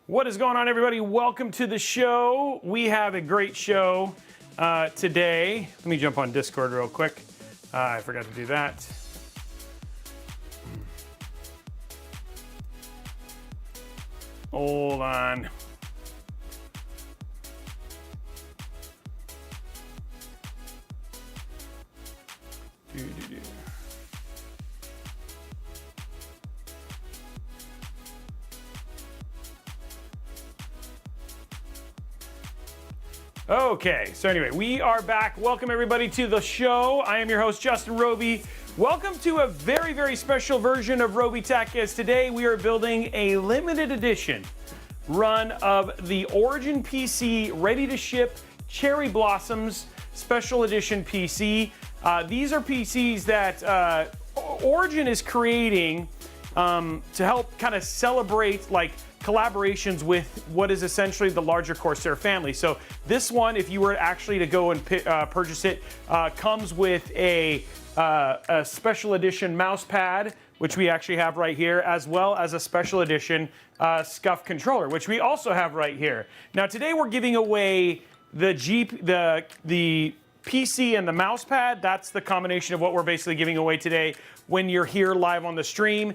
What is going on, everybody? Welcome to the show. We have a great show today. Let me jump on Discord real quick. I forgot to do that. Hold on. Okay, so anyway, we are back. Welcome everybody to the show. I am your host, Justin Robey. Welcome to a very, very special version of Robeytech, as today we are building a limited edition run of the Origin PC ready to ship Cherry Blossoms Special Edition PC. These are PCs that Origin is creating to help kind of celebrate like collaborations with what is essentially the larger Corsair family. So this one, if you were actually to go and purchase it, comes with a special edition mouse pad, which we actually have right here, as well as a special edition SCUF controller, which we also have right here. Now today we're giving away the PC and the mouse pad. That's the combination of what we're basically giving away today when you're here live on the stream.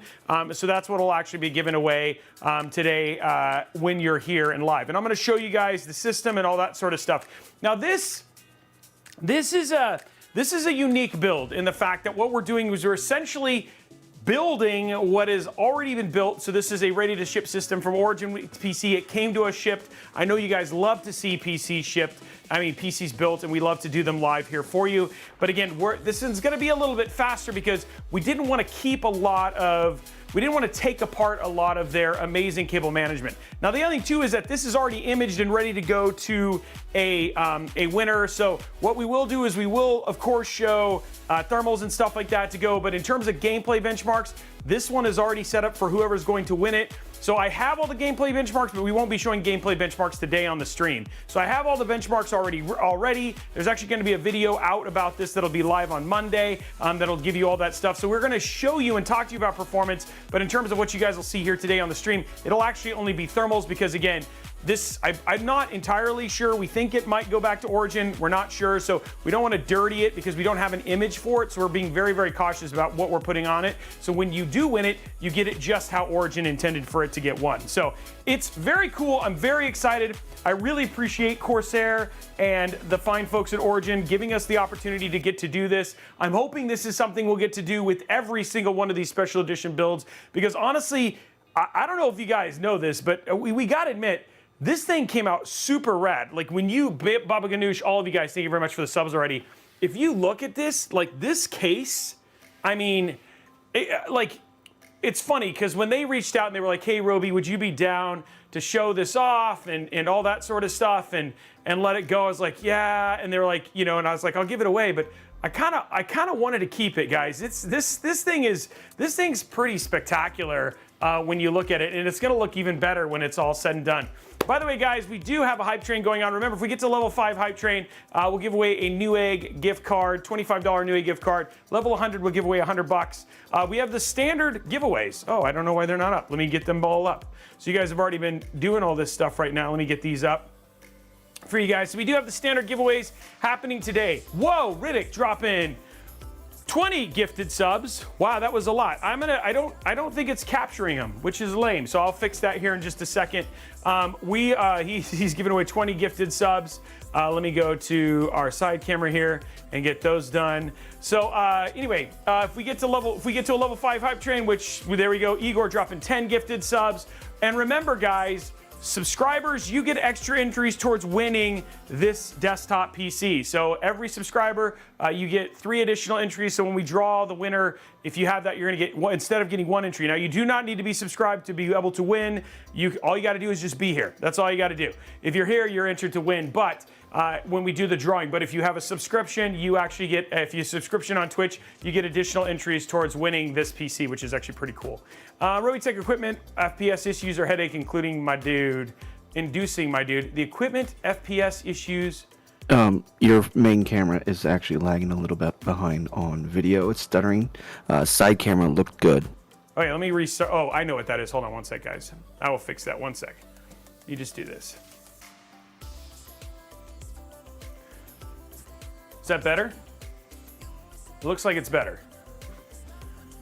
So that's what will actually be given away today when you're here and live. And I'm going to show you guys the system and all that sort of stuff. Now this is a unique build in the fact that what we're doing is we're essentially building what has already been built. So this is a ready to ship system from Origin PC. It came to us shipped. I know you guys love to see PCs shipped. PCs built, and we love to do them live here for you. But again, this is going to be a little bit faster because we didn't want to keep we didn't want to take apart a lot of their amazing cable management. Now the other thing too is that this is already imaged and ready to go to a winner. So what we will do is we will of course show thermals and stuff like that to go. But in terms of gameplay benchmarks, this one is already set up for whoever's going to win it. So I have all the gameplay benchmarks, but we won't be showing gameplay benchmarks today on the stream. So I have all the benchmarks already. There's actually going to be a video out about this that'll be live on Monday that'll give you all that stuff. So we're going to show you and talk to you about performance, but in terms of what you guys will see here today on the stream, it'll actually only be thermals because again, I'm not entirely sure. We think it might go back to Origin. We're not sure, so we don't want to dirty it because we don't have an image for it. So we're being very, very cautious about what we're putting on it. So when you do win it, you get it just how Origin intended for it to get won. So it's very cool. I'm very excited. I really appreciate Corsair and the fine folks at Origin giving us the opportunity to get to do this. I'm hoping this is something we'll get to do with every single one of these special edition builds because honestly, I don't know if you guys know this, but we got to admit, this thing came out super rad. Like when you, Baba Ganoush, all of you guys, thank you very much for the subs already. If you look at this, like this case, it's funny because when they reached out and they were like, hey, Robey, would you be down to show this off and all that sort of stuff and let it go? I was like, yeah. And they were like, and I was like, I'll give it away. But I kind of wanted to keep it, guys. This thing's pretty spectacular when you look at it, and it's going to look even better when it's all said and done. By the way, guys, we do have a hype train going on. Remember, if we get to level 5 hype train, we'll give away a Newegg gift card, $25 Newegg gift card. Level 100, we'll give away $100. We have the standard giveaways. Oh, I don't know why they're not up. Let me get them all up. So you guys have already been doing all this stuff right now. Let me get these up for you guys. So we do have the standard giveaways happening today. Whoa, Riddick dropping 20 gifted subs. Wow, that was a lot. I don't think it's capturing them, which is lame. So I'll fix that here in just a second. He's giving away 20 gifted subs. Let me go to our side camera here and get those done. So anyway, if we get to a level 5 hype train, which there we go, Igor dropping 10 gifted subs. And remember, guys, subscribers, you get extra entries towards winning this desktop PC. So every subscriber, you get 3 additional entries. So when we draw the winner, if you have that, you're gonna get one, instead of getting 1 entry. Now you do not need to be subscribed to be able to win. All you gotta do is just be here. That's all you gotta do. If you're here, you're entered to win. But when we do the drawing, but if you have a subscription, you actually get, if you subscription on Twitch, you get additional entries towards winning this PC, which is actually pretty cool. Robeytech equipment, FPS issues or headache, inducing my dude. The equipment, FPS issues. Your main camera is actually lagging a little bit behind on video. It's stuttering. Side camera looked good. Okay, let me restart. Oh, I know what that is. Hold on one sec, guys. I will fix that. 1 sec. You just do this. Is that better? It looks like it's better.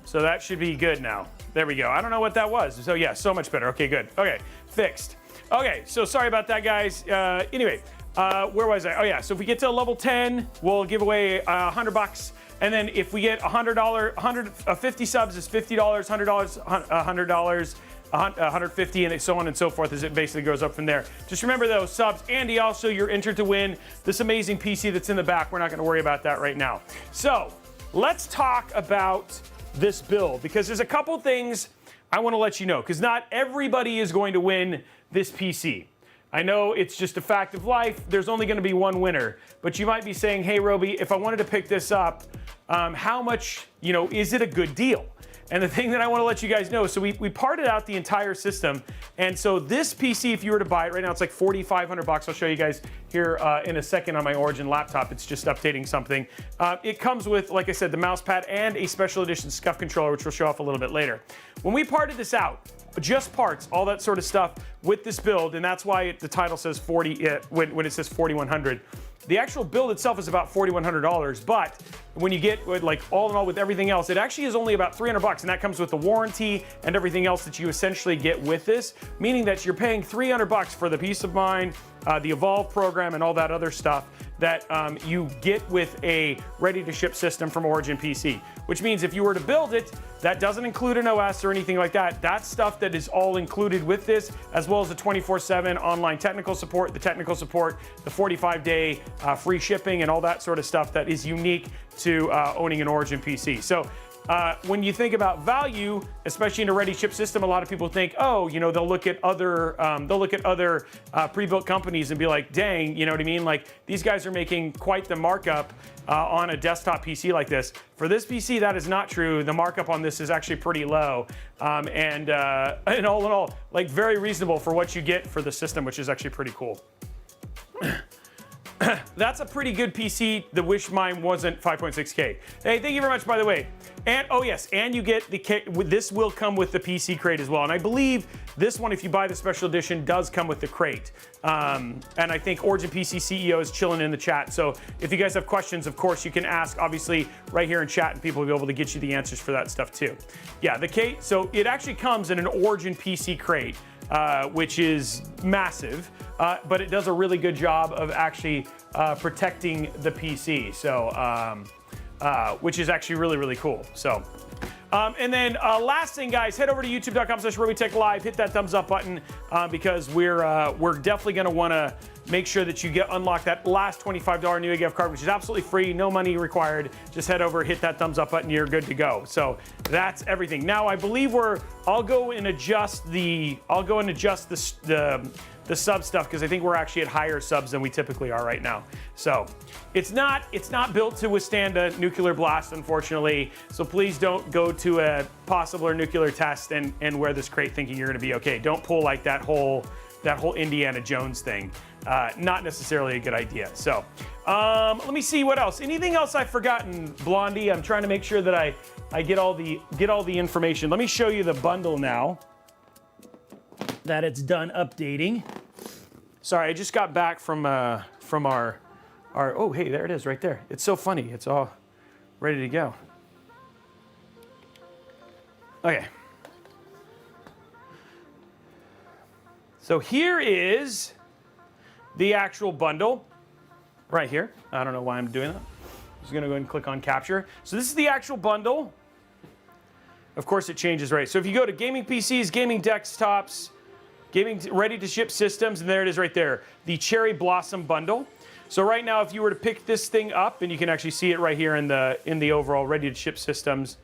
So that should be good now. There we go. I don't know what that was. So yeah, so much better. Okay, good. Okay, fixed. Okay, so sorry about that, guys. Anyway, where was I? Oh yeah, so if we get to level 10, we'll give away $100. And then if we get $100, 50 subs is $50, $100, $150, and so on and so forth as it basically goes up from there. Just remember those subs. Andy, also, you're entered to win this amazing PC that's in the back. We're not going to worry about that right now. So let's talk about this build, because there's a couple things I want to let you know, because not everybody is going to win this PC. I know it's just a fact of life. There's only going to be one winner, but you might be saying, hey, Robey, if I wanted to pick this up, how much, is it a good deal? And the thing that I want to let you guys know, so we parted out the entire system. And so this PC, if you were to buy it right now, it's like $4,500. I'll show you guys here in a second on my Origin laptop. It's just updating something. It comes with, like I said, the mouse pad and a special edition SCUF controller, which we'll show off a little bit later. When we parted this out, just parts, all that sort of stuff with this build, and that's why the title says 40, when it says 4,100. The actual build itself is about $4,100, but when you get like all in all with everything else, it actually is only about $300, and that comes with the warranty and everything else that you essentially get with this, meaning that you're paying $300 for the peace of mind, the Evolve program, and all that other stuff that you get with a ready-to-ship system from Origin PC, which means if you were to build it, that doesn't include an OS or anything like that. That's stuff that is all included with this, as well as the 24/7 online technical support, the 45-day free shipping, and all that sort of stuff that is unique to owning an Origin PC. So when you think about value, especially in a ready-ship system, a lot of people think, oh, they'll look at other pre-built companies and be like, dang, you know what I mean? Like, these guys are making quite the markup on a desktop PC like this. For this PC, that is not true. The markup on this is actually pretty low, and all in all, like, very reasonable for what you get for the system, which is actually pretty cool. That's a pretty good PC. The wish mine wasn't 5.6K. Hey, thank you very much, by the way. And oh yes, and you get this will come with the PC crate as well. And I believe this one, if you buy the special edition, does come with the crate. And I think Origin PC CEO is chilling in the chat. So if you guys have questions, of course, you can ask, obviously, right here in chat, and people will be able to get you the answers for that stuff too. Yeah, the crate. So it actually comes in an Origin PC crate, which is massive. But it does a really good job of actually protecting the PC, so which is actually really, really cool. So, and then last thing, guys, head over to youtube.com/Robeytech Live, hit that thumbs up button because we're definitely going to want to make sure that you unlock that last $25 Newegg gift card, which is absolutely free, no money required. Just head over, hit that thumbs up button, you're good to go. So that's everything. Now I believe I'll go and adjust the sub stuff, because I think we're actually at higher subs than we typically are right now. So it's not built to withstand a nuclear blast, unfortunately. So please don't go to a possible nuclear test and wear this crate thinking you're going to be okay. Don't pull like that whole Indiana Jones thing. Not necessarily a good idea. So let me see what else. Anything else I've forgotten, Blondie? I'm trying to make sure that I get all the information. Let me show you the bundle now that it's done updating. Sorry, I just got back from our oh, hey, there it is right there. It's so funny. It's all ready to go. Okay. So here is the actual bundle right here. I don't know why I'm doing that. I'm just gonna go ahead and click on capture. So this is the actual bundle. Of course, it changes, right? So if you go to gaming PCs, gaming desktops, gaming ready-to-ship systems, and there it is right there, the Cherry Blossom bundle. So right now, if you were to pick this thing up, and you can actually see it right here in the overall ready-to-ship systems,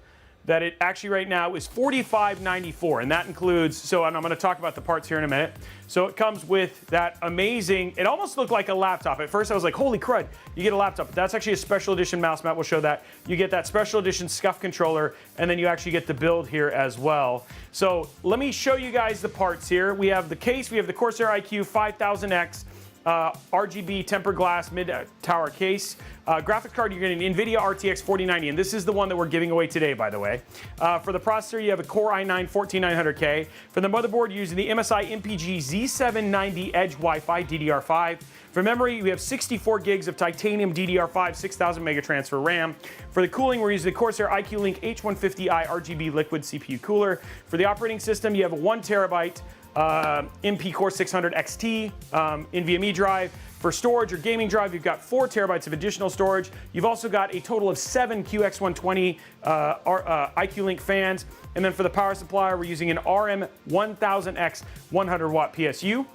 that it actually right now is $45.94, and that includes, and I'm gonna talk about the parts here in a minute. So it comes with that amazing, it almost looked like a laptop. At first I was like, holy crud, you get a laptop. That's actually a special edition mouse mat, we'll show that. You get that special edition SCUF controller, and then you actually get the build here as well. So let me show you guys the parts here. We have the case, we have the Corsair iQ 5000X, RGB tempered glass mid-tower case. Graphics card, you're getting an NVIDIA RTX 4090, and this is the one that we're giving away today, by the way. For the processor, you have a Core i9 14900K. For the motherboard, you're using the MSI MPG Z790 Edge Wi-Fi DDR5. For memory, we have 64 gigs of titanium DDR5, 6000 mega transfer RAM. For the cooling, we're using the Corsair iQ Link H150i RGB liquid CPU cooler. For the operating system, you have a 1 terabyte MP Core 600 XT NVMe drive. For storage or gaming drive, you've got 4 terabytes of additional storage. You've also got a total of 7 QX120 iQ Link fans. And then for the power supply, we're using an RM1000X 100 watt PSU.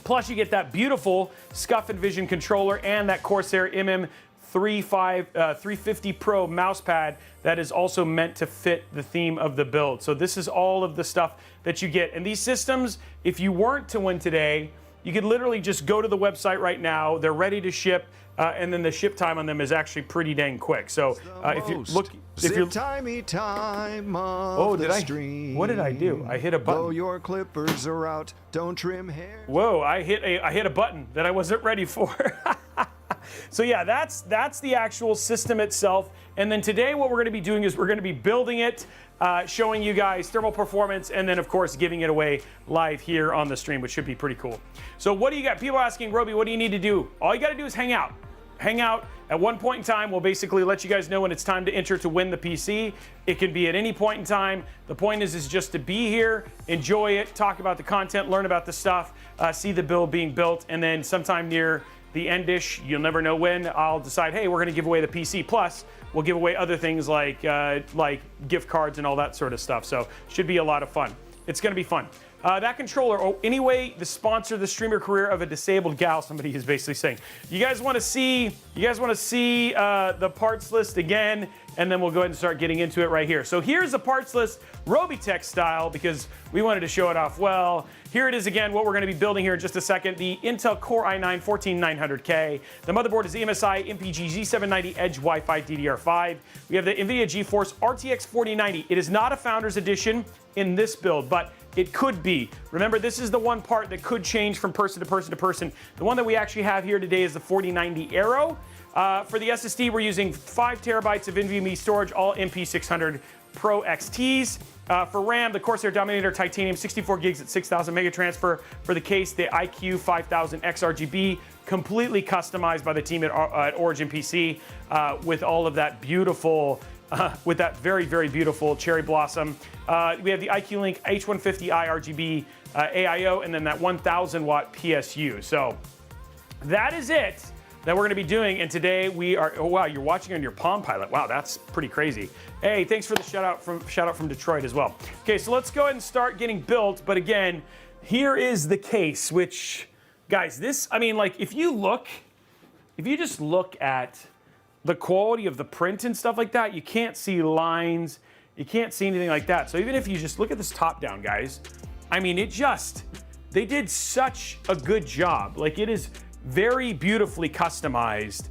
Plus, you get that beautiful Scuff and Vision controller and that Corsair MM350 Pro mousepad that is also meant to fit the theme of the build. So this is all of the stuff that you get. And these systems, if you weren't to win today, you could literally just go to the website right now. They're ready to ship, and then the ship time on them is actually pretty dang quick. So if you look, timey time of oh, the stream. What did I do? I hit a button. Blow your clippers are out. Don't trim hair. Whoa! I hit a button that I wasn't ready for. So yeah, that's the actual system itself. And then today, what we're going to be doing is we're going to be building it, showing you guys thermal performance, and then of course giving it away live here on the stream, which should be pretty cool. So what do you got? People are asking, Robey, what do you need to do? All you got to do is hang out. Hang out. At one point in time, we'll basically let you guys know when it's time to enter to win the PC. It can be at any point in time. The point is just to be here, enjoy it, talk about the content, learn about the stuff, see the build being built, and then sometime near the end-ish, you'll never know when, I'll decide, hey, we're going to give away the PC. Plus, we'll give away other things like gift cards and all that sort of stuff. So should be a lot of fun. It's going to be fun. That controller, anyway, the sponsor, the streamer career of a disabled gal, somebody is basically saying. You guys want to see the parts list again, and then we'll go ahead and start getting into it right here. So here's the parts list, Robeytech style, because we wanted to show it off well. Here it is again, what we're going to be building here in just a second. The Intel Core i9 14900K. The motherboard is the MSI MPG Z790 Edge Wi-Fi DDR5. We have the NVIDIA GeForce RTX 4090. It is not a Founders Edition in this build, but it could be. Remember, this is the one part that could change from person to person to person. The one that we actually have here today is the 4090 Aero. For the SSD, we're using 5 terabytes of NVMe storage, all MP600 Pro XTs. For RAM, the Corsair Dominator Titanium 64 gigs at 6000 mega transfer. For the case, the iQ 5000 XRGB, completely customized by the team at Origin PC with all of that beautiful, with that very, very beautiful cherry blossom. We have the iQ Link H150i RGB AIO, and then that 1000 watt PSU. So that is it that we're going to be doing. And today we are, oh wow, you're watching on your Palm Pilot. Wow, that's pretty crazy. Hey, thanks for the shout out from Detroit as well. Okay, so let's go ahead and start getting built. But again, here is the case, which, guys, this, I mean, like, if you just look at the quality of the print and stuff like that, you can't see lines, you can't see anything like that. So even if you just look at this top down, guys, I mean, they did such a good job. Like, it is very beautifully customized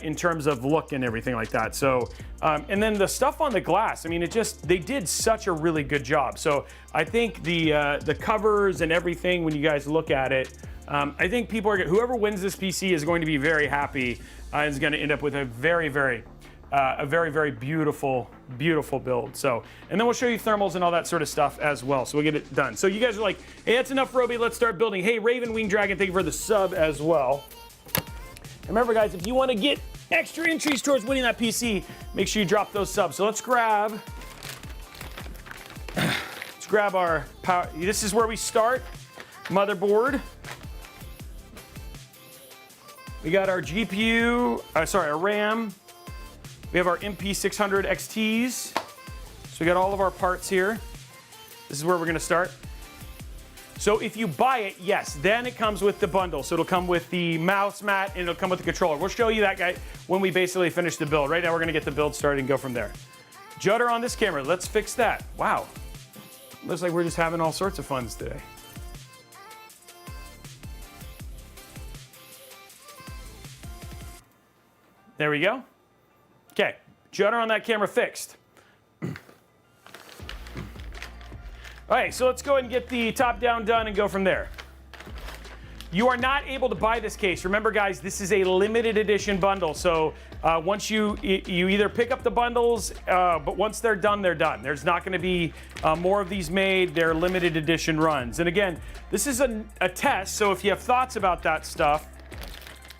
in terms of look and everything like that. So, and then the stuff on the glass, I mean, they did such a really good job. So I think the covers and everything, when you guys look at it, I think people are, whoever wins this PC is going to be very happy and is going to end up with a very, very beautiful, beautiful build. So, and then we'll show you thermals and all that sort of stuff as well. So we'll get it done. So you guys are like, hey, that's enough, Robey. Let's start building. Hey, Raven Wing Dragon, thank you for the sub as well. And remember, guys, if you want to get extra entries towards winning that PC, make sure you drop those subs. So let's grab our power. This is where we start. Motherboard. We got our GPU, our RAM. We have our MP600 XTs. So we got all of our parts here. This is where we're going to start. So if you buy it, yes, then it comes with the bundle. So it'll come with the mouse mat and it'll come with the controller. We'll show you that, guy, when we basically finish the build. Right now we're going to get the build started and go from there. Judder on this camera. Let's fix that. Wow. Looks like we're just having all sorts of funs today. There we go. Okay, judder on that camera fixed. All right, so let's go ahead and get the top down done and go from there. You are not able to buy this case. Remember, guys, this is a limited edition bundle. So once you either pick up the bundles, but once they're done, they're done. There's not going to be more of these made. They're limited edition runs. And again, this is a test. So if you have thoughts about that stuff,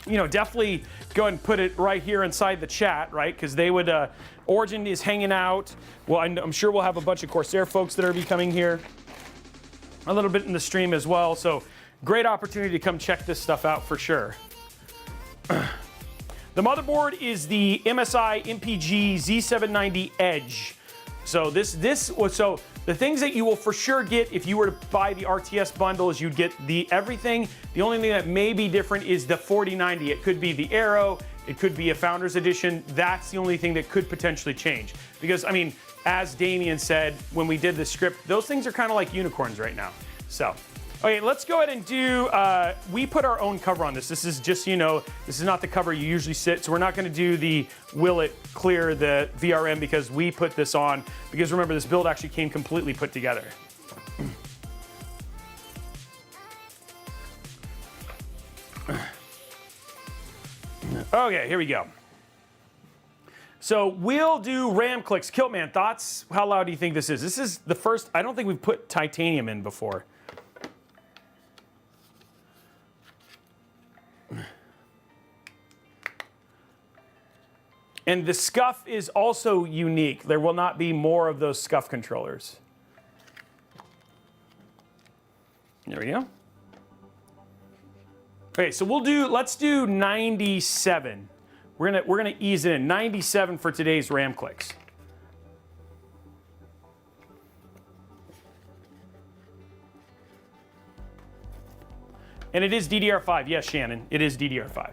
definitely go ahead and put it right here inside the chat, right? Because they would, Origin is hanging out. Well, I'm sure we'll have a bunch of Corsair folks that are coming here a little bit in the stream as well. So great opportunity to come check this stuff out for sure. The motherboard is the MSI MPG Z790 Edge. So so the things that you will for sure get if you were to buy the RTS bundle is you'd get everything. The only thing that may be different is the 4090. It could be the Aero, it could be a Founders Edition. That's the only thing that could potentially change. Because, I mean, as Damien said when we did the script, those things are kind of like unicorns right now. So, okay, let's go ahead and do, we put our own cover on this. This is just, this is not the cover you usually sit. So we're not gonna do the will it clear the VRM because we put this on. Because remember, this build actually came completely put together. Okay, here we go. So we'll do RAM clicks. Kiltman, thoughts? How loud do you think this is? This is the first, I don't think we've put titanium in before. And the scuff is also unique. There will not be more of those scuff controllers. There we go. Okay, so let's do 97. We're gonna ease it in. 97 for today's RAM clicks. And it is DDR5. Yes, Shannon, it is DDR5.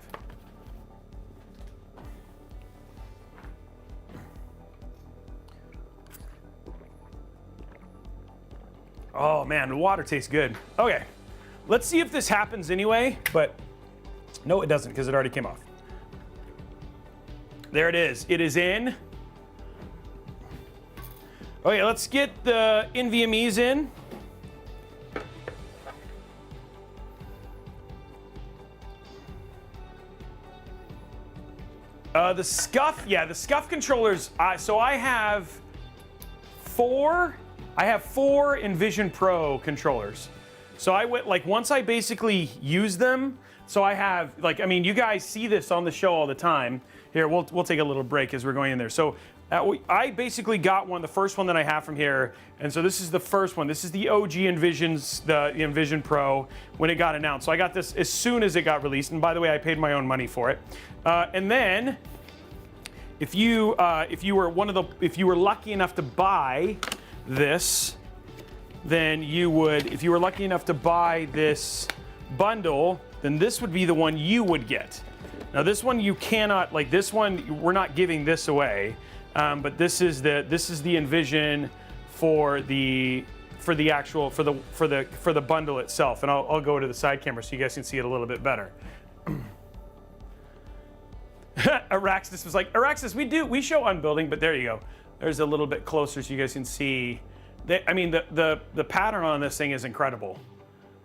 Oh man, the water tastes good. Okay, let's see if this happens anyway, but no, it doesn't because it already came off. There it is. It is in. Okay, let's get the NVMEs in. The scuff controllers. So I have four Envision Pro controllers. So I went, once I basically use them, so I have, you guys see this on the show all the time. Here, we'll take a little break as we're going in there. So I basically got the first one that I have from here, and so this is the first one. This is the OG the Envision Pro when it got announced. So I got this as soon as it got released, and by the way, I paid my own money for it. And then, if you were lucky enough to buy this, then you would, if you were lucky enough to buy this bundle, then this would be the one you would get. Now this one you cannot, this one we're not giving this away, but this is the Envision for the bundle itself, and I'll go to the side camera so you guys can see it a little bit better. Araxis was like, Araxis, we show unbuilding, but there you go. There's a little bit closer so you guys can see. The pattern on this thing is incredible.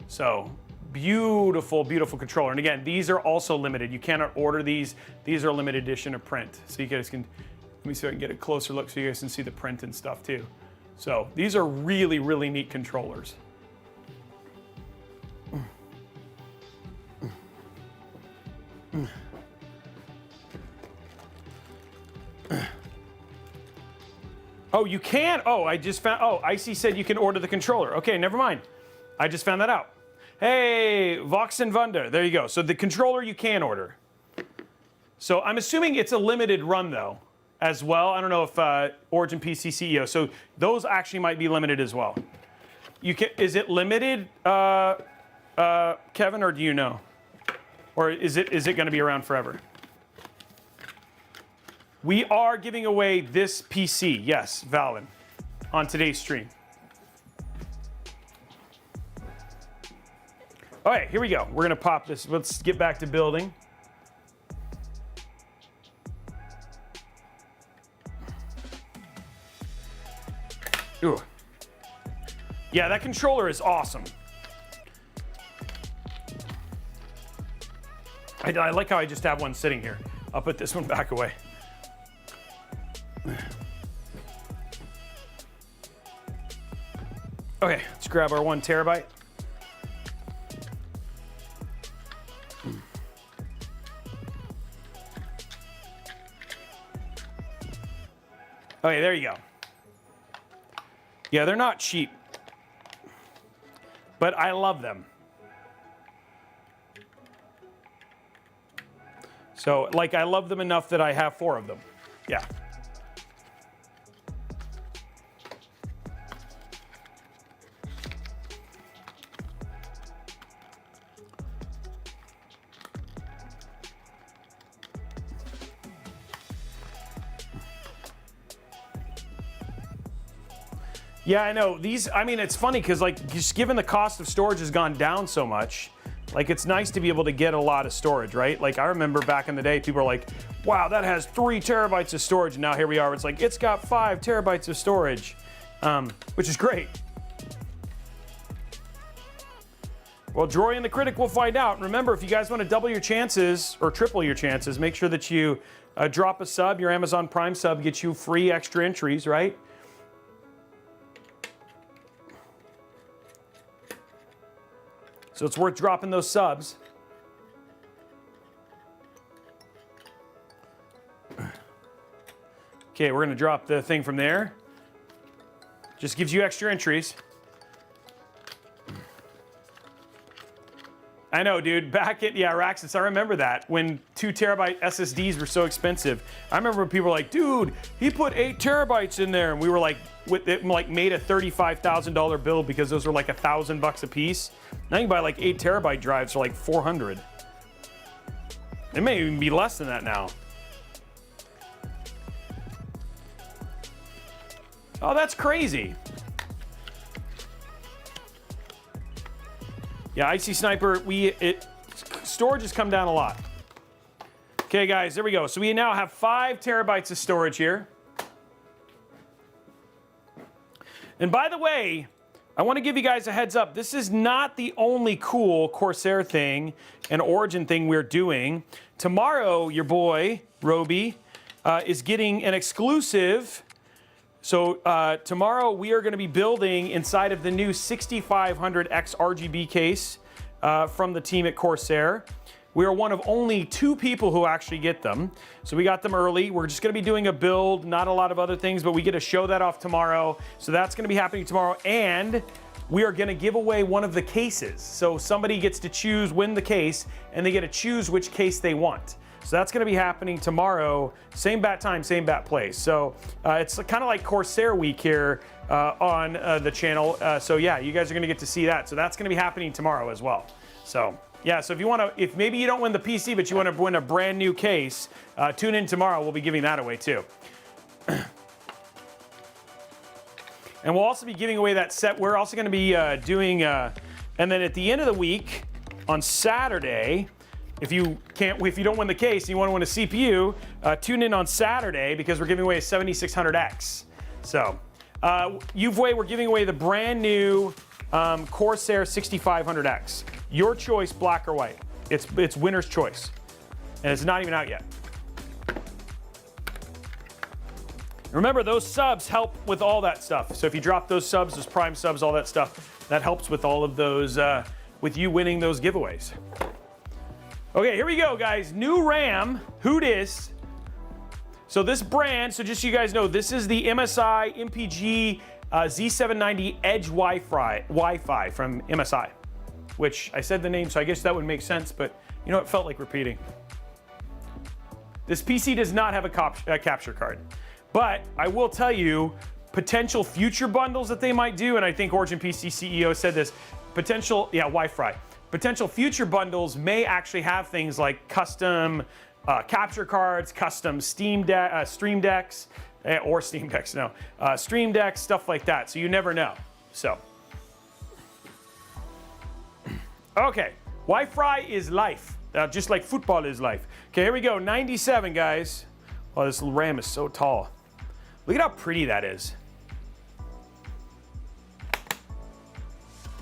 So beautiful, beautiful controller. And again, these are also limited. You cannot order these. These are limited edition of print. So you guys can, let me see if I can get a closer look so you guys can see the print and stuff too. So these are really, really neat controllers. Oh, you can? Oh, I just found, Icy said you can order the controller. Okay, never mind. I just found that out. Hey, Vox and Vunder, there you go. So the controller you can order. So I'm assuming it's a limited run though, as well. I don't know if Origin PC CEO, so those actually might be limited as well. Is it limited, Kevin, or do you know? Or is it gonna be around forever? We are giving away this PC, yes, Valen, on today's stream. All right, here we go. We're gonna pop this. Let's get back to building. Ooh. Yeah, that controller is awesome. I like how I just have one sitting here. I'll put this one back away. Okay, let's grab our 1 terabyte. Okay, there you go. Yeah, they're not cheap, but I love them. So, like, I love them enough that I have 4 of them. Yeah. Yeah, I know. These, I mean, it's funny because, like, just given the cost of storage has gone down so much, like, it's nice to be able to get a lot of storage, right? Like, I remember back in the day, people were like, wow, that has 3 terabytes of storage. And now here we are. It's like, it's got 5 terabytes of storage, which is great. Well, Droy and the Critic will find out. And remember, if you guys want to double your chances or triple your chances, make sure that you drop a sub. Your Amazon Prime sub gets you free extra entries, right? So it's worth dropping those subs. Okay, we're gonna drop the thing from there. Just gives you extra entries. I know, dude. Back at, yeah, Raxus, I remember that when 2 terabyte SSDs were so expensive. I remember when people were like, dude, he put 8 terabytes in there. And we were like, it like made a $35,000 bill because those were like $1,000 a piece. Now you can buy like 8 terabyte drives for like 400. It may even be less than that now. Oh, that's crazy. Yeah, Icy Sniper, storage has come down a lot. Okay, guys, there we go. So we now have 5 terabytes of storage here. And by the way, I want to give you guys a heads up. This is not the only cool Corsair thing and Origin thing we're doing. Tomorrow, your boy, Robey, is getting an exclusive. So tomorrow we are going to be building inside of the new 6500X RGB case from the team at Corsair. We are one of only 2 people who actually get them. So we got them early. We're just going to be doing a build, not a lot of other things, but we get to show that off tomorrow. So that's going to be happening tomorrow. And we are going to give away one of the cases. So somebody gets to win the case, and they get to choose which case they want. So that's going to be happening tomorrow, same bat time, same bat place. So it's kind of like Corsair Week here on the channel. So yeah, you guys are going to get to see that. So that's going to be happening tomorrow as well. So yeah, so if you want to, if maybe you don't win the PC, but you want to win a brand new case, tune in tomorrow. We'll be giving that away too. And we'll also be giving away that set. We're also going to be doing, and then at the end of the week on Saturday, if you don't win the case and you want to win a CPU, tune in on Saturday because we're giving away a 7600X. So, Uway, we're giving away the brand new Corsair 6500X. Your choice, black or white. It's winner's choice, and it's not even out yet. Remember, those subs help with all that stuff. So if you drop those subs, those Prime subs, all that stuff, that helps with all of those, with you winning those giveaways. Okay, here we go, guys. New RAM, who dis? So this brand, so just so you guys know, this is the MSI MPG Z790 Edge Wi-Fi from MSI, which I said the name, so I guess that would make sense, but you know, it felt like repeating. This PC does not have a capture card, but I will tell you, potential future bundles that they might do, and I think Origin PC CEO said this, Wi-Fi. Potential future bundles may actually have things like custom capture cards, custom Stream Decks, Stream Decks, stuff like that. So you never know. So, okay, Wi-Fi is life, just like football is life. Okay, here we go, 97, guys. Oh, this RAM is so tall. Look at how pretty that is.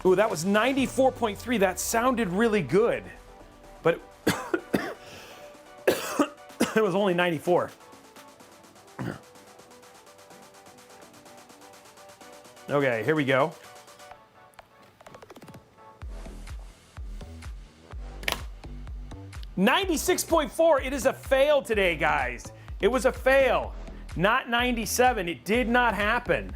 Ooh, that was 94.3. That sounded really good, but It was only 94. Okay, here we go. $96.4. It is a fail today, guys. It was a fail. Not 97. It did not happen.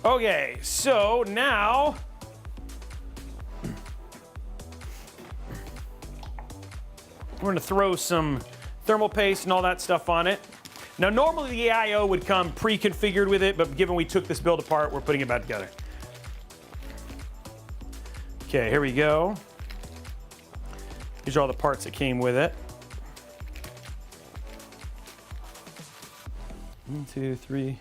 Okay, so now we're going to throw some thermal paste and all that stuff on it. Now, normally the AIO would come pre-configured with it, but given we took this build apart, we're putting it back together. Okay, here we go. These are all the parts that came with it. 1, 2, 3.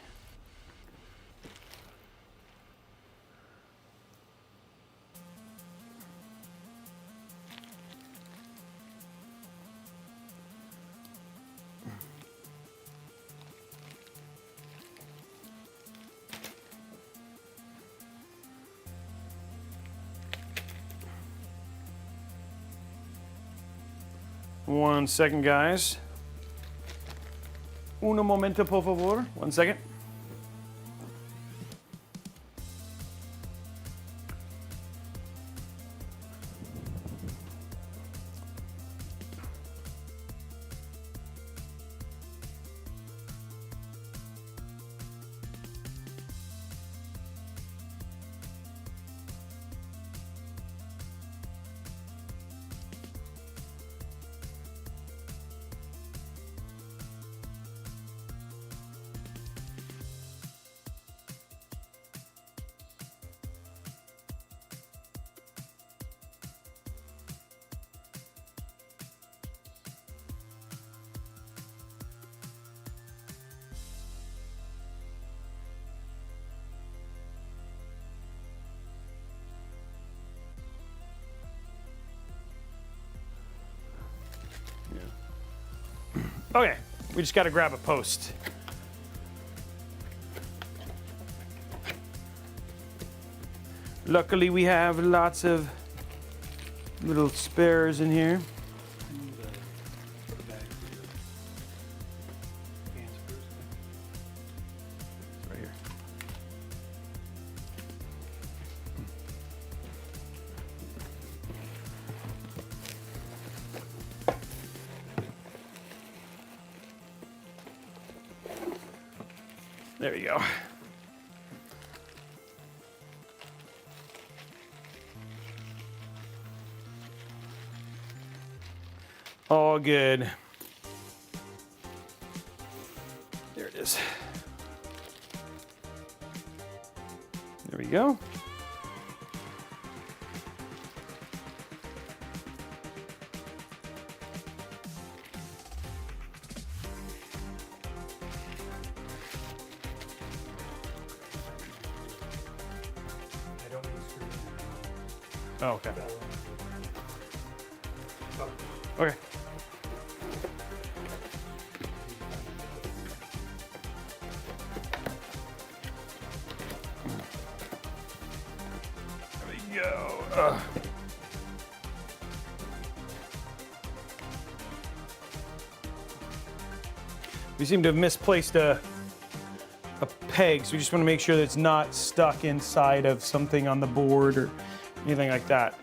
One second, guys. Uno momento, por favor. 1 second. Okay, we just got to grab a post. Luckily, we have lots of little spares in here. Right here. There you go. All good. There it is. There we go. Oh, okay. Okay. There we go. We seem to have misplaced a peg, so we just want to make sure that it's not stuck inside of something on the board or anything like that.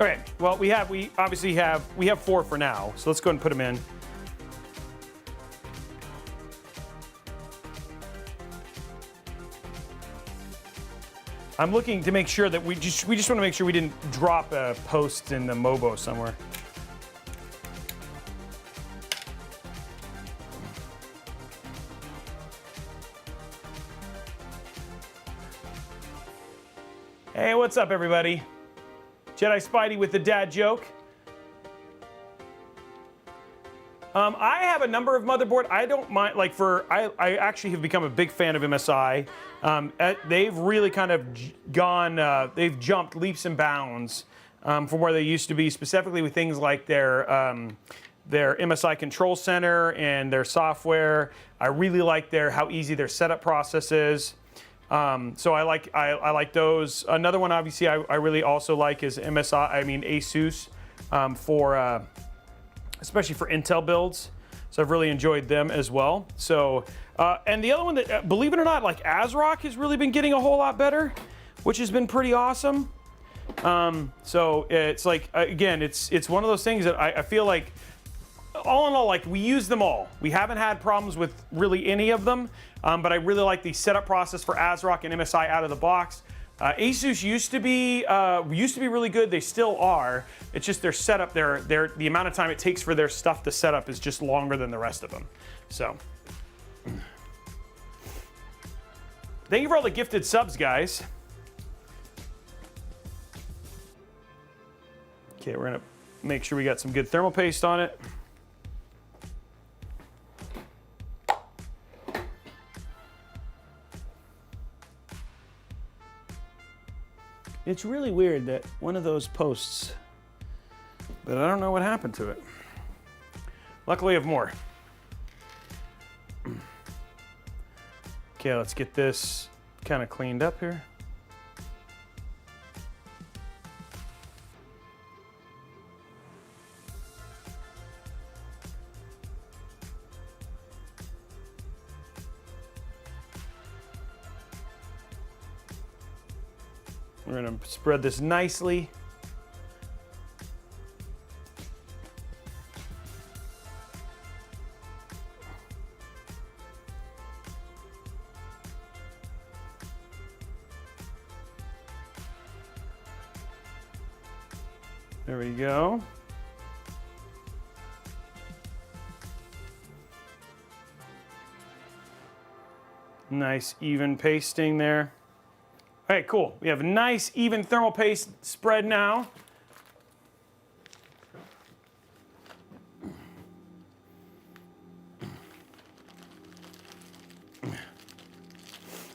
Okay, well, we obviously have 4 for now, so let's go ahead and put them in. I'm looking to make sure that we just want to make sure we didn't drop a post in the Mobo somewhere. Hey, what's up, everybody? Jedi Spidey with the dad joke. I have a number of motherboard. I don't mind, like I actually have become a big fan of MSI. They've really kind of they've jumped leaps and bounds from where they used to be, specifically with things like their MSI Control Center and their software. I really like how easy their setup process is. So I like those. Another one, obviously, I really also like is ASUS for especially for Intel builds. So I've really enjoyed them as well. So and the other one that, believe it or not, like ASRock has really been getting a whole lot better, which has been pretty awesome. So it's like, again, it's one of those things that I feel like, all in all, like we use them all. We haven't had problems with really any of them, but I really like the setup process for ASRock and MSI out of the box. ASUS used to be really good. They still are. It's just their setup, the amount of time it takes for their stuff to set up is just longer than the rest of them. So, thank you for all the gifted subs, guys. Okay, we're gonna make sure we got some good thermal paste on it. It's really weird that one of those posts, but I don't know what happened to it. Luckily I have more. Okay, let's get this kind of cleaned up here. We're going to spread this nicely. There we go. Nice even pasting there. All right, cool. We have a nice even thermal paste spread now.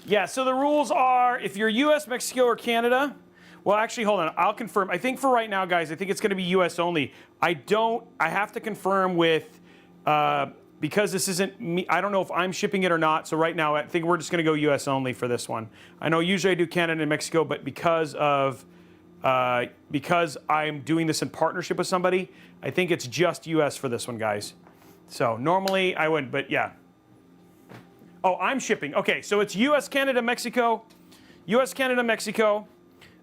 Yeah, so the rules are if you're US, Mexico, or Canada, well, actually, hold on. I'll confirm. I think for right now, guys, I think it's going to be US only. I have to confirm with, because this isn't me, I don't know if I'm shipping it or not. So right now, I think we're just going to go US only for this one. I know usually I do Canada and Mexico, but because I'm doing this in partnership with somebody, I think it's just US for this one, guys. So normally I wouldn't, but yeah. Oh, I'm shipping. Okay, so it's US, Canada, Mexico. US, Canada, Mexico.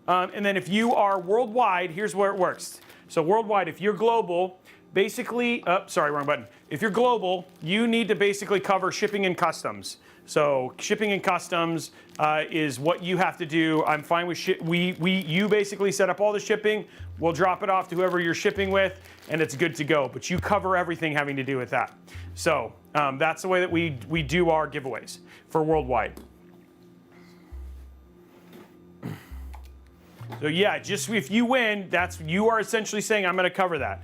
And then if you are worldwide, here's where it works. So worldwide, if you're global, basically, sorry, wrong button. If you're global, you need to basically cover shipping and customs. So shipping and customs is what you have to do. I'm fine with you basically set up all the shipping. We'll drop it off to whoever you're shipping with, and it's good to go. But you cover everything having to do with that. So that's the way that we do our giveaways for worldwide. So yeah, just if you win, you are essentially saying I'm going to cover that.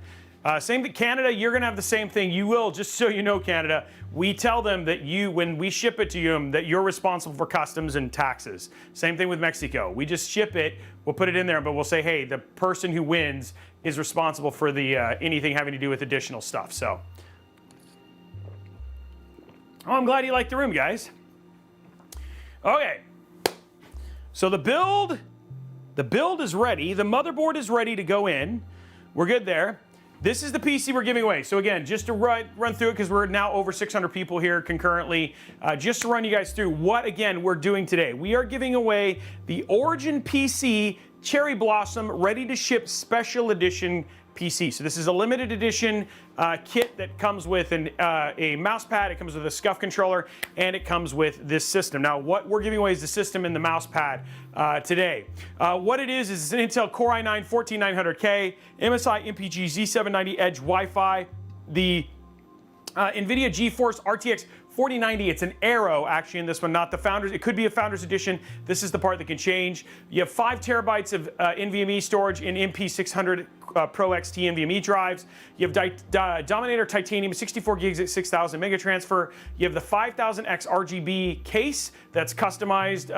Same with Canada, you're going to have the same thing. You will, just so you know, Canada, we tell them that when we ship it to you, that you're responsible for customs and taxes. Same thing with Mexico. We just ship it, we'll put it in there, but we'll say, hey, the person who wins is responsible for the anything having to do with additional stuff. So, oh, I'm glad you liked the room, guys. Okay, so the build is ready. The motherboard is ready to go in. We're good there. This is the PC we're giving away. So again, just to run through it, because we're now over 600 people here concurrently, just to run you guys through what, again, we're doing today. We are giving away the Origin PC Cherry Blossom Ready to Ship Special Edition PC. So this is a limited edition kit that comes with a mouse pad, it comes with a SCUF controller, and it comes with this system. Now, what we're giving away is the system and the mouse pad today. What it is it's an Intel Core i9-14900K, MSI MPG Z790 Edge Wi-Fi, the NVIDIA GeForce RTX 4090, it's an Aero actually in this one, not the Founders. It could be a Founders Edition. This is the part that can change. You have 5 terabytes of NVMe storage in MP600 Pro XT NVMe drives. You have Dominator Titanium 64 gigs at 6,000 mega transfer. You have the 5000X RGB case that's customized,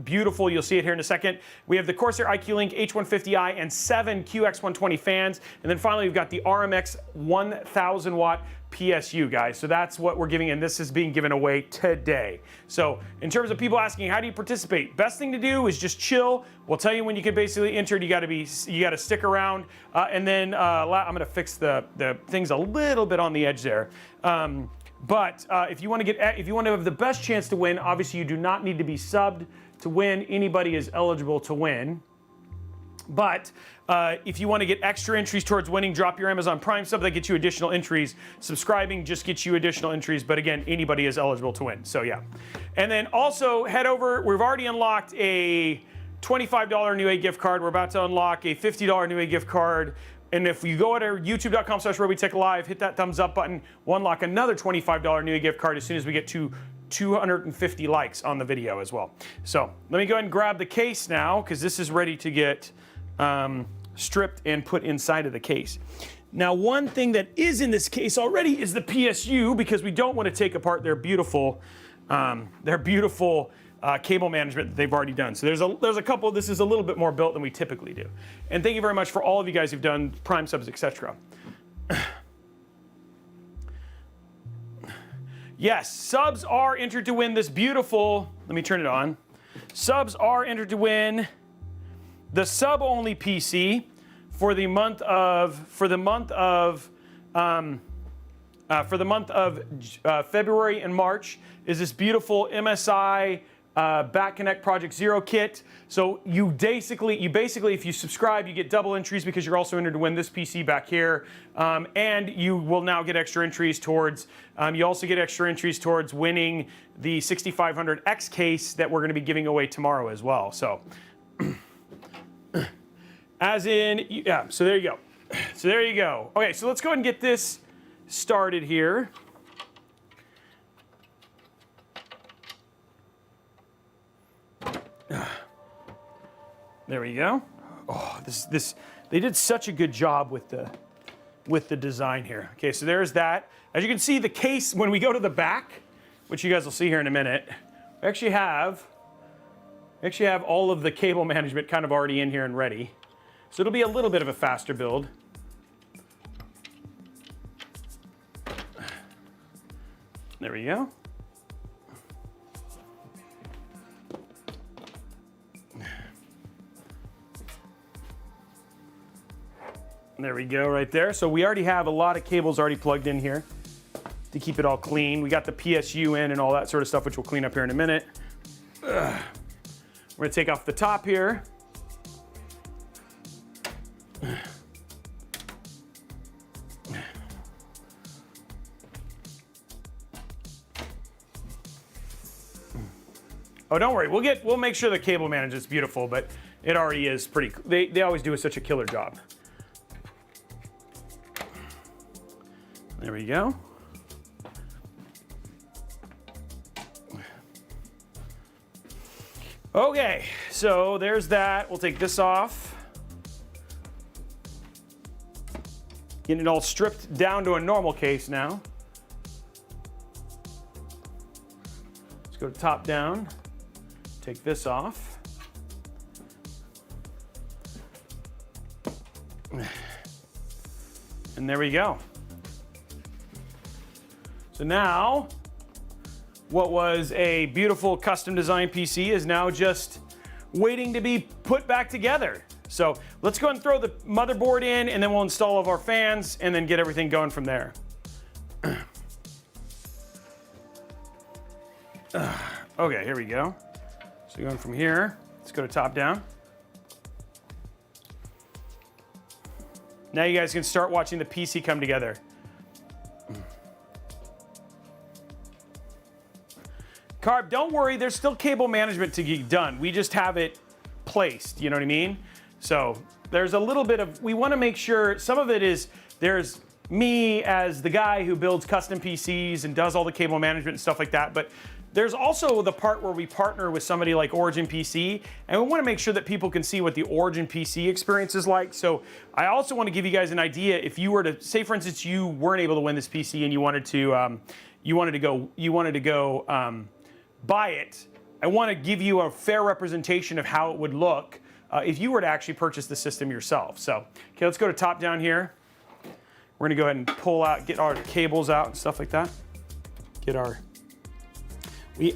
beautiful. You'll see it here in a second. We have the Corsair IQ Link H150i and 7 QX120 fans. And then finally, we've got the RMX 1000 watt PSU, guys. So that's what we're giving, and this is being given away today. So in terms of people asking, how do you participate? Best thing to do is just chill. We'll tell you when you can basically enter. You got to stick around, and then I'm going to fix the things a little bit on the edge there. But if you want to have the best chance to win, obviously you do not need to be subbed to win. Anybody is eligible to win. But if you want to get extra entries towards winning, drop your Amazon Prime sub. That gets you additional entries. Subscribing just gets you additional entries. But again, anybody is eligible to win. So yeah. And then also head over. We've already unlocked a $25 Newegg gift card. We're about to unlock a $50 Newegg gift card. And if you go to youtube.com/Robeytech Live, hit that thumbs up button, we'll unlock another $25 Newegg gift card as soon as we get to 250 likes on the video as well. So let me go ahead and grab the case now, because this is ready to get stripped and put inside of the case. Now, one thing that is in this case already is the PSU, because we don't want to take apart their beautiful cable management that they've already done. So there's a couple. This is a little bit more built than we typically do. And thank you very much for all of you guys who've done Prime subs, etc. Yes, subs are entered to win this beautiful. Let me turn it on. Subs are entered to win the sub-only PC for the month of February and March is this beautiful MSI Back Connect Project Zero kit. So you basically, if you subscribe, you get double entries because you're also entered to win this PC back here, and you will now get extra entries towards. You also get extra entries towards winning the 6500X case that we're going to be giving away tomorrow as well. So. As in, yeah, so there you go. So there you go. Okay, so let's go ahead and get this started here. There we go. Oh, they did such a good job with the design here. Okay, so there's that. As you can see, the case, when we go to the back, which you guys will see here in a minute, we actually have all of the cable management kind of already in here and ready. So it'll be a little bit of a faster build. There we go. There we go right there. So we already have a lot of cables already plugged in here to keep it all clean. We got the PSU in and all that sort of stuff, which we'll clean up here in a minute. We're gonna take off the top here. Oh, don't worry. We'll make sure the cable management's beautiful, but it already is pretty. They always do such a killer job. There we go. Okay, so there's that. We'll take this off. Getting it all stripped down to a normal case now. Let's go top down. Take this off. And there we go. So now, what was a beautiful custom design PC is now just waiting to be put back together. So let's go and throw the motherboard in, and then we'll install all of our fans and then get everything going from there. Okay, here we go. So going from here, let's go to top down. Now you guys can start watching the PC come together. Carb, don't worry, there's still cable management to get done. We just have it placed, you know what I mean? So there's a little bit of, we want to make sure, some of it is, there's me as the guy who builds custom PCs and does all the cable management and stuff like that, but there's also the part where we partner with somebody like Origin PC, and we want to make sure that people can see what the Origin PC experience is like. So I also want to give you guys an idea. If you were to say, for instance, you weren't able to win this PC and you wanted to go buy it, I want to give you a fair representation of how it would look if you were to actually purchase the system yourself. So, okay, let's go to top down here. We're gonna go ahead and pull out, get our cables out and stuff like that. We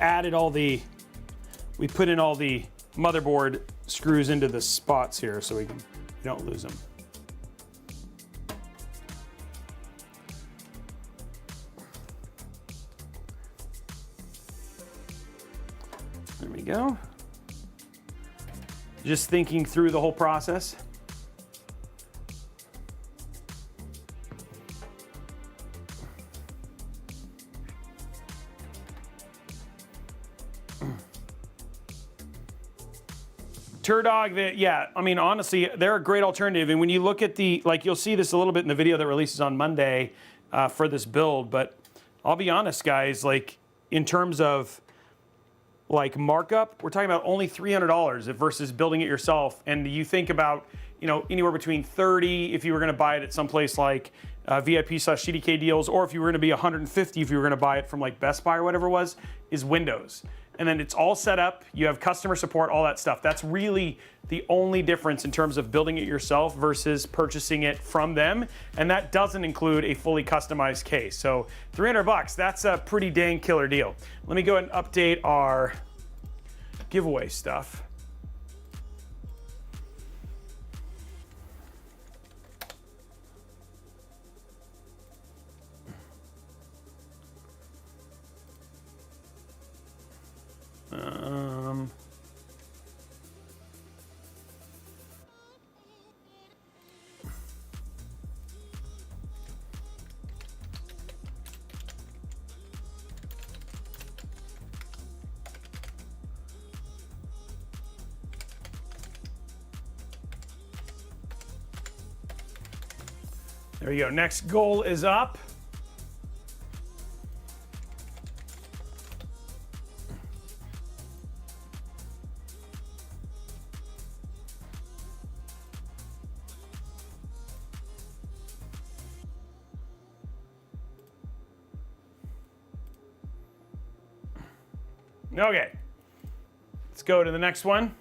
put in all the motherboard screws into the spots here so we don't lose them. There we go. Just thinking through the whole process. Turdog, yeah, I mean, honestly, they're a great alternative. And when you look at you'll see this a little bit in the video that releases on Monday for this build, but I'll be honest, guys, like, in terms of, like, markup, we're talking about only $300 versus building it yourself. And you think about, you know, anywhere between $30 if you were gonna buy it at some place like VIP/CDK deals, or if you were gonna be $150 if you were gonna buy it from, like, Best Buy or whatever it was, is Windows. And then it's all set up, you have customer support, all that stuff. That's really the only difference in terms of building it yourself versus purchasing it from them. And that doesn't include a fully customized case. So $300, that's a pretty dang killer deal. Let me go ahead and update our giveaway stuff. There we go. Next goal is up. Okay, let's go to the next one.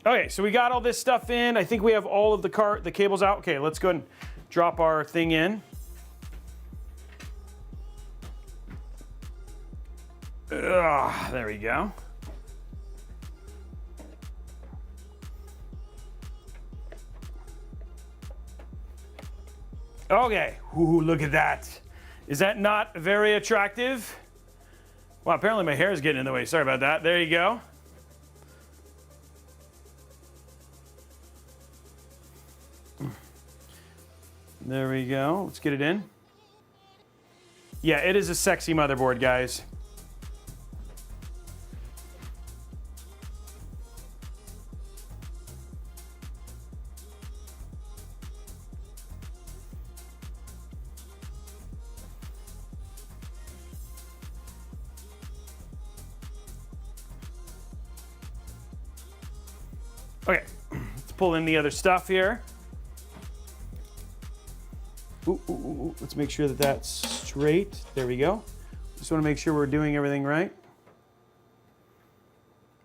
Okay, so we got all this stuff in. I think we have all of the cables out. Okay, let's go ahead and drop our thing in. There we go. Okay, ooh, look at that. Is that not very attractive? Well, apparently my hair is getting in the way. Sorry about that. There you go. There we go. Let's get it in. Yeah, it is a sexy motherboard, guys. Okay, let's pull in the other stuff here. Ooh, let's make sure that that's straight. There we go. Just want to make sure we're doing everything right.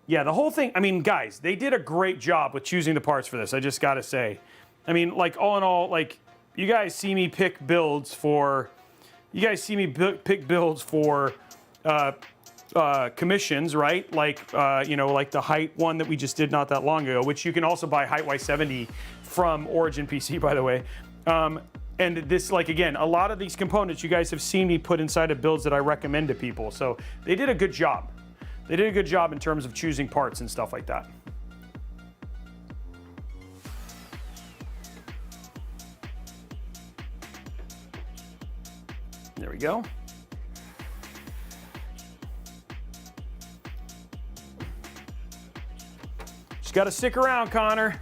Yeah, the whole thing, I mean, guys, they did a great job with choosing the parts for this, I just gotta say. I mean, like, all in all, like, you guys see me pick builds for, commissions, right? Like, you know, like the height one that we just did not that long ago, which you can also buy height Y70 from Origin PC, by the way. And this, like, again, a lot of these components you guys have seen me put inside of builds that I recommend to people. So they did a good job. They did a good job in terms of choosing parts and stuff like that. There we go. Just got to stick around, Connor.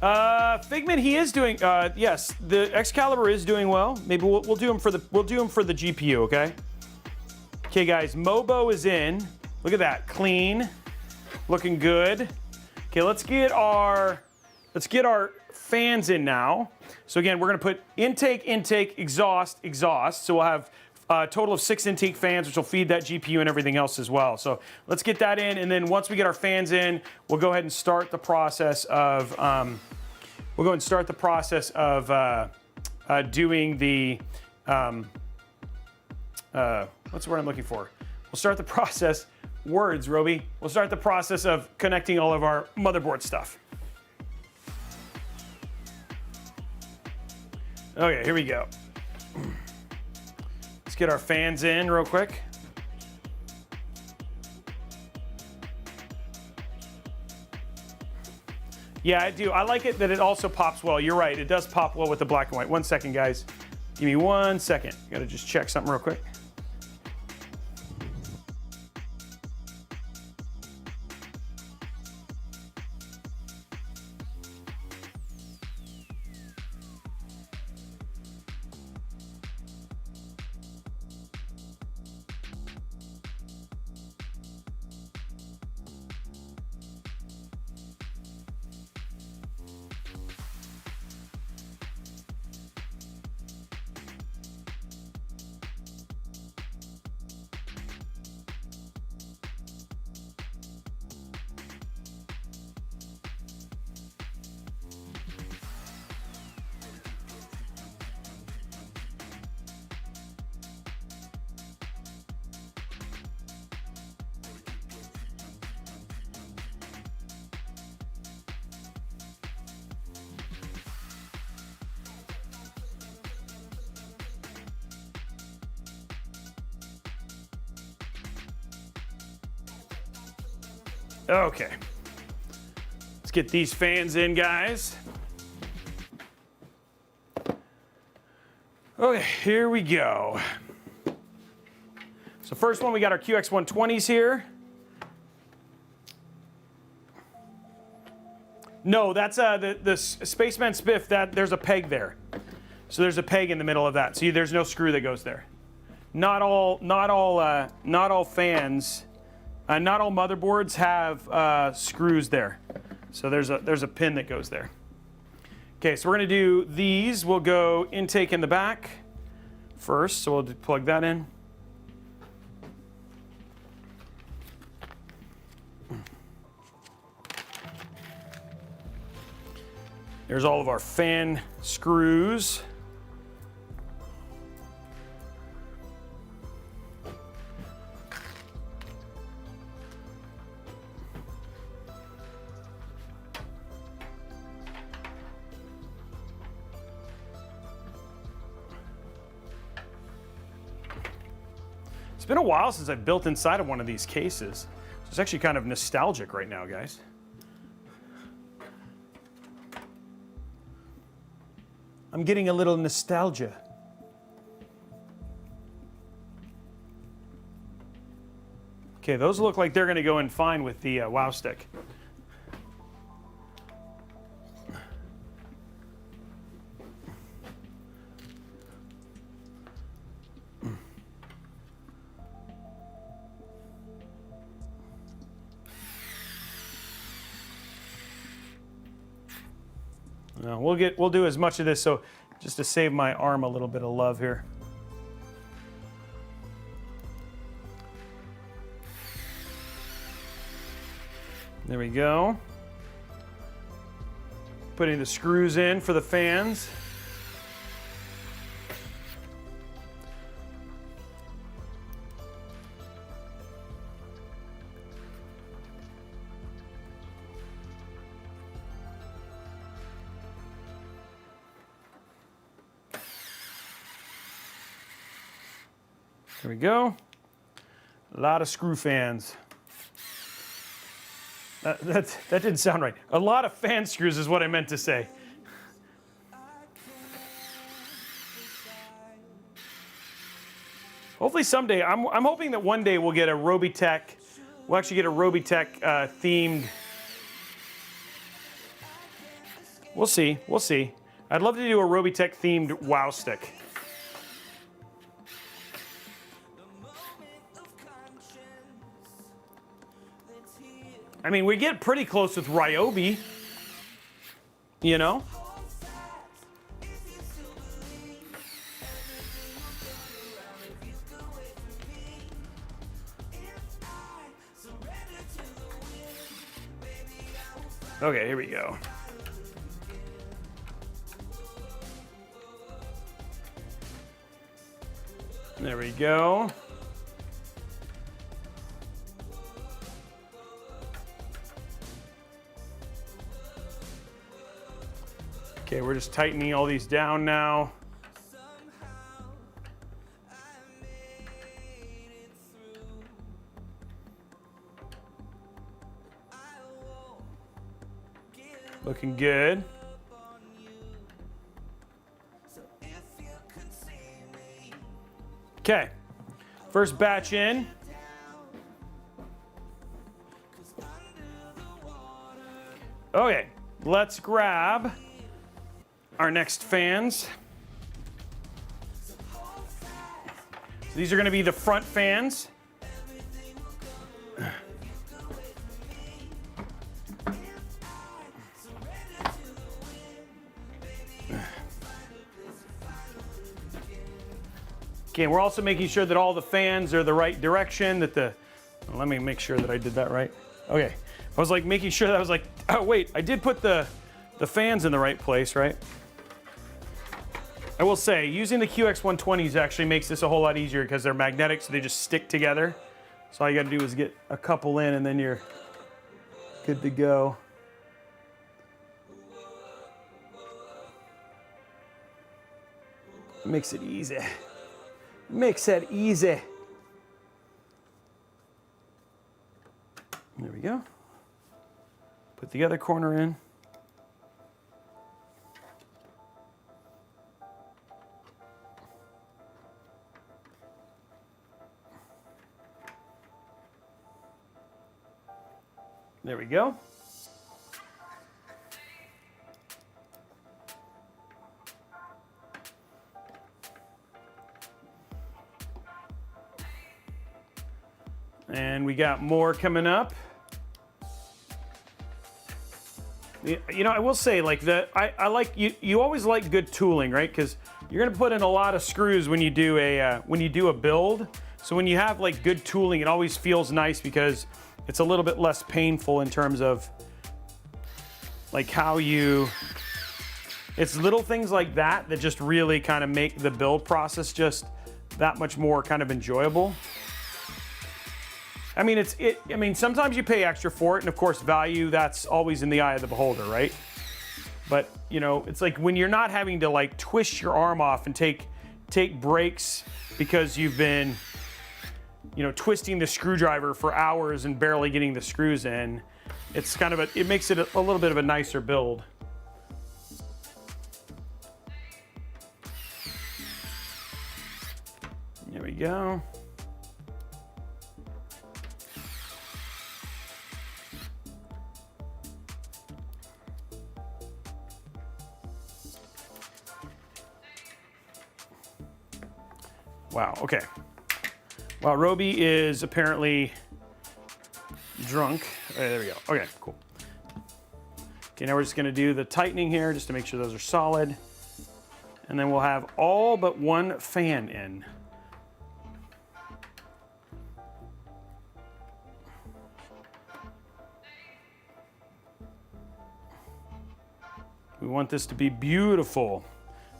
Figment, he is doing. Yes, the Excalibur is doing well. Maybe we'll do him for the GPU. Okay. Okay, guys. Mobo is in. Look at that, clean, looking good. Okay, let's get our fans in now. So again, we're gonna put intake, exhaust. So we'll have a total of 6 intake fans, which will feed that GPU and everything else as well. So let's get that in, and then once we get our fans in, we'll go ahead and start the process of doing the what's the word I'm looking for? We'll start the process. Words, Robey. We'll start the process of connecting all of our motherboard stuff. Okay, here we go. Let's get our fans in real quick. Yeah, I do. I like it that it also pops well. You're right, it does pop well with the black and white. 1 second, guys. Give me 1 second. Gotta just check something real quick. Okay. Let's get these fans in, guys. Okay, here we go. So first one, we got our QX120s here. No, that's the Spaceman Spiff. There's a peg there. So there's a peg in the middle of that. See, there's no screw that goes there. Not all fans. Not all motherboards have screws there. So there's a pin that goes there. Okay, so we're gonna do these. We'll go intake in the back first. So we'll plug that in. There's all of our fan screws. It's been a while since I've built inside of one of these cases. So it's actually kind of nostalgic right now, guys. I'm getting a little nostalgia. Okay, those look like they're gonna go in fine with the WoW stick. We'll do as much of this, so just to save my arm a little bit of love here. There we go. Putting the screws in for the fans. There we go. A lot of screw fans. That didn't sound right. A lot of fan screws is what I meant to say. Hopefully someday, I'm hoping that one day we'll get a Robeytech, we'll actually get a Robeytech themed We'll see. We'll see. I'd love to do a Robeytech themed wow stick. I mean, we get pretty close with Robey, you know? Okay, here we go. There we go. Okay, we're just tightening all these down now. Looking good. Okay, first batch in. Okay, let's grab our next fans. So these are going to be the front fans. Okay, we're also making sure that all the fans are the right direction, that let me make sure that I did that right. Okay, I was like making sure that I was like, oh wait, I did put the fans in the right place, right? I will say, using the QX120s actually makes this a whole lot easier because they're magnetic, so they just stick together. So all you gotta do is get a couple in and then you're good to go. Makes it easy. Makes it easy. There we go. Put the other corner in. There we go. And we got more coming up. You know, I will say, like, I like, you always like good tooling, right? Because you're gonna put in a lot of screws when you do a build. So when you have like good tooling, it always feels nice because it's a little bit less painful in terms of like how it's little things like that that just really kind of make the build process just that much more kind of enjoyable. I mean, I mean, sometimes you pay extra for it, and of course, value, that's always in the eye of the beholder, right? But, you know, it's like when you're not having to like twist your arm off and take breaks because you've been, you know, twisting the screwdriver for hours and barely getting the screws in, it's kind of it makes it a little bit of a nicer build. There we go. Wow, okay. Wow, Robey is apparently drunk. Okay, there we go. Okay, cool. Okay, now we're just gonna do the tightening here just to make sure those are solid. And then we'll have all but one fan in. We want this to be beautiful.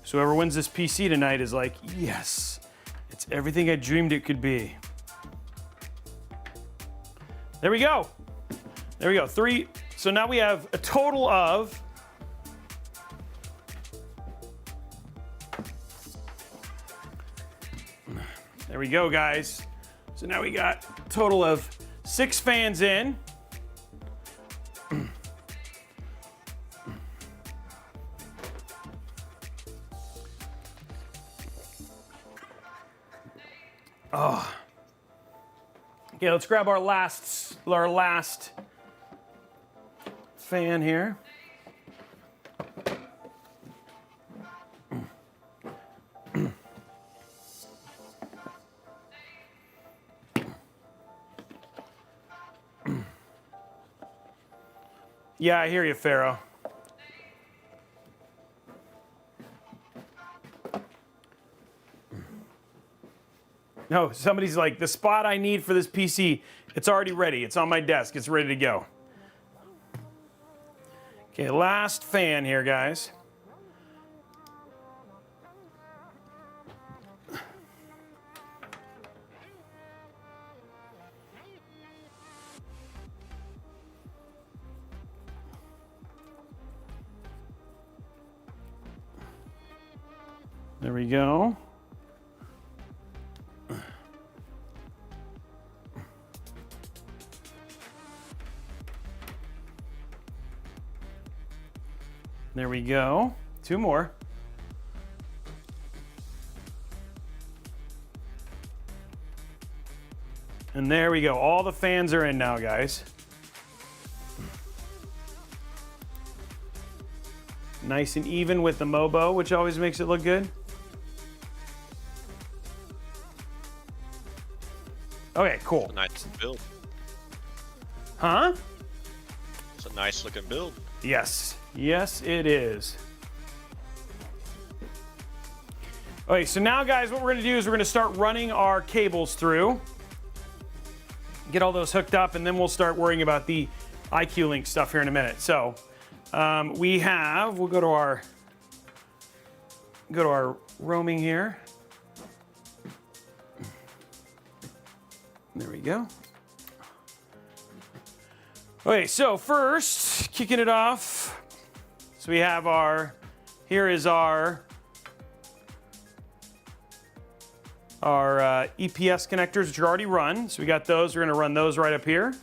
So whoever wins this PC tonight is like, yes. It's everything I dreamed it could be. There we go. There we go. 3. So now we have a total of there we go, guys. So now we got a total of 6 fans in. Oh. Okay, let's grab our last fan here. Yeah, I hear you, Pharaoh. No, somebody's like, the spot I need for this PC, it's already ready. It's on my desk. It's ready to go. Okay, last fan here, guys. There we go. There we go. 2 more. And there we go. All the fans are in now, guys. Nice and even with the Mobo, which always makes it look good. Okay, cool. It's a nice build. Huh? It's a nice looking build. Yes. Yes, it is. Okay, so now, guys, what we're going to do is we're going to start running our cables through. Get all those hooked up, and then we'll start worrying about the IQ Link stuff here in a minute. So we'll go to our roaming here. There we go. Okay, so first, kicking it off. So we have here is our EPS connectors, which are already run. So we got those. We're going to run those right up here.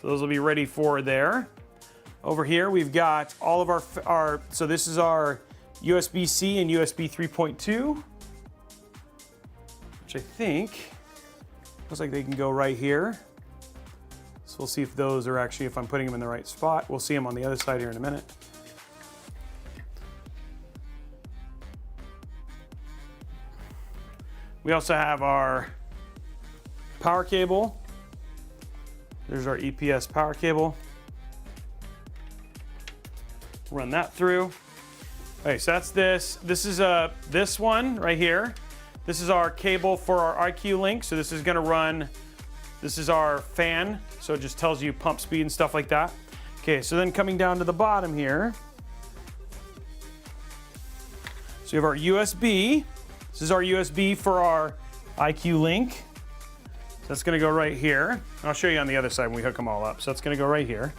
So those will be ready for there. Over here, we've got all of our so this is our USB-C and USB 3.2, which I think looks like they can go right here. So we'll see if those are actually, if I'm putting them in the right spot. We'll see them on the other side here in a minute. We also have our power cable. There's our EPS power cable. Run that through. Okay, so that's this. This is this one right here. This is our cable for our IQ Link. So this is going to run. This is our fan. So it just tells you pump speed and stuff like that. Okay, so then coming down to the bottom here. So we have our USB. This is our USB for our IQ Link. So that's going to go right here. I'll show you on the other side when we hook them all up. So that's going to go right here.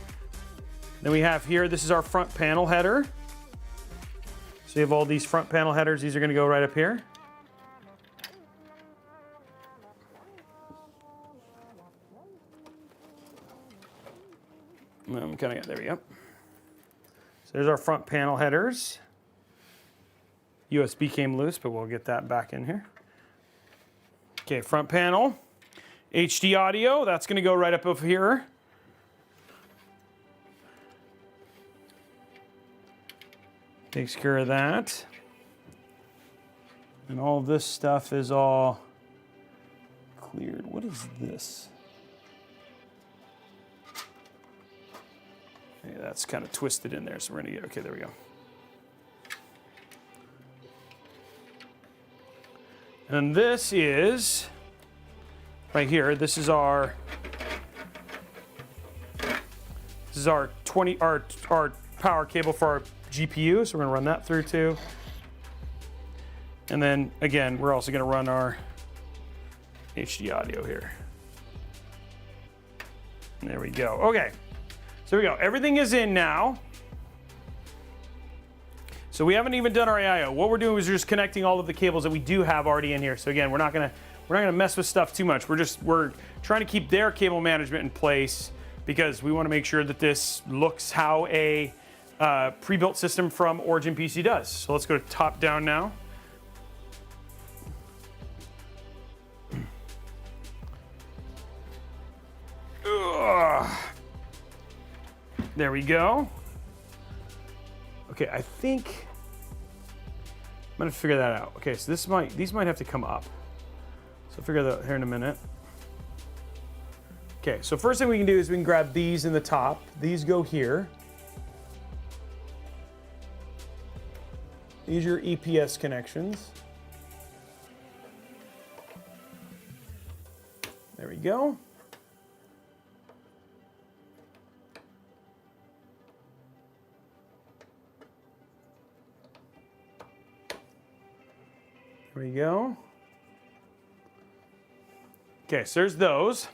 Then we have here, this is our front panel header. So you have all these front panel headers. These are going to go right up here. There we go. So there's our front panel headers. USB came loose, but we'll get that back in here. Okay, front panel. HD audio, that's going to go right up over here. Takes care of that. And all of this stuff is all cleared. What is this? Okay, that's kind of twisted in there, so we're going to get, okay, there we go. And this is right here. This is our 20 our power cable for our GPU. So we're going to run that through too. And then again, we're also going to run our HD audio here. And there we go. Okay. So here we go. Everything is in now. So we haven't even done our AIO. What we're doing is just connecting all of the cables that we do have already in here. So again, we're not gonna mess with stuff too much. We're trying to keep their cable management in place because we want to make sure that this looks how a pre-built system from Origin PC does. So let's go to top down now. There we go. Okay, I think I'm gonna figure that out. Okay, so these might have to come up. So I'll figure that out here in a minute. Okay, so first thing we can do is we can grab these in the top. These go here. These are your EPS connections. There we go. There we go. Okay, so there's those.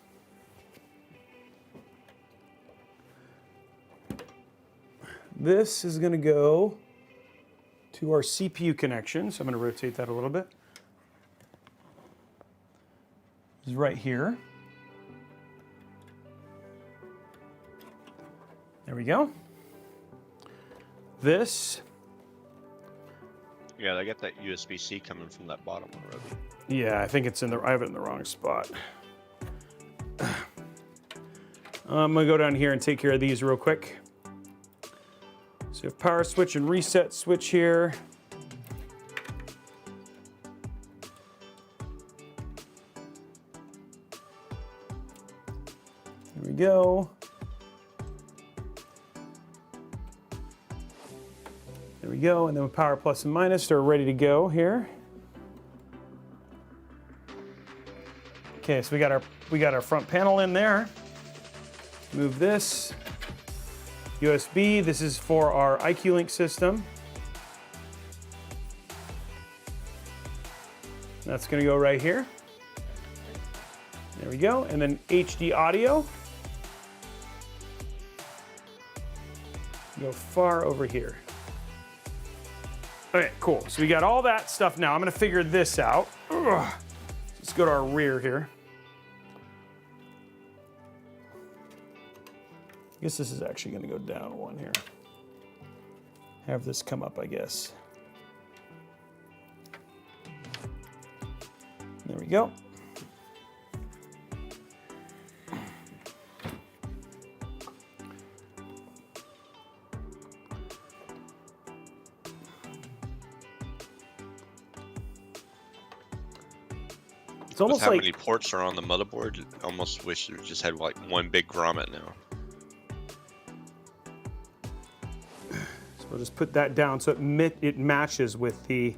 This is going to go to our CPU connection, so I'm going to rotate that a little bit. This is right here. There we go. This. Yeah, I got that USB-C coming from that bottom one, Robey. Yeah, I think it's in the. I have it in the wrong spot. I'm gonna go down here and take care of these real quick. So you have power switch and reset switch here. There we go. There we go, and then with power plus and minus are ready to go here. Okay, so we got our front panel in there. Move this. USB, this is for our IQ Link system. That's gonna go right here. There we go, and then HD audio. Go far over here. Okay, cool. So we got all that stuff now. I'm gonna figure this out. Ugh. Let's go to our rear here. I guess this is actually gonna go down one here. Have this come up, I guess. There we go. It's almost With how like many ports are on the motherboard, I almost wish it just had like one big grommet now. So we'll just put that down so it matches with the.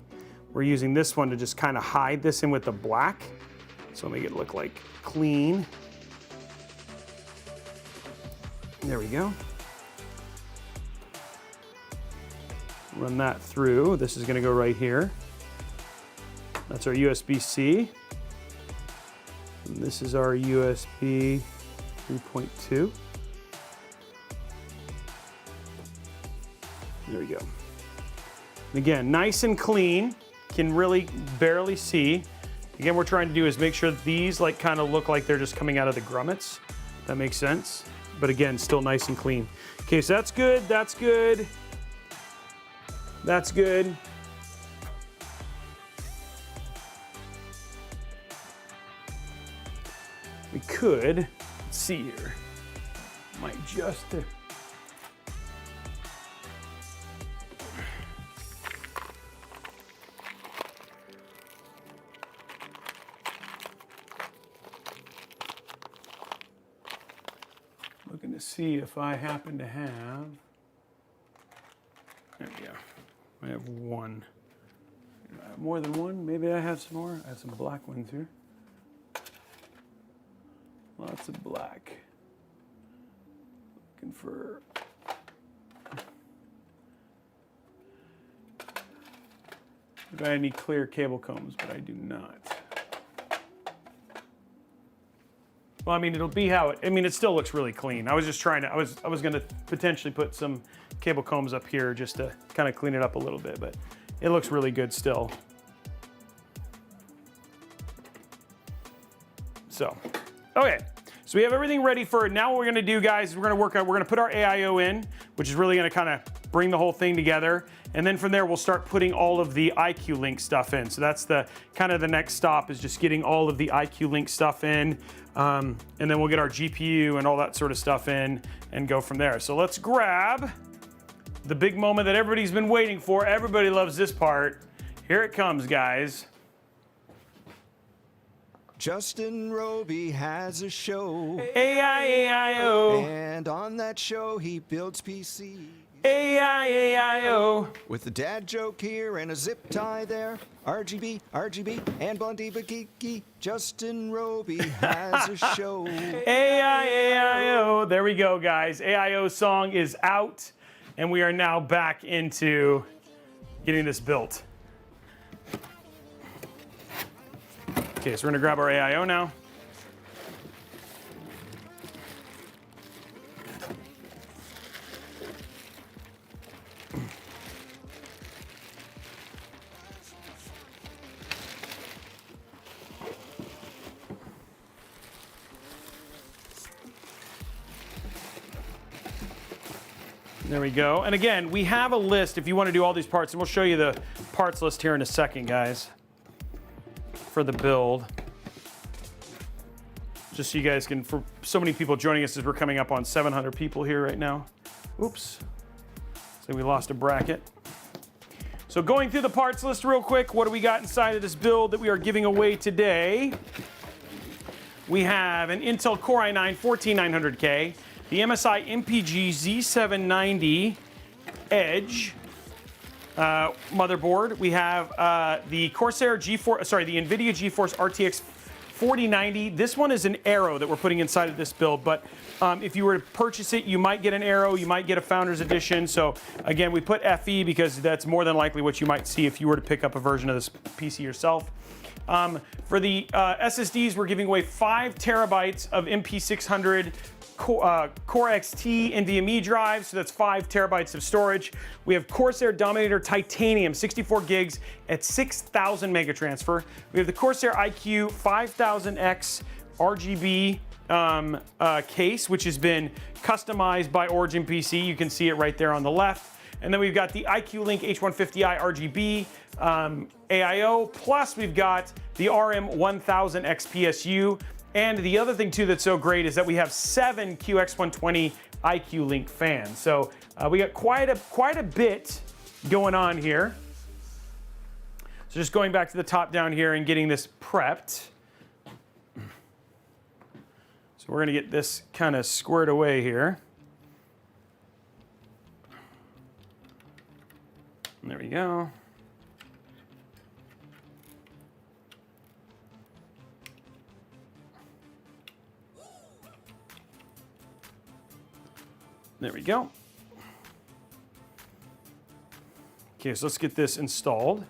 We're using this one to just kind of hide this in with the black, so make it look like clean. There we go. Run that through. This is going to go right here. That's our USB-C. And this is our USB 3.2. There we go. And again, nice and clean. Can really barely see. Again, what we're trying to do is make sure that these like kind of look like they're just coming out of the grommets. That makes sense. But again, still nice and clean. Okay, so that's good. That's good. That's good. We could, let's see here, might just, looking to see if I happen to have, there we go, I have one. I have more than one, maybe I have some more. I have some black ones here. Lots of black. Looking for. If I had any clear cable combs, but I do not. Well, I mean, it'll be how it. I mean, it still looks really clean. I was just trying to. I was going to potentially put some cable combs up here just to kind of clean it up a little bit, but it looks really good still. So. Okay, so we have everything ready for it. Now what we're gonna do, guys, is we're gonna put our AIO in, which is really gonna kind of bring the whole thing together. And then from there, we'll start putting all of the IQ Link stuff in. So that's the kind of the next stop, is just getting all of the IQ Link stuff in. And then we'll get our GPU and all that sort of stuff in and go from there. So let's grab the big moment that everybody's been waiting for. Everybody loves this part. Here it comes, guys. Justin Robey has a show. AIO. And on that show, he builds PCs. AIO. With a dad joke here and a zip tie there. RGB, and Blondie Bakiki. Justin Robey has a show. AIO. There we go, guys. AIO song is out, and we are now back into getting this built. Okay, so we're gonna grab our AIO now. There we go. And again, we have a list if you want to do all these parts, and we'll show you the parts list here in a second, guys, for the build. Just so you guys can, for so many people joining us as we're coming up on 700 people here right now. Oops. So we lost a bracket. So going through the parts list real quick, what do we got inside of this build that we are giving away today? We have an Intel Core i9 14900K, the MSI MPG Z790 Edge motherboard. We have the Corsair GeForce, sorry, the NVIDIA GeForce RTX 4090. This one is an Aero that we're putting inside of this build, but if you were to purchase it, you might get an Aero, you might get a Founders Edition. So again, we put FE because that's more than likely what you might see if you were to pick up a version of this PC yourself. For the SSDs, we're giving away 5 terabytes of MP600 Core XT NVMe drives, so that's 5 terabytes of storage. We have Corsair Dominator Titanium 64 gigs at 6,000 mega transfer. We have the Corsair iQ 5000X RGB case, which has been customized by Origin PC. You can see it right there on the left. And then we've got the iQ Link H150i RGB AIO, plus we've got the RM1000 XPSU. And the other thing too that's so great is that we have 7 QX120 iQ Link fans. So we got quite a bit going on here. So just going back to the top down here and getting this prepped. So we're gonna get this kind of squared away here. And there we go. There we go. Okay, so let's get this installed.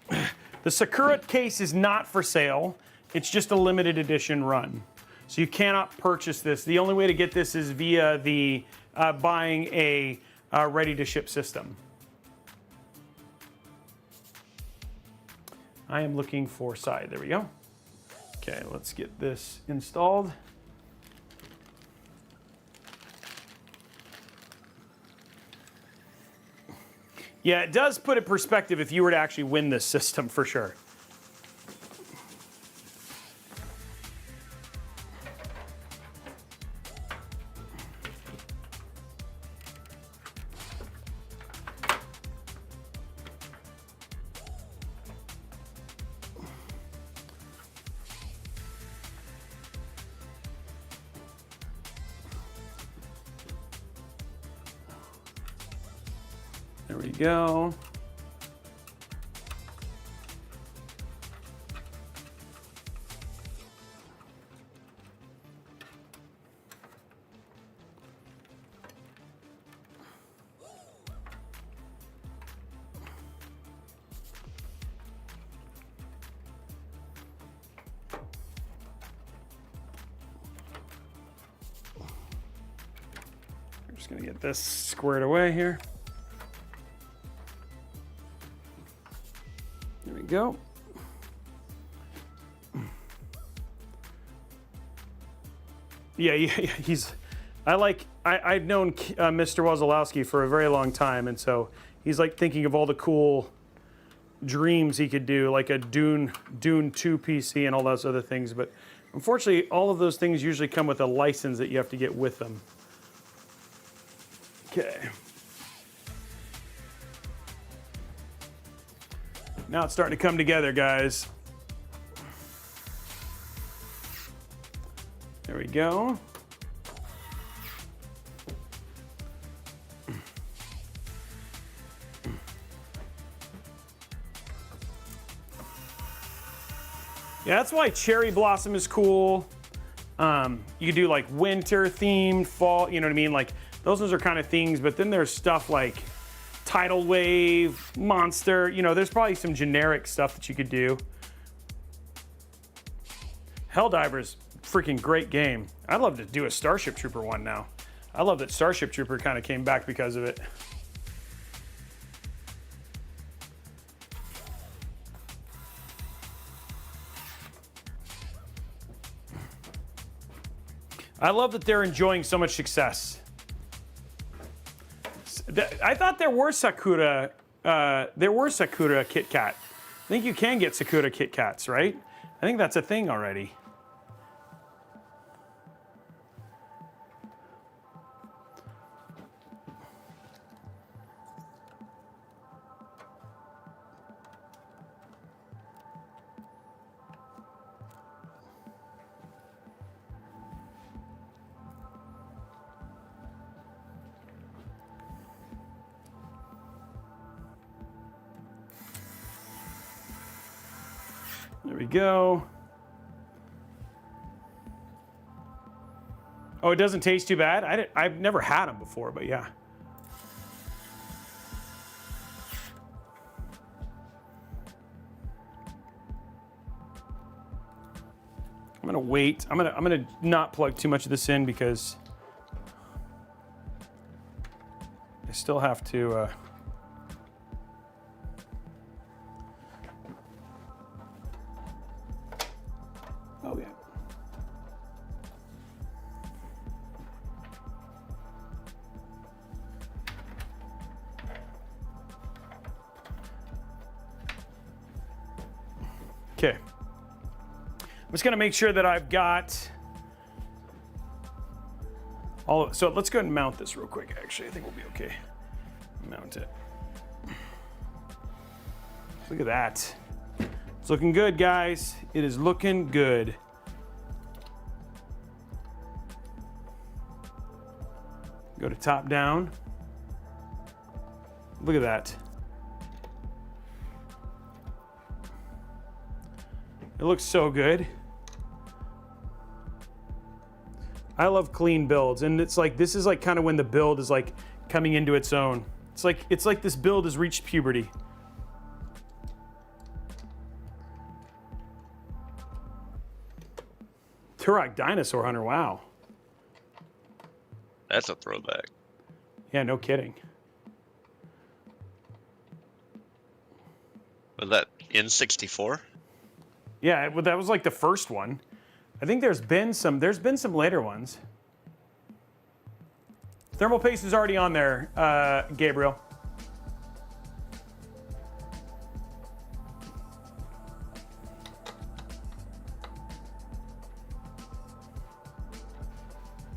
The Sakura case is not for sale. It's just a limited edition run. So you cannot purchase this. The only way to get this is via the buying a ready-to-ship system. I am looking for side. There we go. Okay, let's get this installed. Yeah, it does put in perspective if you were to actually win this system, for sure. There we go. I'm just gonna get this squared away here. There we go. Yeah, he's. I've known Mr. Wazalowski for a very long time, and so he's like thinking of all the cool dreams he could do, like a Dune 2 PC and all those other things. But unfortunately, all of those things usually come with a license that you have to get with them. Okay. Now it's starting to come together, guys. There we go. Yeah, that's why cherry blossom is cool. You could do like winter themed, fall, you know what I mean? Like those are kind of things, but then there's stuff like tidal wave, monster, you know, there's probably some generic stuff that you could do. Helldivers, freaking great game. I'd love to do a Starship Trooper one now. I love that Starship Trooper kind of came back because of it. I love that they're enjoying so much success. I thought there were Sakura Kit Kat. I think you can get Sakura Kit Kats, right? I think that's a thing already. There we go. Oh, it doesn't taste too bad? I've never had them before, but yeah. I'm gonna wait. I'm gonna not plug too much of this in because I still have to oh yeah. Okay. I'm just gonna make sure that I've got all of, so let's go ahead and mount this real quick. Actually, I think we'll be okay. Mount it. Look at that. It's looking good, guys. It is looking good. Go to top down. Look at that. It looks so good. I love clean builds, and it's like this is like kind of when the build is like coming into its own. It's like this build has reached puberty. Turok Dinosaur Hunter, wow. That's a throwback. Yeah, no kidding. Was that N64? Yeah, well, that was like the first one. I think there's been some later ones. Thermal paste is already on there, Gabriel.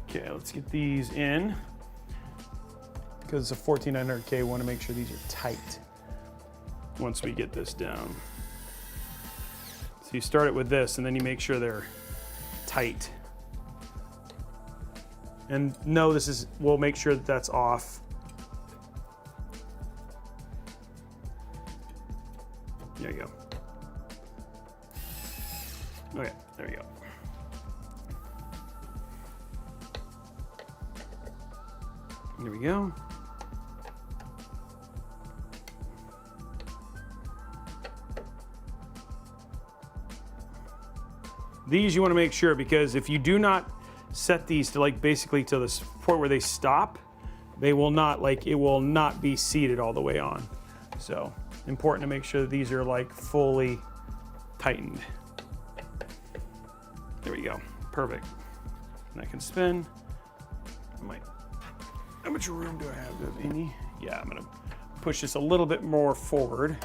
Okay, let's get these in. Because it's a 14900K, want to make sure these are tight once we get this down. So you start it with this, and then you make sure they're tight. And no, we'll make sure that that's off. There you go. Okay, there you go. There we go. These you want to make sure, because if you do not set these to like basically to the point where they stop, they will not it will not be seated all the way on. So important to make sure that these are like fully tightened. There we go, perfect. And I can spin. How much room do I have? Do I have any? Yeah, I'm gonna push this a little bit more forward.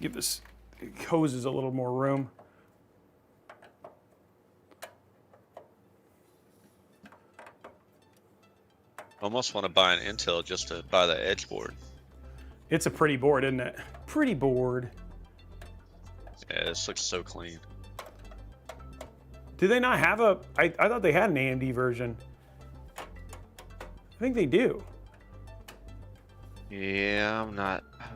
Give this hoses a little more room. Almost want to buy an Intel just to buy the edge board. It's a pretty board, isn't it? Pretty board. Yeah, this looks so clean. Do they not have a... I thought they had an AMD version. I think they do. Yeah,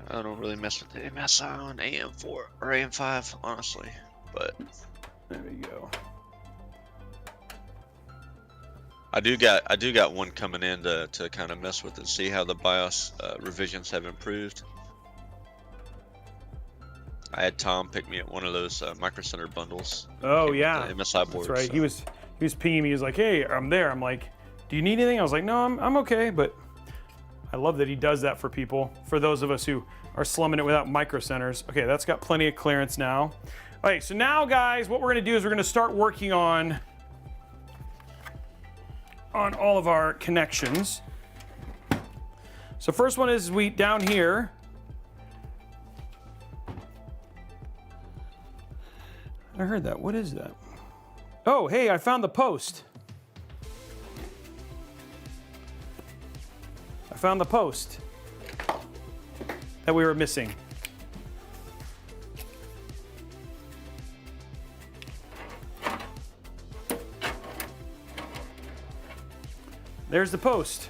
I don't really mess with the MSI on AM4 or AM5, honestly. But There we go. I do got one coming in to kind of mess with and see how the BIOS revisions have improved. I had Tom pick me up one of those Micro Center bundles. Oh yeah, the MSI board. that's right. So. He was pinging me. He was like, "Hey, I'm there." I'm like, "Do you need anything?" I was like, "No, I'm okay." But I love that he does that for people. For those of us who are slumming it without Micro Centers. Okay, that's got plenty of clearance now. Okay, so now guys, what we're gonna do is we're gonna start working on all of our connections. So first one is we down here. I heard that. What is that? Oh, hey, I found the post. I found the post that we were missing. There's the post.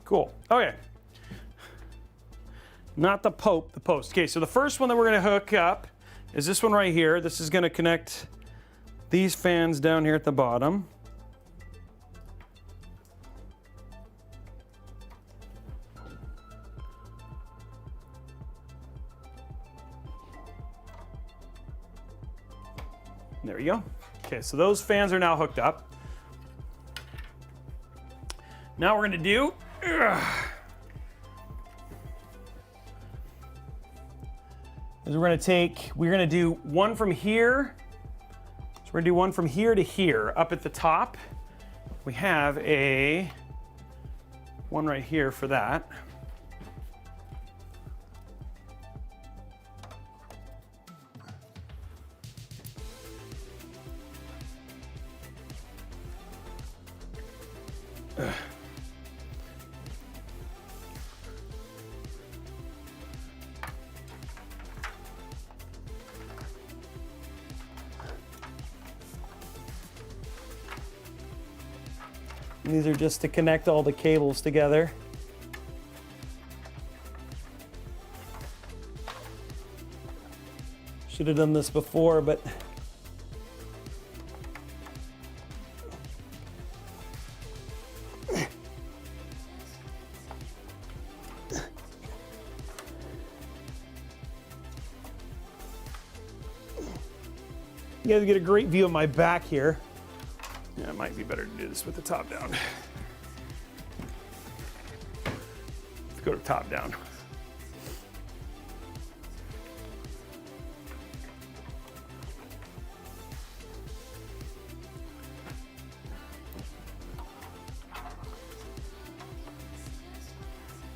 Cool. Okay. Not the Pope, the post. Okay, so the first one that we're going to hook up is this one right here. This is going to connect these fans down here at the bottom. There we go. Okay, so those fans are now hooked up. Now we're going to do... is we're going to do one from here. So we're going to do one from here to here. Up at the top, we have one right here for that. These are just to connect all the cables together. Should have done this before, but you guys get a great view of my back here. Yeah, it might be better to do this with the top down. Let's go to top down.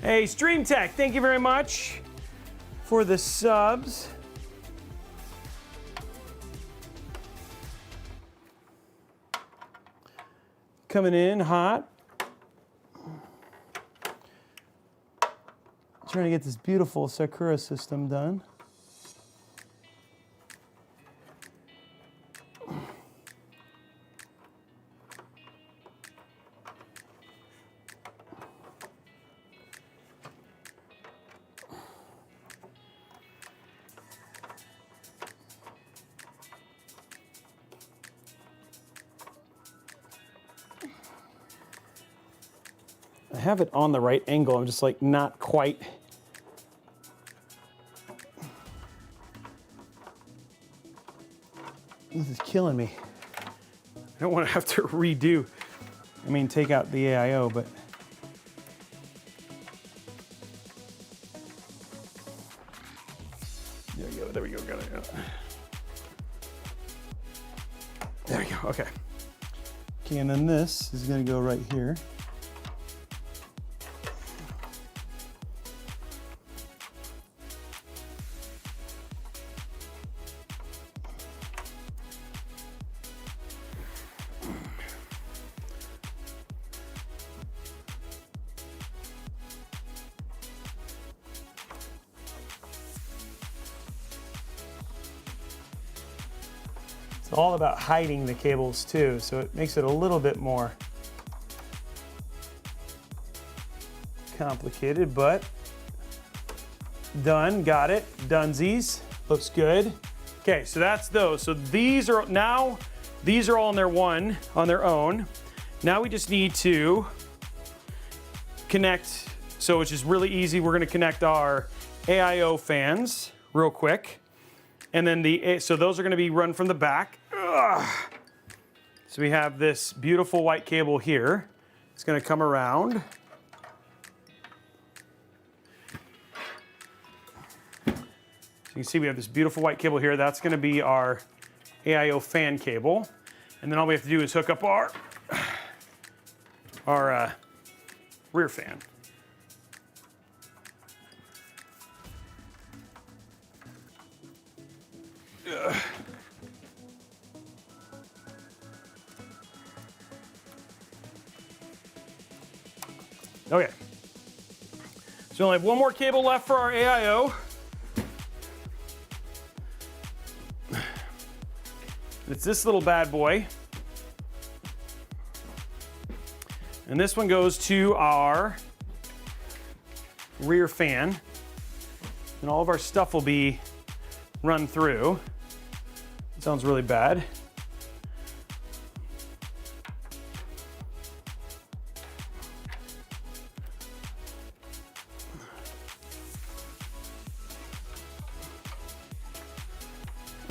Hey, StreamTech, thank you very much for the subs. Coming in hot. Trying to get this beautiful Sakura system done. I have it on the right angle. I'm just like not quite. This is killing me. I don't want to have to redo. I mean, take out the AIO, but. There we go. There we go. Got it. There we go. Okay. Okay, and then this is going to go right here. It's all about hiding the cables too, so it makes it a little bit more complicated, but done, got it, dunesies, looks good. Okay, so that's those. So these are all on their own. Now we just need to connect, so which is really easy. We're gonna connect our AIO fans real quick. And then so those are gonna be run from the back. Ugh. So we have this beautiful white cable here. It's gonna come around. So you can see we have this beautiful white cable here. That's gonna be our AIO fan cable. And then all we have to do is hook up our rear fan. Ugh. Okay. So we only have one more cable left for our AIO. It's this little bad boy. And this one goes to our rear fan. And all of our stuff will be run through. It sounds really bad.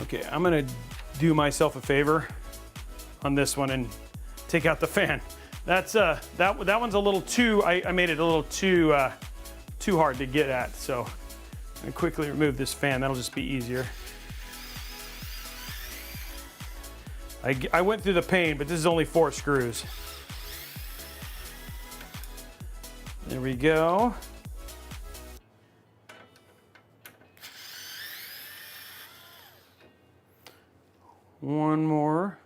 Okay, I'm gonna do myself a favor on this one and take out the fan. That's that one's a little too. I made it a little too hard to get at. So I'm gonna quickly remove this fan. That'll just be easier. I went through the pain, but this is only 4 screws. There we go. One more.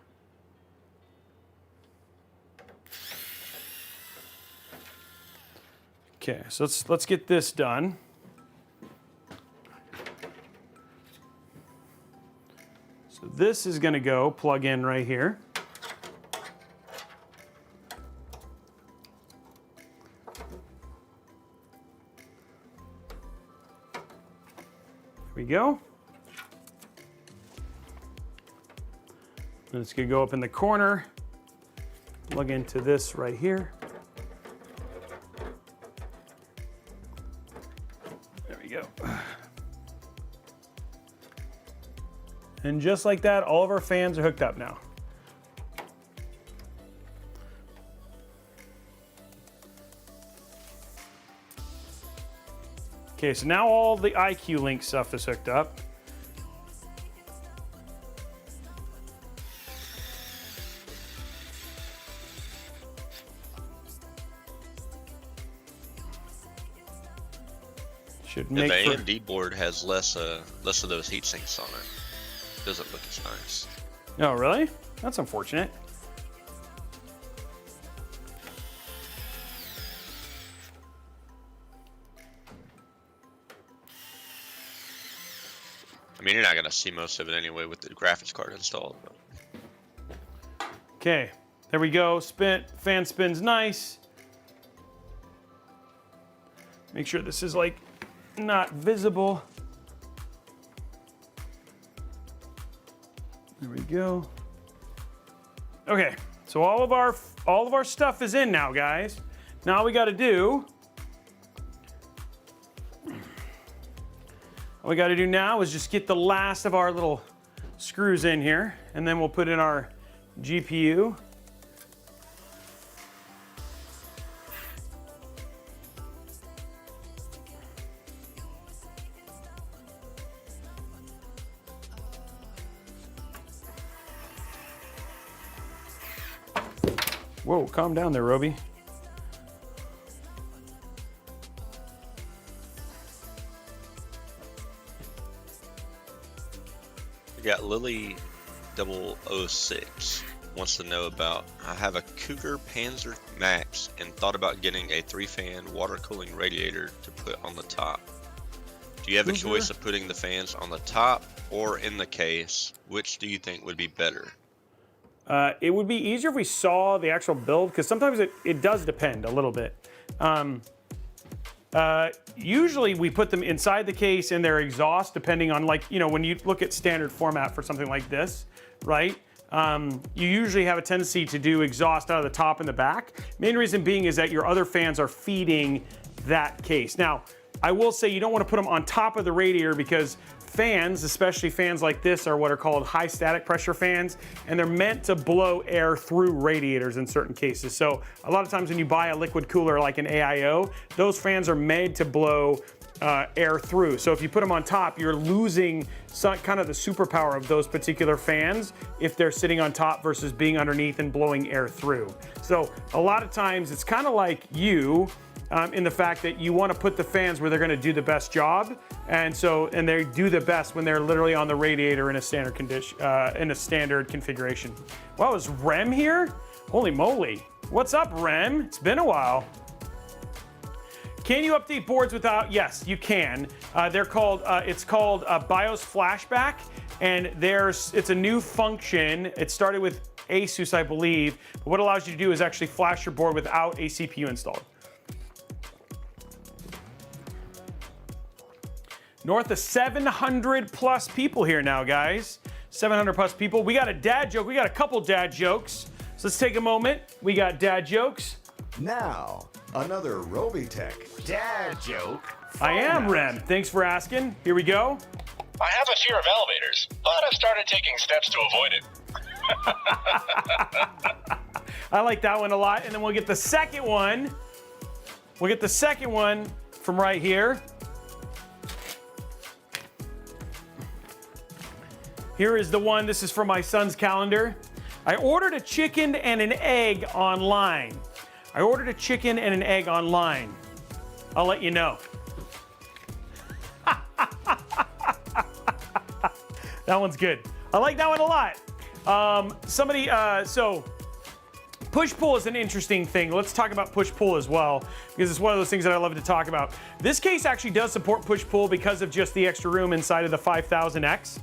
Okay, so let's get this done. So this is going to go plug in right here. There we go. And it's going to go up in the corner, plug into this right here. There we go. And just like that, all of our fans are hooked up now. Okay, so now all the IQ Link stuff is hooked up. Should Yeah, make the for... AMD board has less of those heat sinks on it. Doesn't look as nice. Oh, really? That's unfortunate. I mean, you're not gonna see most of it anyway with the graphics card installed. But... Okay, there we go. Fan spins nice. Make sure this is like not visible. There we go. Okay, so all of our stuff is in now, guys. Now all we got to do, now is just get the last of our little screws in here, and then we'll put in our GPU. Whoa, calm down there, Robey. We got Lily 006 wants to know about, I have a Cougar Panzer Max and thought about getting a 3-fan water cooling radiator to put on the top. Do you have a choice of putting the fans on the top or in the case, which do you think would be better? It would be easier if we saw the actual build, because sometimes it does depend a little bit. Usually we put them inside the case and their exhaust, depending on, like, you know, when you look at standard format for something like this, right? You usually have a tendency to do exhaust out of the top and the back. Main reason being is that your other fans are feeding that case. Now, I will say you don't want to put them on top of the radiator, because fans, especially fans like this, are what are called high static pressure fans, and they're meant to blow air through radiators in certain cases. So a lot of times when you buy a liquid cooler like an AIO, those fans are made to blow air through. So if you put them on top, you're losing kind of the superpower of those particular fans if they're sitting on top versus being underneath and blowing air through. So a lot of times it's kind of like you, in the fact that you want to put the fans where they're going to do the best job, and they do the best when they're literally on the radiator in a standard condition, in a standard configuration. Wow, is Rem here? Holy moly! What's up, Rem? It's been a while. Can you update boards without? Yes, you can. They're called. It's called BIOS Flashback, and it's a new function. It started with ASUS, I believe. But what it allows you to do is actually flash your board without a CPU installed. North of 700 plus people here now, guys. 700 plus people. We got a dad joke. We got a couple dad jokes. So let's take a moment. We got dad jokes. Now, another Robeytech dad joke. I am Rem. Thanks for asking. Here we go. I have a fear of elevators, but I've started taking steps to avoid it. I like that one a lot. And then we'll get the second one. We'll get the second one from right here. Here is the one. This is from my son's calendar. I ordered a chicken and an egg online. I ordered a chicken and an egg online. I'll let you know. That one's good. I like that one a lot. So push-pull is an interesting thing. Let's talk about push-pull as well, because it's one of those things that I love to talk about. This case actually does support push-pull because of just the extra room inside of the 5000X.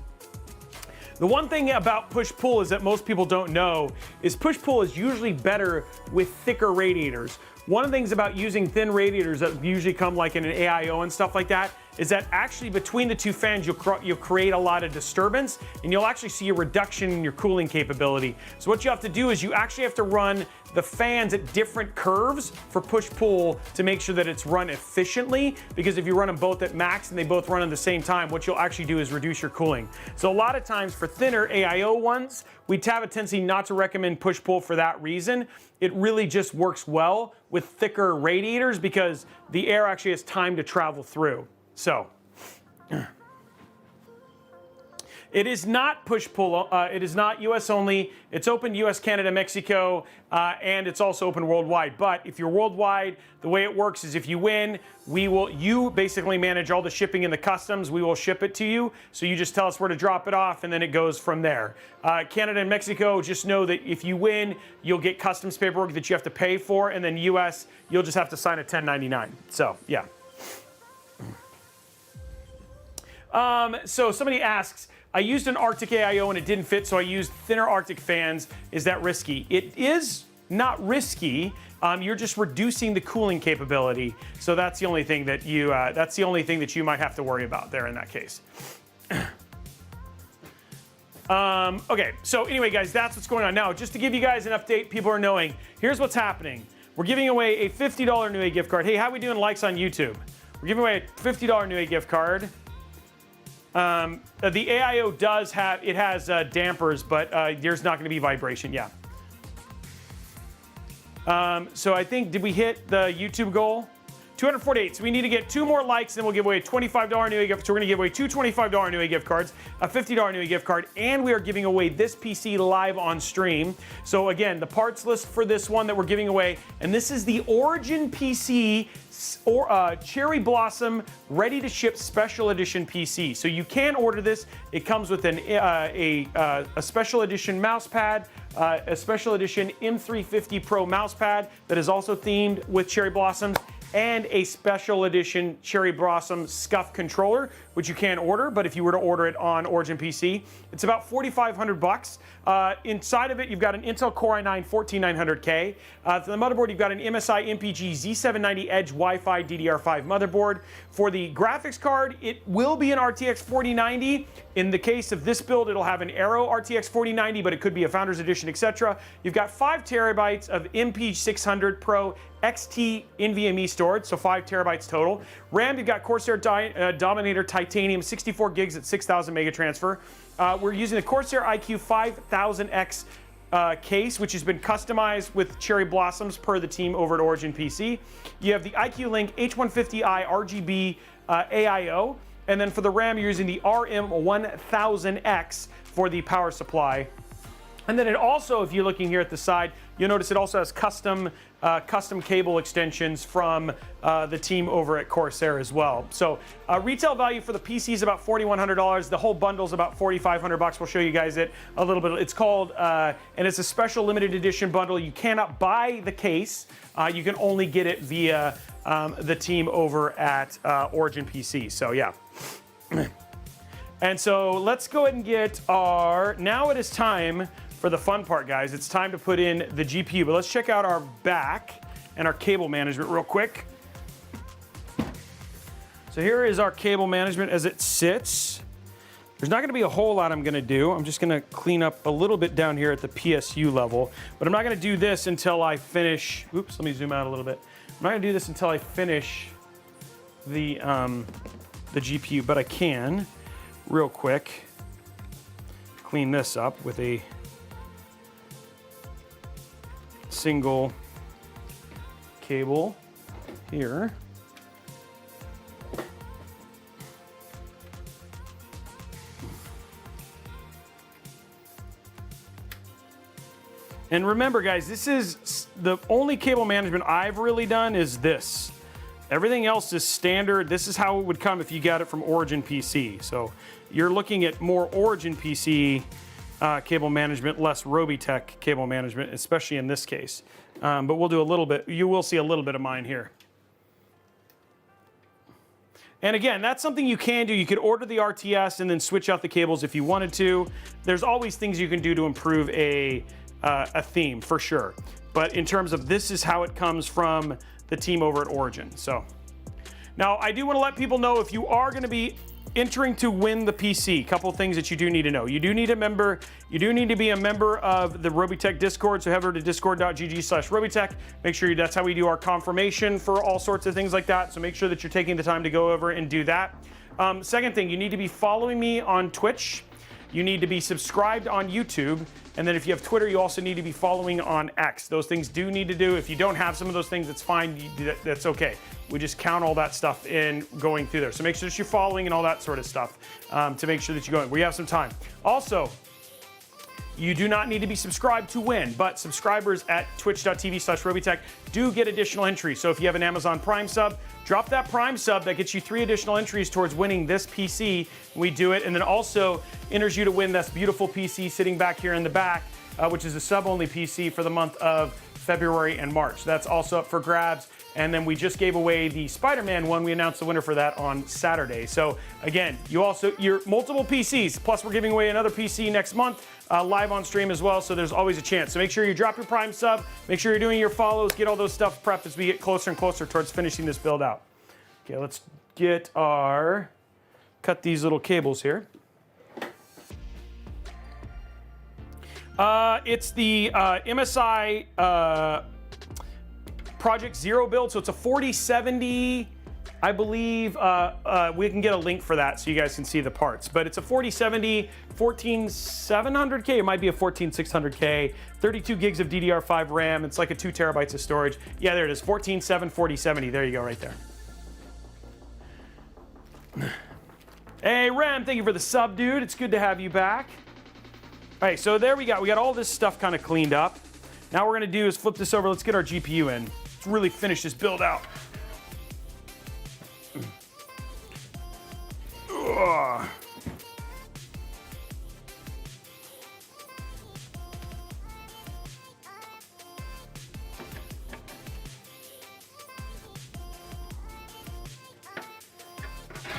The one thing about push-pull is that most people don't know is push-pull is usually better with thicker radiators. One of the things about using thin radiators that usually come like in an AIO and stuff like that is that actually between the two fans you'll create a lot of disturbance, and you'll actually see a reduction in your cooling capability. So what you have to do is you actually have to run the fans at different curves for push-pull to make sure that it's run efficiently, because if you run them both at max and they both run at the same time, what you'll actually do is reduce your cooling. So a lot of times for thinner AIO ones, we'd have a tendency not to recommend push-pull for that reason. It really just works well with thicker radiators because the air actually has time to travel through. So, it is not push-pull. It is not US only. It's open US, Canada, Mexico, and it's also open worldwide. But if you're worldwide, the way it works is if you win, you basically manage all the shipping and the customs. We will ship it to you. So you just tell us where to drop it off, and then it goes from there. Canada and Mexico, just know that if you win, you'll get customs paperwork that you have to pay for, and then US, you'll just have to sign a 1099. So, yeah. So somebody asks, I used an Arctic AIO and it didn't fit, so I used thinner Arctic fans. Is that risky? It is not risky. You're just reducing the cooling capability. So that's the only thing that you might have to worry about there in that case. Okay, so anyway, guys, that's what's going on now. Just to give you guys an update, people are knowing. Here's what's happening. We're giving away a $50 Newegg gift card. Hey, how are we doing likes on YouTube? We're giving away a $50 Newegg gift card. The AIO has dampers, but there's not going to be vibration. Yeah. So I think, did we hit the YouTube goal? 248. So we need to get 2 more likes, and then we'll give away a $25 Newegg gift. So we're going to give away 2 $25 Newegg gift cards, a $50 Newegg gift card, and we are giving away this PC live on stream. So again, the parts list for this one that we're giving away, and this is the Origin PC or Cherry Blossom ready to ship special edition PC. So you can order this. It comes with a special edition mousepad, a special edition M350 Pro mousepad that is also themed with Cherry Blossoms, and a special edition Cherry Blossom Scuff controller, which you can order, but if you were to order it on Origin PC, it's about $4,500. Inside of it, you've got an Intel Core i9 14900K. For the motherboard, you've got an MSI MPG Z790 Edge Wi-Fi DDR5 motherboard. For the graphics card, it will be an RTX 4090. In the case of this build, it'll have an AIO RTX 4090, but it could be a Founders Edition, etc. You've got 5 terabytes of MP600 Pro XT NVMe storage, so 5 terabytes total. RAM, you've got Corsair Dominator Titanium 64 gigs at 6,000 mega transfer. We're using the Corsair iQ 5000X case, which has been customized with cherry blossoms per the team over at Origin PC. You have the iQ Link H150i RGB AIO, and then for the RAM, you're using the RM1000X for the power supply. And then it also, if you're looking here at the side, you'll notice it also has custom cable extensions from the team over at Corsair as well. So retail value for the PC is about $4,100. The whole bundle is about $4,500. We'll show you guys it a little bit. It's called, and it's a special limited edition bundle. You cannot buy the case. You can only get it via the team over at Origin PC. So yeah. And so let's go ahead and get now it is time for the fun part, guys. It's time to put in the GPU, but let's check out our back and our cable management real quick. So here is our cable management as it sits. There's not gonna be a whole lot I'm gonna do. I'm just gonna clean up a little bit down here at the PSU level, but I'm not gonna do this until I finish, oops, let me zoom out a little bit. I'm not gonna do this until I finish the GPU, but I can, real quick, clean this up with a single cable here. And remember, guys, this is the only cable management I've really done is this. Everything else is standard. This is how it would come if you got it from Origin PC. So you're looking at more Origin PC cable management, less Robeytech cable management, especially in this case. But we'll do a little bit, you will see a little bit of mine here. And again, that's something you can do. You could order the RTS and then switch out the cables if you wanted to. There's always things you can do to improve a theme, for sure. But in terms of this is how it comes from the team over at Origin. So now I do want to let people know if you are going to be entering to win the PC, a couple of things that you do need to know. You do need to be a member of the Robeytech Discord, so head over to discord.gg/Robeytech. Make sure that's how we do our confirmation for all sorts of things like that, so make sure that you're taking the time to go over and do that. Second thing, you need to be following me on Twitch. You need to be subscribed on YouTube. And then if you have Twitter, you also need to be following on X. Those things do need to do. If you don't have some of those things, it's fine. That's okay. We just count all that stuff in going through there. So make sure that you're following and all that sort of stuff to make sure that you're going. We have some time. Also, you do not need to be subscribed to win, but subscribers at twitch.tv/Robeytech do get additional entries. So if you have an Amazon Prime sub, drop that Prime sub. That gets you 3 additional entries towards winning this PC. We do it, and then also enters you to win this beautiful PC sitting back here in the back, which is a sub-only PC for the month of February and March. That's also up for grabs. And then we just gave away the Spider-Man one. We announced the winner for that on Saturday. So again, you're multiple PCs, plus we're giving away another PC next month, live on stream as well. So there's always a chance. So make sure you drop your Prime sub, make sure you're doing your follows, get all those stuff prepped as we get closer and closer towards finishing this build out. Okay, let's cut these little cables here. It's the MSI Project Zero build, so it's a 4070, I believe. We can get a link for that so you guys can see the parts. But it's a 4070, 14700K, it might be a 14600K, 32 gigs of DDR5 RAM. It's like a 2 terabytes of storage. Yeah, there it is, 147, 4070. There you go, right there. Hey, Ram, thank you for the sub, dude. It's good to have you back. All right, so there we got all this stuff kind of cleaned up. Now what we're gonna do is flip this over. Let's get our GPU in. Let's really finish this build out. Ugh.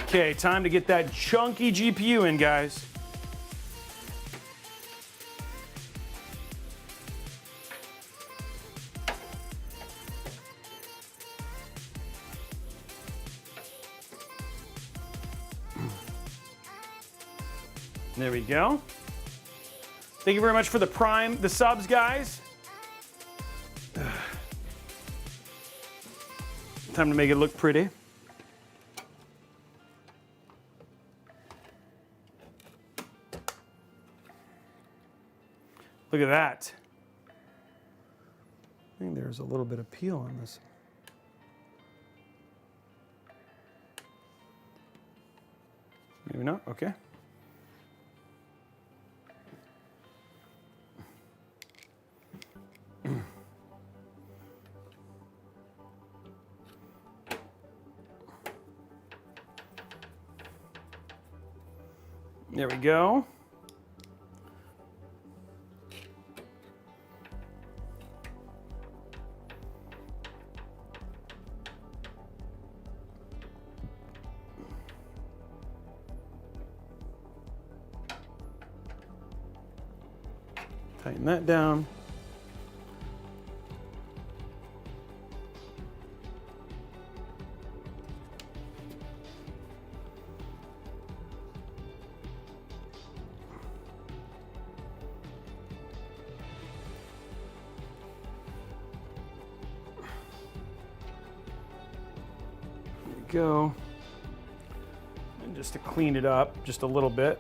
Okay, time to get that chunky GPU in, guys. There we go. Thank you very much for the subs, guys. Time to make it look pretty. Look at that. I think there's a little bit of peel on this. Maybe not, okay. There we go. Tighten that down. Go. And just to clean it up just a little bit.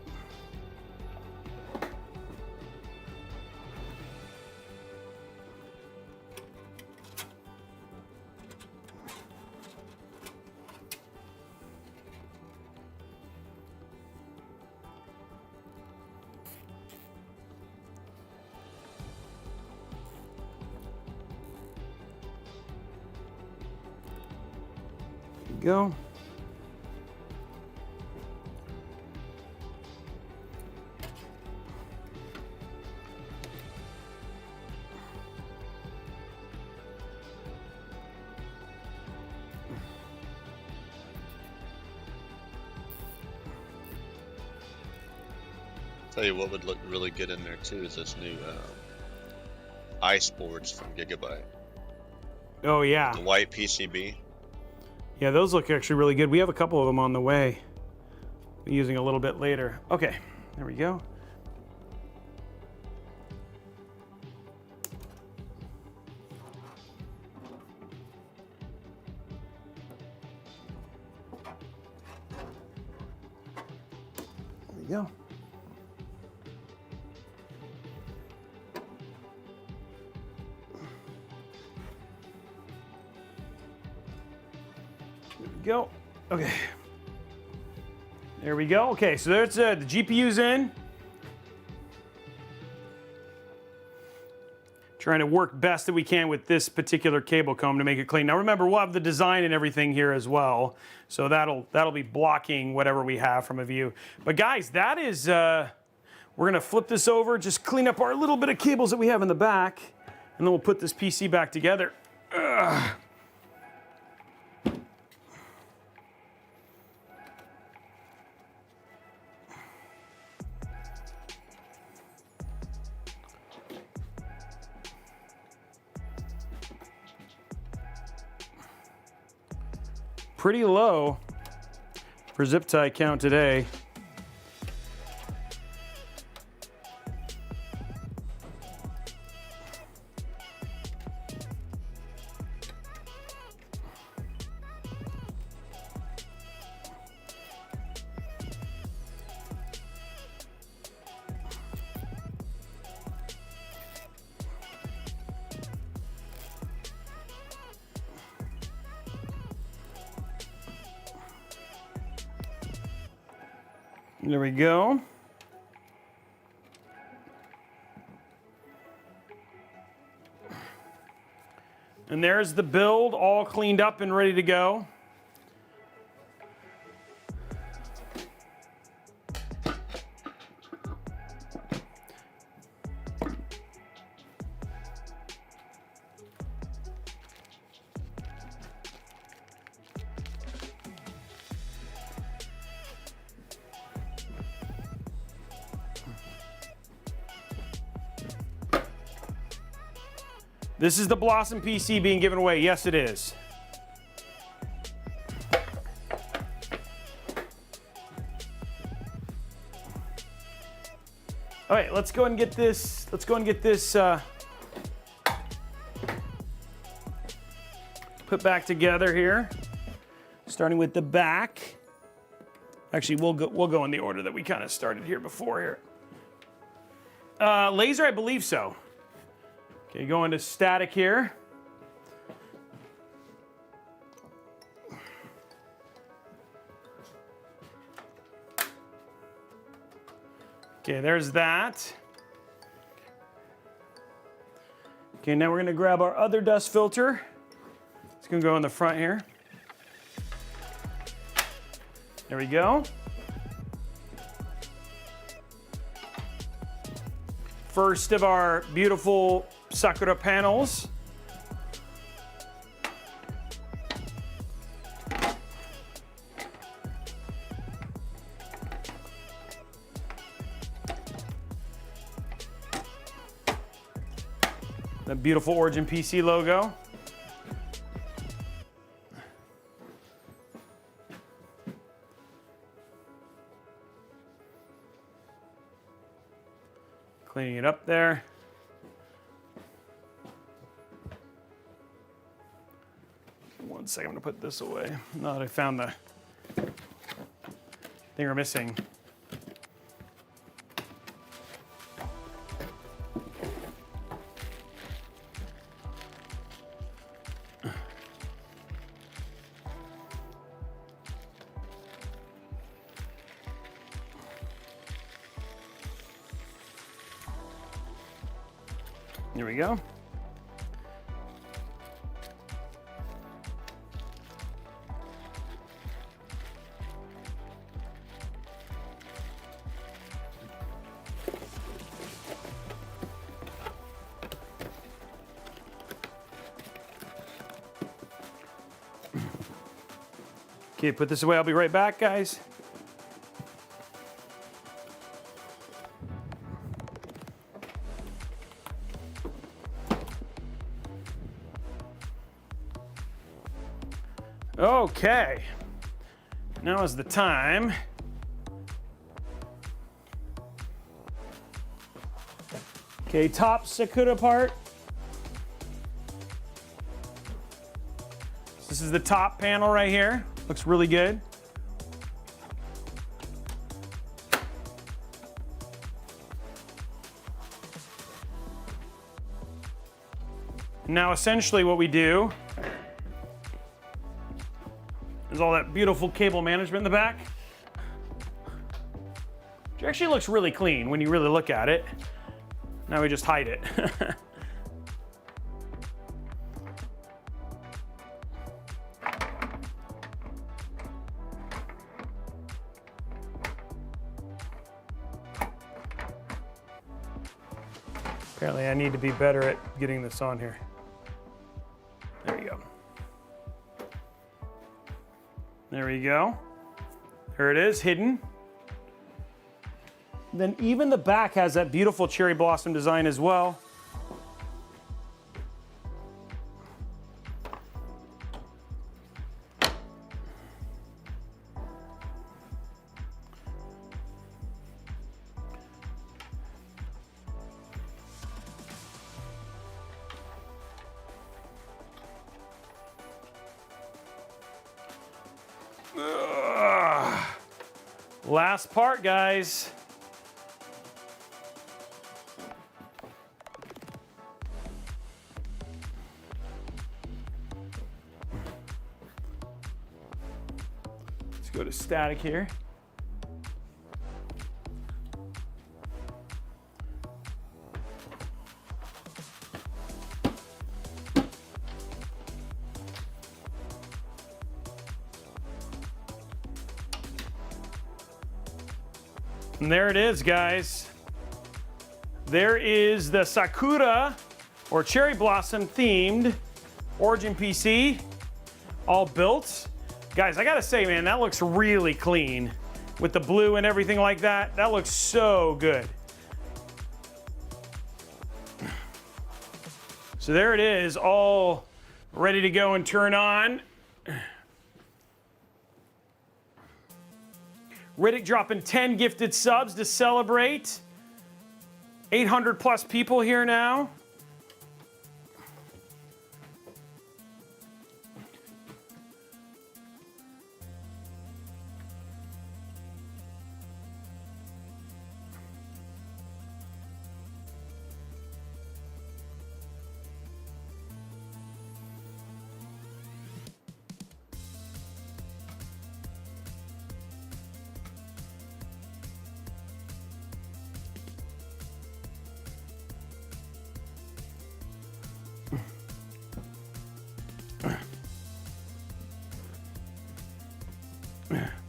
Go. Tell you what would look really good in there too is this new ice boards from Gigabyte. Oh yeah. The white PCB. Yeah, those look actually really good. We have a couple of them on the way. We're using a little bit later. Okay, there we go. There we go. Go. Okay. There we go. Okay, so there's the GPU's in. Trying to work best that we can with this particular cable comb to make it clean. Now remember, we'll have the design and everything here as well, so that'll be blocking whatever we have from a view. But guys, that is we're gonna flip this over, just clean up our little bit of cables that we have in the back, and then we'll put this PC back together. Ugh. Pretty low for zip tie count today. There we go. And there's the build all cleaned up and ready to go. This is the Blossom PC being given away. Yes, it is. All right, let's go and get this. Let's go and get this put back together here. Starting with the back. Actually, we'll go in the order that we kind of started here before here. Laser, I believe so. Okay, go into static here. Okay, there's that. Okay, now we're gonna grab our other dust filter. It's gonna go in the front here. There we go. First of our beautiful Sakura panels. The beautiful Origin PC logo. Cleaning it up there. One second, I'm gonna put this away. Now that I found the thing we're missing. Here we go. Okay, put this away. I'll be right back, guys. Okay, now is the time. Okay, top Sakura part. This is the top panel right here. Looks really good. Now, essentially what we do is all that beautiful cable management in the back. Which actually looks really clean when you really look at it. Now we just hide it. Apparently I need to be better at getting this on here. There you go. There we go. There it is, hidden. Then even the back has that beautiful cherry blossom design as well. Last part, guys. Let's go to static here. And there it is, guys. There is the Sakura or cherry blossom themed Origin PC, all built. Guys, I gotta say, man, that looks really clean with the blue and everything like that. That looks so good. So there it is, all ready to go and turn on. Riddick dropping 10 gifted subs to celebrate. 800 plus people here now.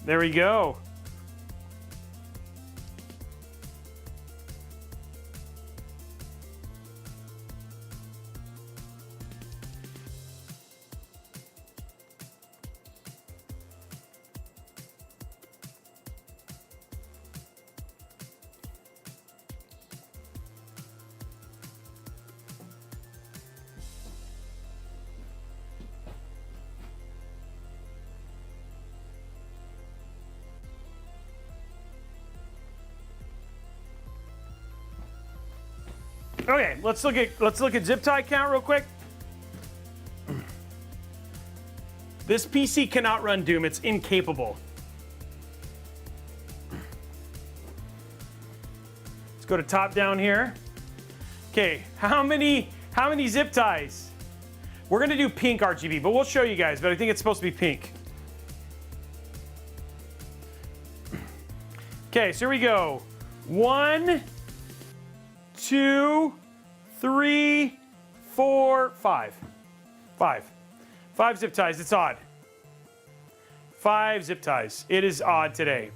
There we go. Okay, let's look at zip tie count real quick. This PC cannot run Doom. It's incapable. Let's go to top down here. Okay, how many zip ties? We're gonna do pink RGB, but we'll show you guys, but I think it's supposed to be pink. Okay, so here we go. 1, 2, 3, 4, 5. 5 zip ties. It's odd. 5 zip ties. It is odd today.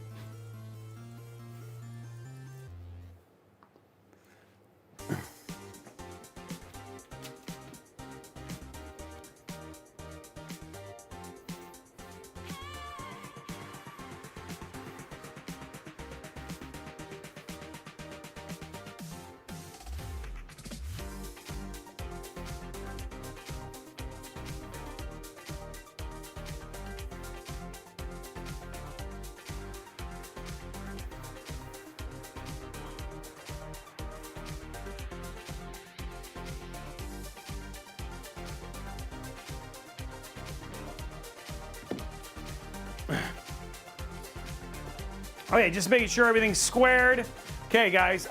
Okay, just making sure everything's squared. Okay, guys.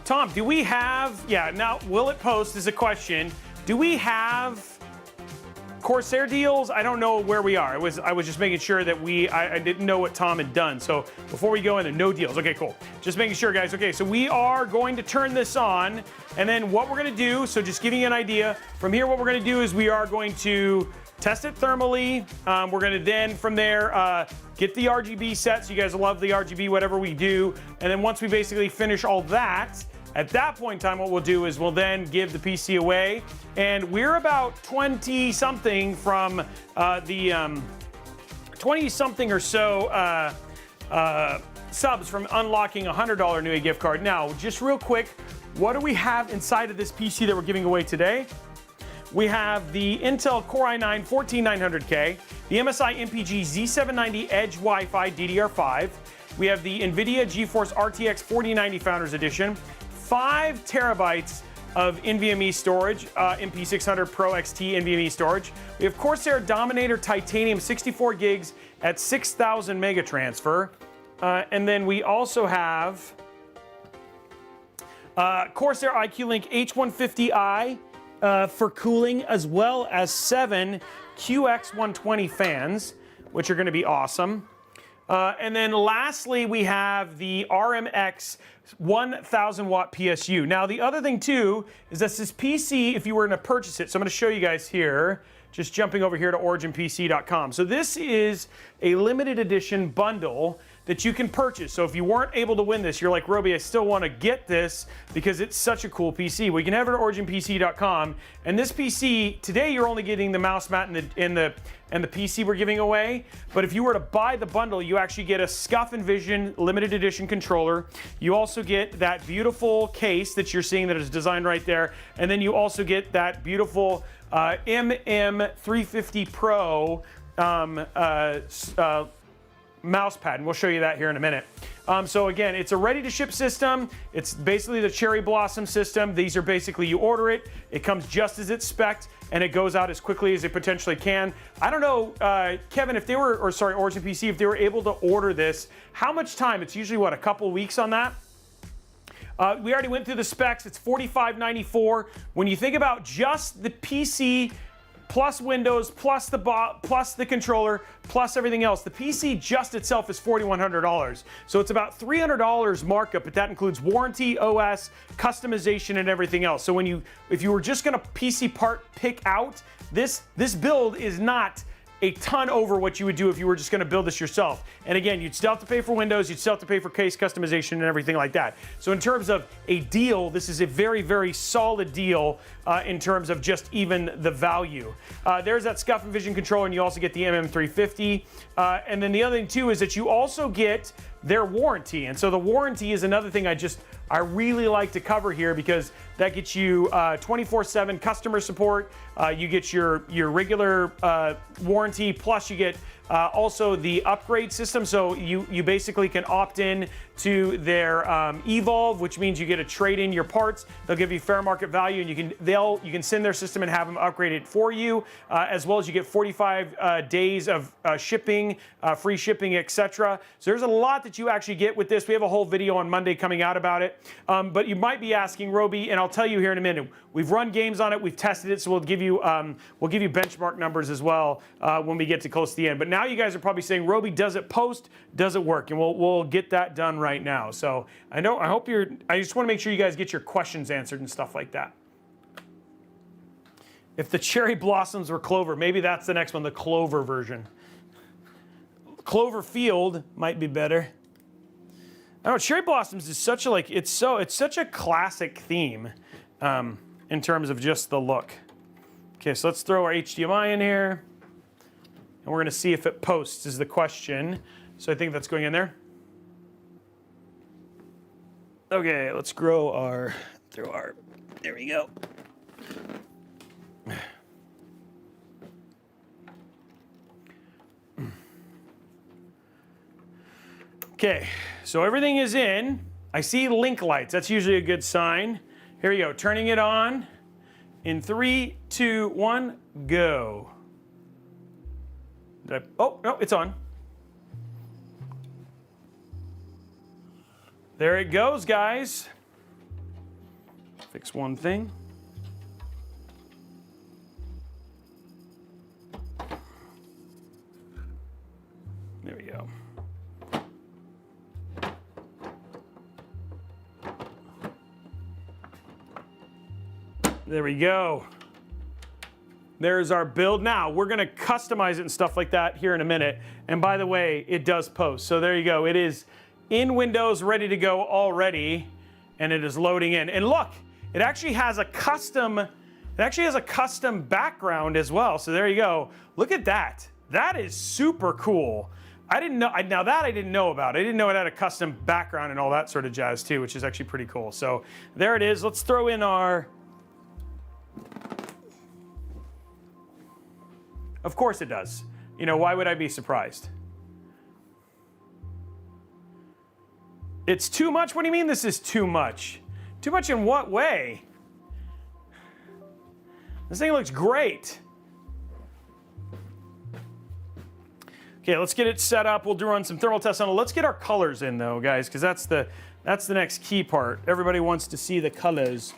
Tom, do we have? Yeah. Now, will it post? Is a question. Do we have Corsair deals? I don't know where we are. I was just making sure that I didn't know what Tom had done. So before we go into no deals. Okay, cool. Just making sure, guys. Okay, so we are going to turn this on, and then what we're gonna do. So just giving you an idea. From here, what we're gonna do is we are going to test it thermally. We're gonna then from there get the RGB set. So you guys love the RGB, whatever we do. And then once we basically finish all that, at that point in time, what we'll do is we'll then give the PC away. And we're about 20 something from the 20 something or so subs from unlocking a $100 Newegg gift card. Now, just real quick, what do we have inside of this PC that we're giving away today? We have the Intel Core i9 14900K, the MSI MPG Z790 Edge Wi-Fi DDR5. We have the NVIDIA GeForce RTX 4090 Founders Edition, 5 terabytes of NVMe storage, MP600 Pro XT NVMe storage. We have Corsair Dominator Titanium 64 gigs at 6,000 mega transfer. And then we also have Corsair IQ Link H150i for cooling, as well as 7 QX120 fans, which are going to be awesome. And then lastly, we have the RMX 1000 watt PSU. Now, the other thing too is that this PC, if you were going to purchase it, so I'm going to show you guys here, just jumping over here to originpc.com. So this is a limited edition bundle that you can purchase. So if you weren't able to win this, you're like, Robey, I still want to get this because it's such a cool PC. Well, you can have it at originpc.com. And this PC, today you're only getting the mouse mat and the PC we're giving away. But if you were to buy the bundle, you actually get a Scuff and Vision limited edition controller. You also get that beautiful case that you're seeing that is designed right there. And then you also get that beautiful MM350 Pro mouse pad, and we'll show you that here in a minute. So again, it's a ready-to-ship system. It's basically the cherry blossom system. These are basically, you order it, it comes just as it's spec'd, and it goes out as quickly as it potentially can. I don't know, Kevin, if they were, or sorry, Origin PC, if they were able to order this, how much time? It's usually, what, a couple weeks on that? We already went through the specs. It's $45.94. When you think about just the PC plus Windows, plus the controller, plus everything else, the PC just itself is $4,100. So it's about $300 markup, but that includes warranty, OS, customization, and everything else. So if you were just gonna PC part pick out, this build is not a ton over what you would do if you were just going to build this yourself. And again, you'd still have to pay for Windows, you'd still have to pay for case customization and everything like that. So in terms of a deal, this is a very, very solid deal in terms of just even the value. There's that Scuff and Vision controller, and you also get the MM350. And then the other thing too is that you also get their warranty. And so the warranty is another thing I really like to cover here, because that gets you 24/7 customer support. You get your regular warranty, plus you get also the upgrade system. So you basically can opt in to their Evolve, which means you get to trade in your parts. They'll give you fair market value, and you can send their system and have them upgrade it for you, as well as you get 45 days of shipping, free shipping, etc. So there's a lot that you actually get with this. We have a whole video on Monday coming out about it. But you might be asking, Robey, and I'll tell you here in a minute, we've run games on it, we've tested it, so we'll give you benchmark numbers as well when we get to close to the end. But now you guys are probably saying, Robey, does it post? Does it work? And we'll get that done right now. So I just want to make sure you guys get your questions answered and stuff like that. If the cherry blossoms were clover, maybe that's the next one, the clover version. Cloverfield might be better. I don't know, cherry blossoms is such a it's such a classic theme in terms of just the look. Okay, so let's throw our HDMI in here, and we're going to see if it posts is the question. So I think that's going in there. Okay, let's grow there we go. Okay, so everything is in. I see link lights. That's usually a good sign. Here we go. Turning it on. In 3, 2, 1, go. Oh, no, it's on. There it goes, guys. Fix one thing. There we go. There we go. There's our build. Now, we're going to customize it and stuff like that here in a minute. And by the way, it does post. So there you go. It is in Windows, ready to go already, and it is loading in. And look, it actually has a custom background as well. So there you go. Look at that. That is super cool. I didn't know, now that I didn't know about. I didn't know it had a custom background and all that sort of jazz too, which is actually pretty cool. So there it is. Let's throw in our... Of course it does. You know, why would I be surprised? It's too much? What do you mean this is too much? Too much in what way? This thing looks great. Okay, let's get it set up. We'll run some thermal tests on it. Let's get our colors in though, guys, because that's the next key part. Everybody wants to see the colors.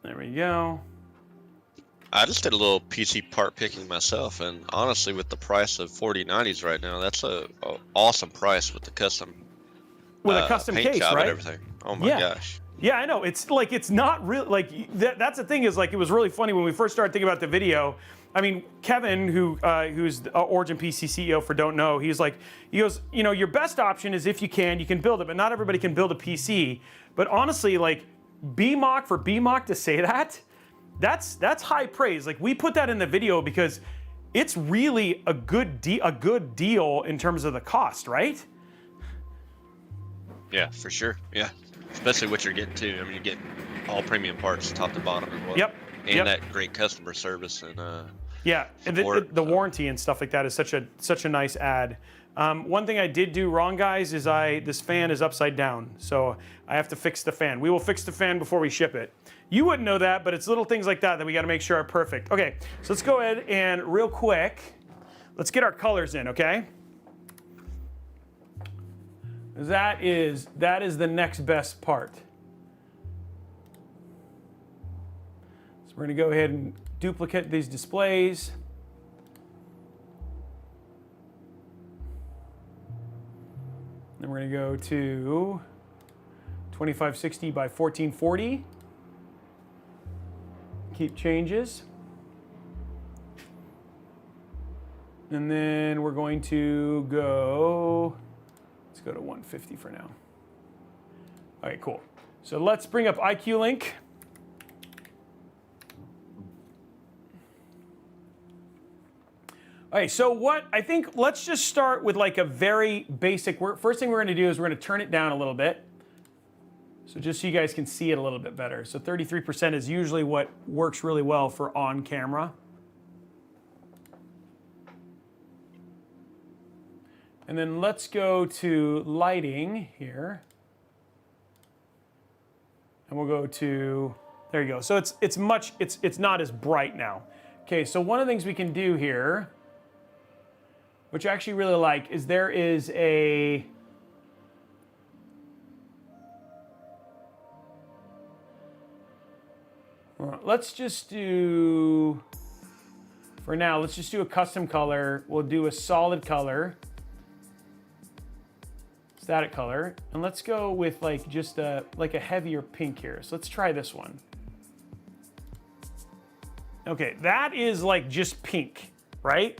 There we go. I just did a little PC part picking myself, and honestly, with the price of 4090s right now, that's a awesome price with the custom with a custom paint case, job right? and everything. Oh my gosh. Yeah, I know. It's like, it's not real. Like that's the thing is like, it was really funny when we first started thinking about the video. I mean, Kevin, who's the Origin PC CEO for Don't Know, he goes, you know, your best option is if you can build it, but not everybody can build a PC. But honestly, like BMOC for BMOC to say that, that's high praise. Like we put that in the video because it's really a good deal in terms of the cost, right? Yeah, for sure. Yeah, especially what you're getting too. I mean, you're getting all premium parts, top to bottom as well. Yep. And that great customer service and yeah, and the warranty and stuff like that is such a nice add. One thing I did do wrong, guys, is this fan is upside down, so I have to fix the fan. We will fix the fan before we ship it. You wouldn't know that, but it's little things like that we got to make sure are perfect. Okay, so let's go ahead and real quick, let's get our colors in, okay? That is the next best part. So we're gonna go ahead and duplicate these displays. Then we're gonna go to 2560 by 1440. Keep changes. And then we're going to go, let's go to 150 for now. All right, cool. So let's bring up IQ Link. All right, so let's just start with like a very basic, first thing we're gonna do is we're gonna turn it down a little bit. So just so you guys can see it a little bit better. So 33% is usually what works really well for on camera. And then let's go to lighting here. And we'll go to, there you go. So it's not as bright now. Okay, so one of the things we can do here, which I actually really like, is there is a, let's just do, for now, let's just do a custom color. We'll do a solid color, static color, and let's go with like just a heavier pink here. So let's try this one. Okay, that is like just pink, right?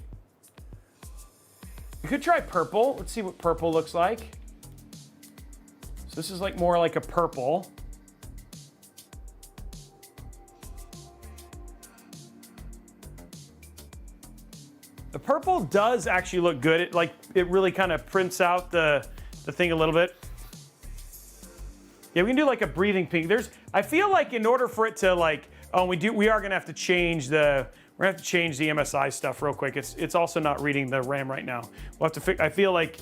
You could try purple. Let's see what purple looks like. So this is like more like a purple. The purple does actually look good. It really kind of prints out the thing a little bit. Yeah, we can do like a breathing pink. I feel like in order for it to like, we are gonna have to change the MSI stuff real quick. It's also not reading the RAM right now. We'll have to I feel like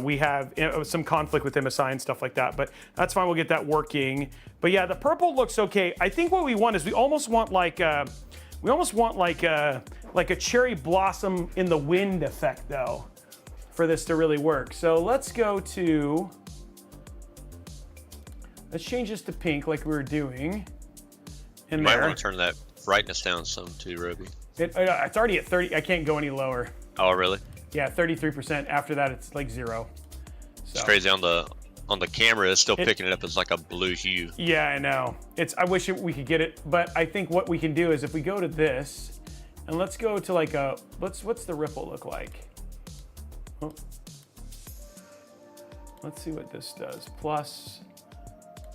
we have some conflict with MSI and stuff like that, but that's fine. We'll get that working. But yeah, the purple looks okay. I think what we want is we almost want like a cherry blossom in the wind effect though, for this to really work. So let's change this to pink like we were doing. You might want to turn that brightness down some too, Robey. It's already at 30. I can't go any lower. Oh, really? Yeah, 33%. After that, it's like 0. So. It's crazy on the camera. It's still picking it up as like a blue hue. Yeah, I know. I wish we could get it, but I think what we can do is if we go to this, and let's go to like what's the ripple look like? Oh. Let's see what this does. Plus,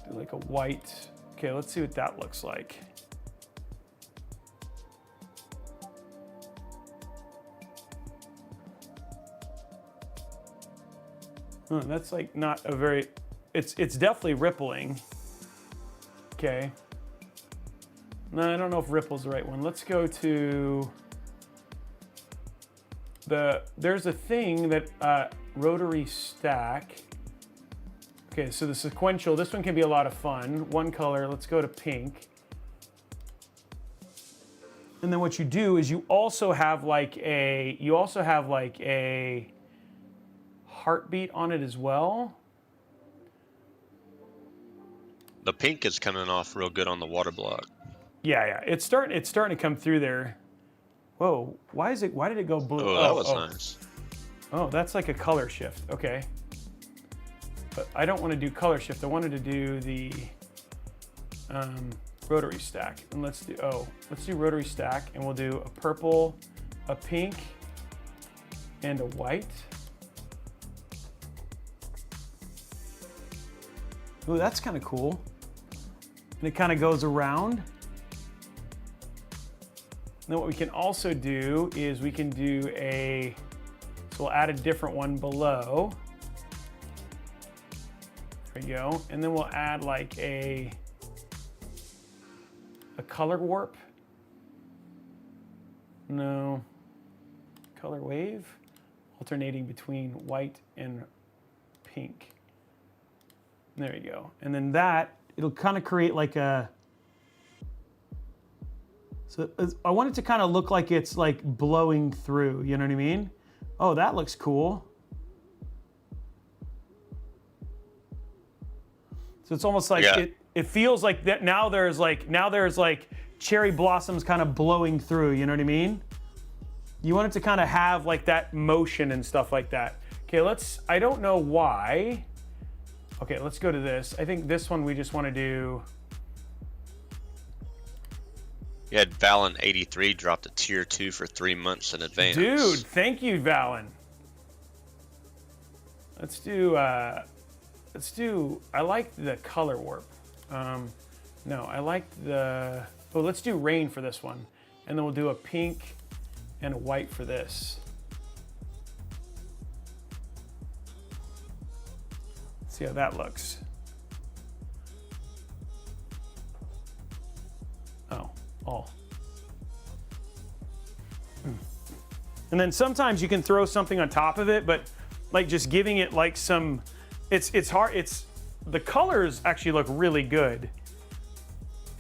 do like a white. Okay, let's see what that looks like. That's like not a very, it's definitely rippling. Okay. No, I don't know if ripple's the right one. Let's go to there's a thing that, rotary stack. Okay, so the sequential, this one can be a lot of fun. One color, let's go to pink. And then what you do is you also have like a heartbeat on it as well. The pink is coming off real good on the water block. Yeah, it's starting to come through there. Whoa, why did it go blue? Oh, that was nice. Oh, that's like a color shift. Okay. But I don't want to do color shift. I wanted to do the rotary stack. And let's do rotary stack, and we'll do a purple, a pink, and a white. Ooh, that's kind of cool. And it kind of goes around. And then what we can also do is we can do so we'll add a different one below. There we go. And then we'll add like a color warp. No. Color wave. Alternating between white and pink. There you go. And then it'll kind of create like so I want it to kind of look like it's like blowing through, you know what I mean? Oh, that looks cool. So it's almost like it feels like that now there's like cherry blossoms kind of blowing through, you know what I mean? You want it to kind of have like that motion and stuff like that. Okay, I don't know why. Okay, let's go to this. I think this one we just want to do. You had Valen83 drop to tier 2 for 3 months in advance. Dude, thank you, Valen. Let's do, I like the color warp. No, I like let's do rain for this one. And then we'll do a pink and a white for this. See how that looks. Oh. And then sometimes you can throw something on top of it, but like just giving it like some, it's hard. The colors actually look really good.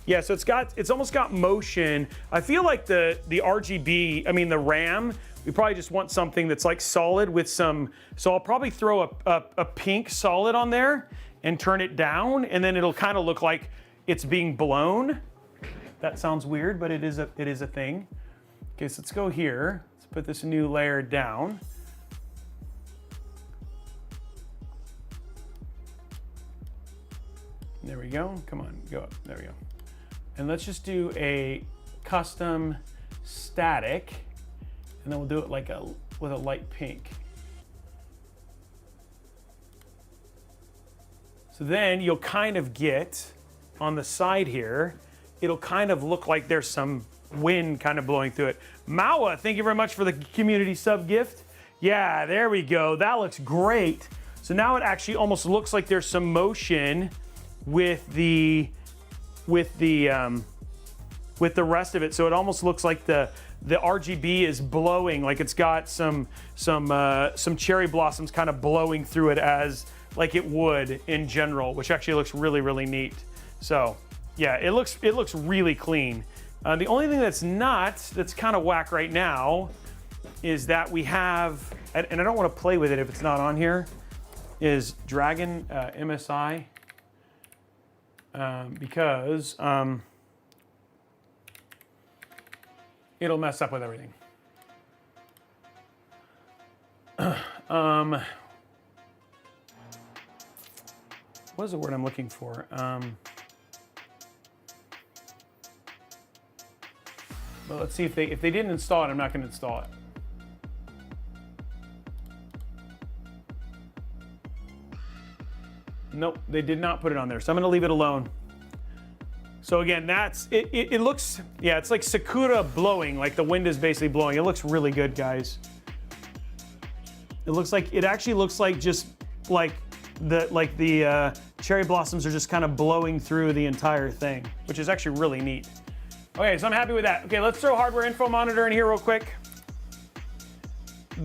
Yeah, so it's almost got motion. I feel like the RGB, I mean the RAM, we probably just want something that's like solid with some, so I'll probably throw a pink solid on there and turn it down, and then it'll kind of look like it's being blown. That sounds weird, but it is a thing. Okay, so let's go here. Let's put this new layer down. There we go. Come on, go up. There we go. And let's just do a custom static, and then we'll do it like with a light pink. So then you'll kind of get on the side here, it'll kind of look like there's some wind kind of blowing through it. Mawa, thank you very much for the community sub gift. Yeah, there we go. That looks great. So now it actually almost looks like there's some motion with the rest of it. So it almost looks like the RGB is blowing, like it's got some cherry blossoms kind of blowing through it as like it would in general, which actually looks really, really neat. So yeah, it looks really clean. The only thing that's kind of whack right now is that we have, and I don't want to play with it if it's not on here, is Dragon MSI. Because it'll mess up with everything. What is the word I'm looking for? Well, let's see if they didn't install it, I'm not going to install it. Nope, they did not put it on there, so I'm gonna leave it alone. So again, it looks, yeah, it's like Sakura blowing, like the wind is basically blowing. It looks really good, guys. It actually looks like just like the cherry blossoms are just kind of blowing through the entire thing, which is actually really neat. Okay, so I'm happy with that. Okay, let's throw hardware info monitor in here real quick.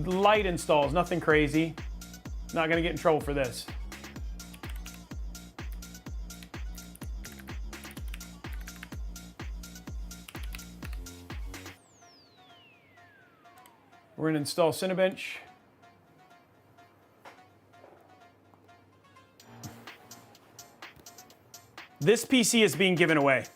Light installs, nothing crazy. Not gonna get in trouble for this. We're going to install Cinebench. This PC is being given away.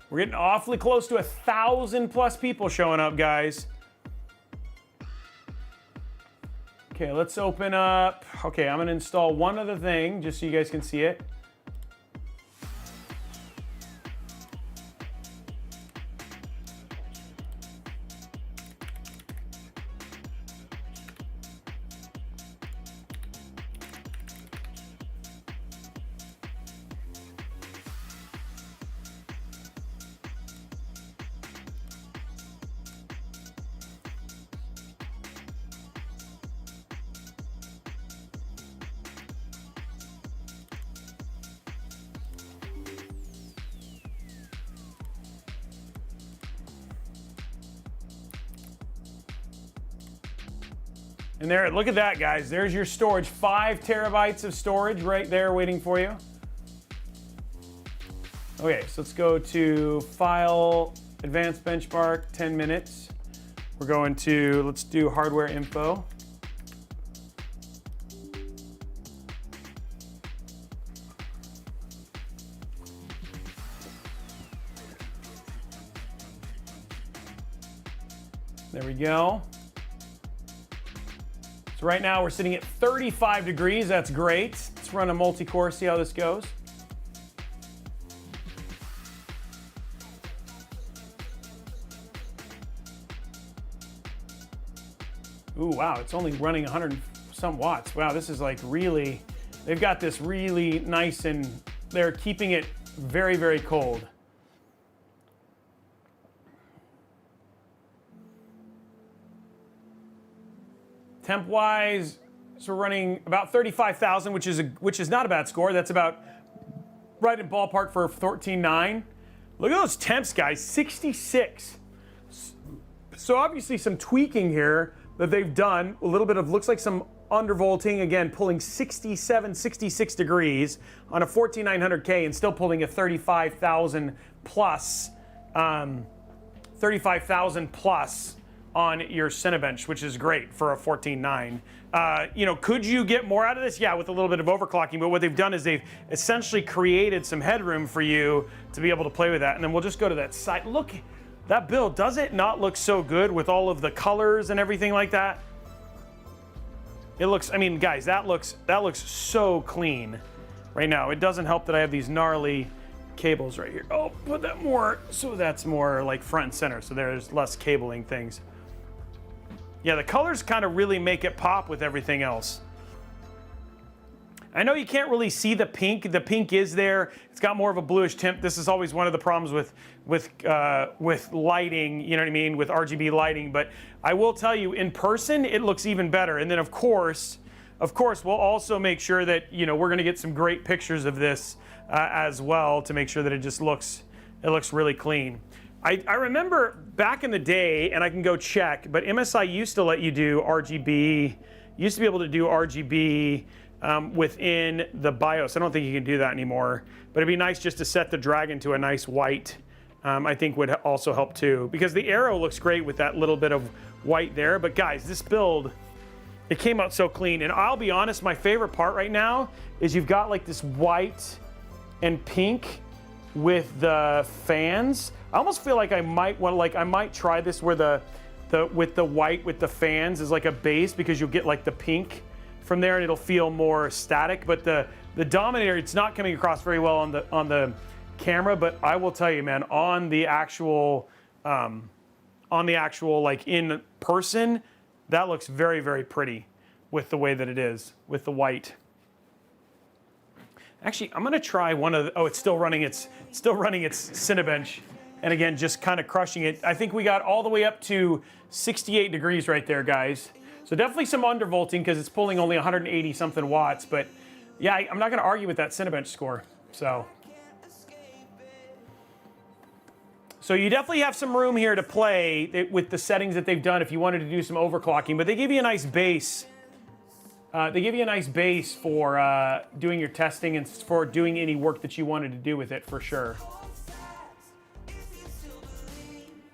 We're getting awfully close to 1,000+ people showing up, guys. Okay, let's open up. Okay, I'm gonna install one other thing just so you guys can see it. And there, look at that, guys. There's your storage. 5 terabytes of storage right there waiting for you. Okay, so let's go to File, Advanced Benchmark, 10 minutes. We're going to, let's do hardware info. There we go. So right now we're sitting at 35 degrees. That's great. Let's run a multi-core, see how this goes. Ooh, wow, it's only running 100 and some watts. Wow, this is like really, they've got this really nice and they're keeping it very, very cold. Temp-wise, so we're running about 35,000, which is not a bad score. That's about right in ballpark for 14.9. Look at those temps, guys, 66. So obviously some tweaking here that they've done. A little bit of, looks like some undervolting, again, pulling 67, 66 degrees on a 14900K and still pulling a 35,000 plus, 35,000 plus on your Cinebench, which is great for a 14.9. You know, could you get more out of this? Yeah, with a little bit of overclocking, but what they've done is they've essentially created some headroom for you to be able to play with that. And then we'll just go to that site. Look, that build, does it not look so good with all of the colors and everything like that? It looks, I mean, guys, that looks so clean right now. It doesn't help that I have these gnarly cables right here. Oh, put that more, so that's more like front and center, so there's less cabling things. Yeah, the colors kind of really make it pop with everything else. I know you can't really see the pink. The pink is there. It's got more of a bluish tint. This is always one of the problems with lighting, you know what I mean, with RGB lighting. But I will tell you, in person, it looks even better. And then of course, we'll also make sure that, you know, we're going to get some great pictures of this as well to make sure that it just looks really clean. I remember back in the day, and I can go check, but MSI used to let you do RGB, used to be able to do RGB within the BIOS. I don't think you can do that anymore, but it'd be nice just to set the Dragon to a nice white. I think would also help too, because the arrow looks great with that little bit of white there. But guys, this build, it came out so clean. And I'll be honest, my favorite part right now is you've got like this white and pink with the fans. I almost feel like I might want, like, I might try this where with the white with the fans is like a base, because you'll get like the pink from there and it'll feel more static. But the Dominator, it's not coming across very well on the camera, but I will tell you, man, on the actual like in person, that looks very, very pretty with the way that it is with the white. Actually, I'm gonna try one of the, oh, it's still running its Cinebench. And again, just kind of crushing it. I think we got all the way up to 68 degrees right there, guys. So definitely some undervolting because it's pulling only 180 something watts. But yeah, I'm not gonna argue with that Cinebench score. So you definitely have some room here to play with the settings that they've done if you wanted to do some overclocking. But they give you a nice base. They give you a nice base for doing your testing and for doing any work that you wanted to do with it, for sure.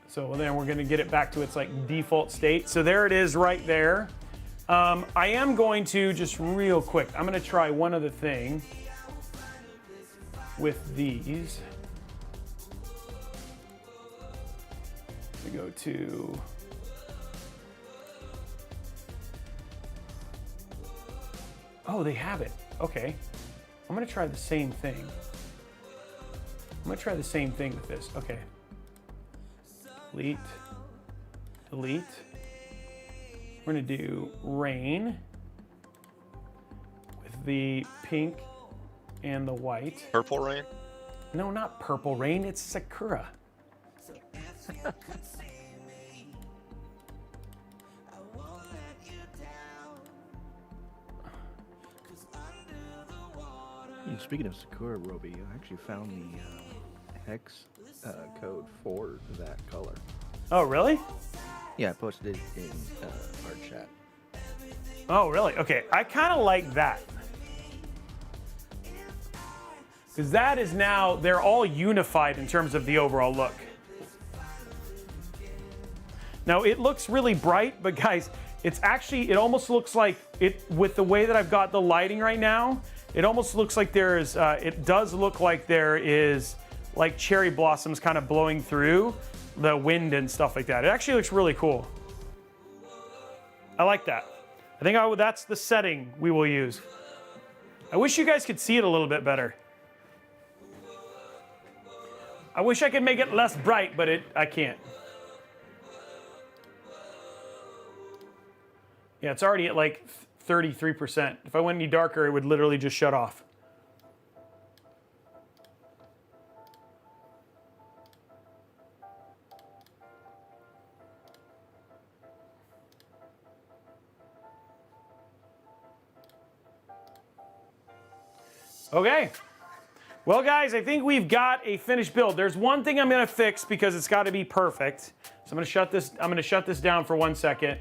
So then we're going to get it back to its like default state. So there it is right there. I am going to just real quick, I'm going to try one other thing with these. We go to Oh, they have it. Okay. I'm gonna try the same thing. I'm gonna try the same thing with this. Okay. Delete. Delete. We're gonna do rain with the pink and the white. Purple rain? No, not purple rain, it's sakura. Speaking of Sakura, Robey, I actually found the hex code for that color. Oh, really? Yeah, I posted it in our chat. Oh, really? Okay, I kind of like that. Because that is now, they're all unified in terms of the overall look. Now, it looks really bright, but guys, it's actually, it almost looks like, with the way that I've got the lighting right now, it almost looks like there is, it does look like there is like cherry blossoms kind of blowing through the wind and stuff like that. It actually looks really cool. I like that. I think that's the setting we will use. I wish you guys could see it a little bit better. I wish I could make it less bright, but I can't. Yeah, it's already at like 33%. If I went any darker, it would literally just shut off. Okay. Well, guys, I think we've got a finished build. There's one thing I'm going to fix because it's got to be perfect. So I'm going to shut this down for 1 second.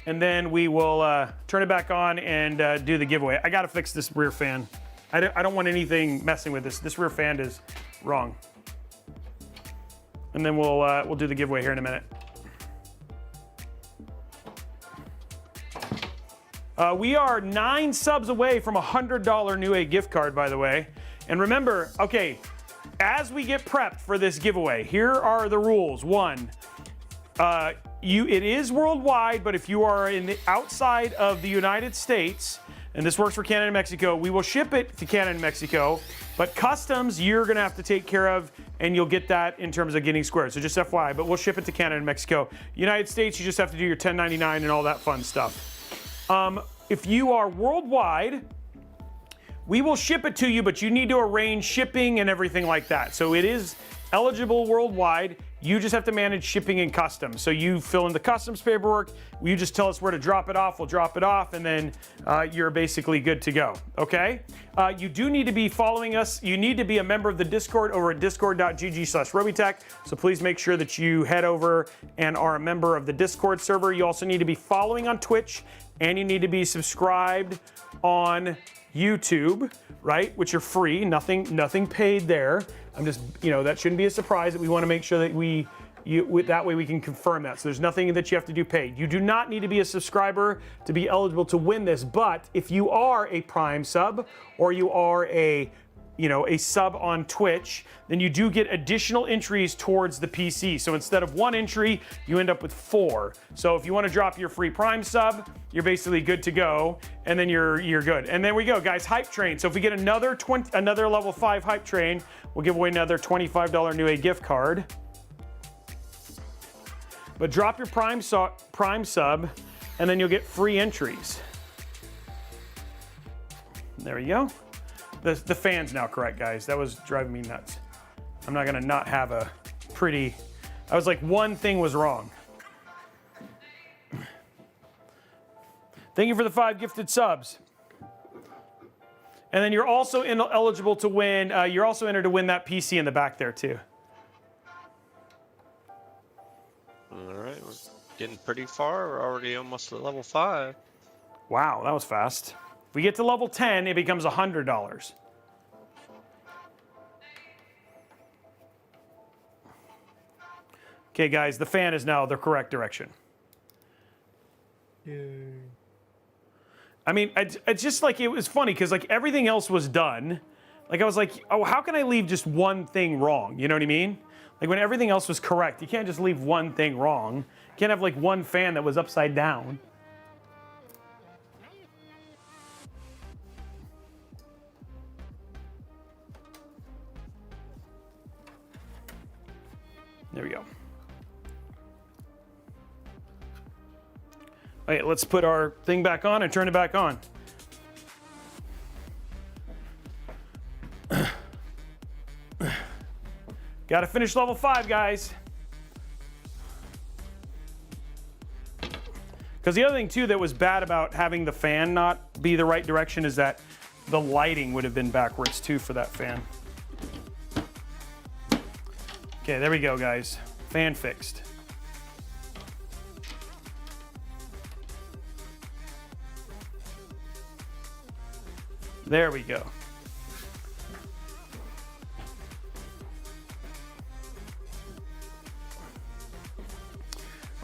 And then we will turn it back on and do the giveaway. I gotta fix this rear fan. I don't want anything messing with this. This rear fan is wrong. And then we'll do the giveaway here in a minute. We are 9 subs away from a $100 Newegg gift card, by the way. And remember, okay, as we get prepped for this giveaway, here are the rules. 1, it is worldwide, but if you are outside of the United States, and this works for Canada and Mexico, we will ship it to Canada and Mexico, but customs you're gonna have to take care of, and you'll get that in terms of getting squared. So just FYI, but we'll ship it to Canada and Mexico. United States, you just have to do your 1099 and all that fun stuff. If you are worldwide, we will ship it to you, but you need to arrange shipping and everything like that. So it is eligible worldwide. You just have to manage shipping and customs. So you fill in the customs paperwork. You just tell us where to drop it off. We'll drop it off, and then you're basically good to go. Okay? You do need to be following us. You need to be a member of the Discord over at discord.gg/Robeytech. So please make sure that you head over and are a member of the Discord server. You also need to be following on Twitch, and you need to be subscribed on YouTube, right? Which are free, nothing paid there. I'm just, that shouldn't be a surprise. That we want to make sure that that way we can confirm that. So there's nothing that you have to do paid. You do not need to be a subscriber to be eligible to win this, but if you are a Prime sub or you are a sub on Twitch, then you do get additional entries towards the PC. So instead of 1 entry, you end up with 4. So if you want to drop your free Prime sub, you're basically good to go, and then you're good. And there we go, guys. Hype train. So if we get another level 5 hype train, we'll give away another $25 Newegg gift card. But drop your Prime sub, and then you'll get free entries. There we go. The fan's now correct, guys. That was driving me nuts. I'm not gonna not have a pretty. I was like, one thing was wrong. Thank you for the 5 gifted subs. And then you're also eligible to win. You're also entered to win that PC in the back there too. All right, we're getting pretty far. We're already almost at level 5. Wow, that was fast. If we get to level 10, it becomes $100. Okay, guys, the fan is now the correct direction. Yay. I mean, it's just like, it was funny because like everything else was done. Like I was like, oh, how can I leave just one thing wrong? You know what I mean? Like when everything else was correct, you can't just leave one thing wrong. You can't have like one fan that was upside down. There we go. Okay, let's put our thing back on and turn it back on. Got to finish level 5, guys. Because the other thing, too, that was bad about having the fan not be the right direction is that the lighting would have been backwards, too, for that fan. Okay, there we go, guys. Fan fixed. There we go.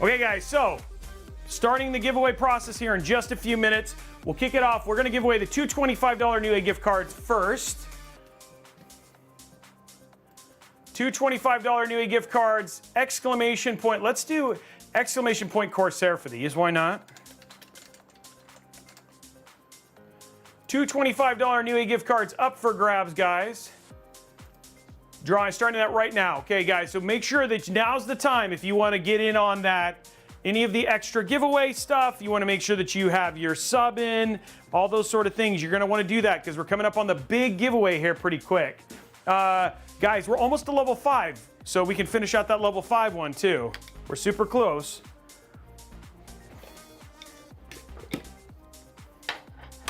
Okay, guys, so starting the giveaway process here in just a few minutes. We'll kick it off. We're going to give away the two $25 Newegg gift cards first. Two $25 Newegg gift cards, exclamation point. Let's do exclamation point Corsair for these. Why not? Two $25 Newegg gift cards up for grabs, guys. Drawing, starting that right now. Okay, guys, so make sure that now's the time if you want to get in on that. Any of the extra giveaway stuff, you want to make sure that you have your sub in, all those sort of things. You're going to want to do that because we're coming up on the big giveaway here pretty quick. Guys, we're almost to level 5, so we can finish out that level 5 one too. We're super close.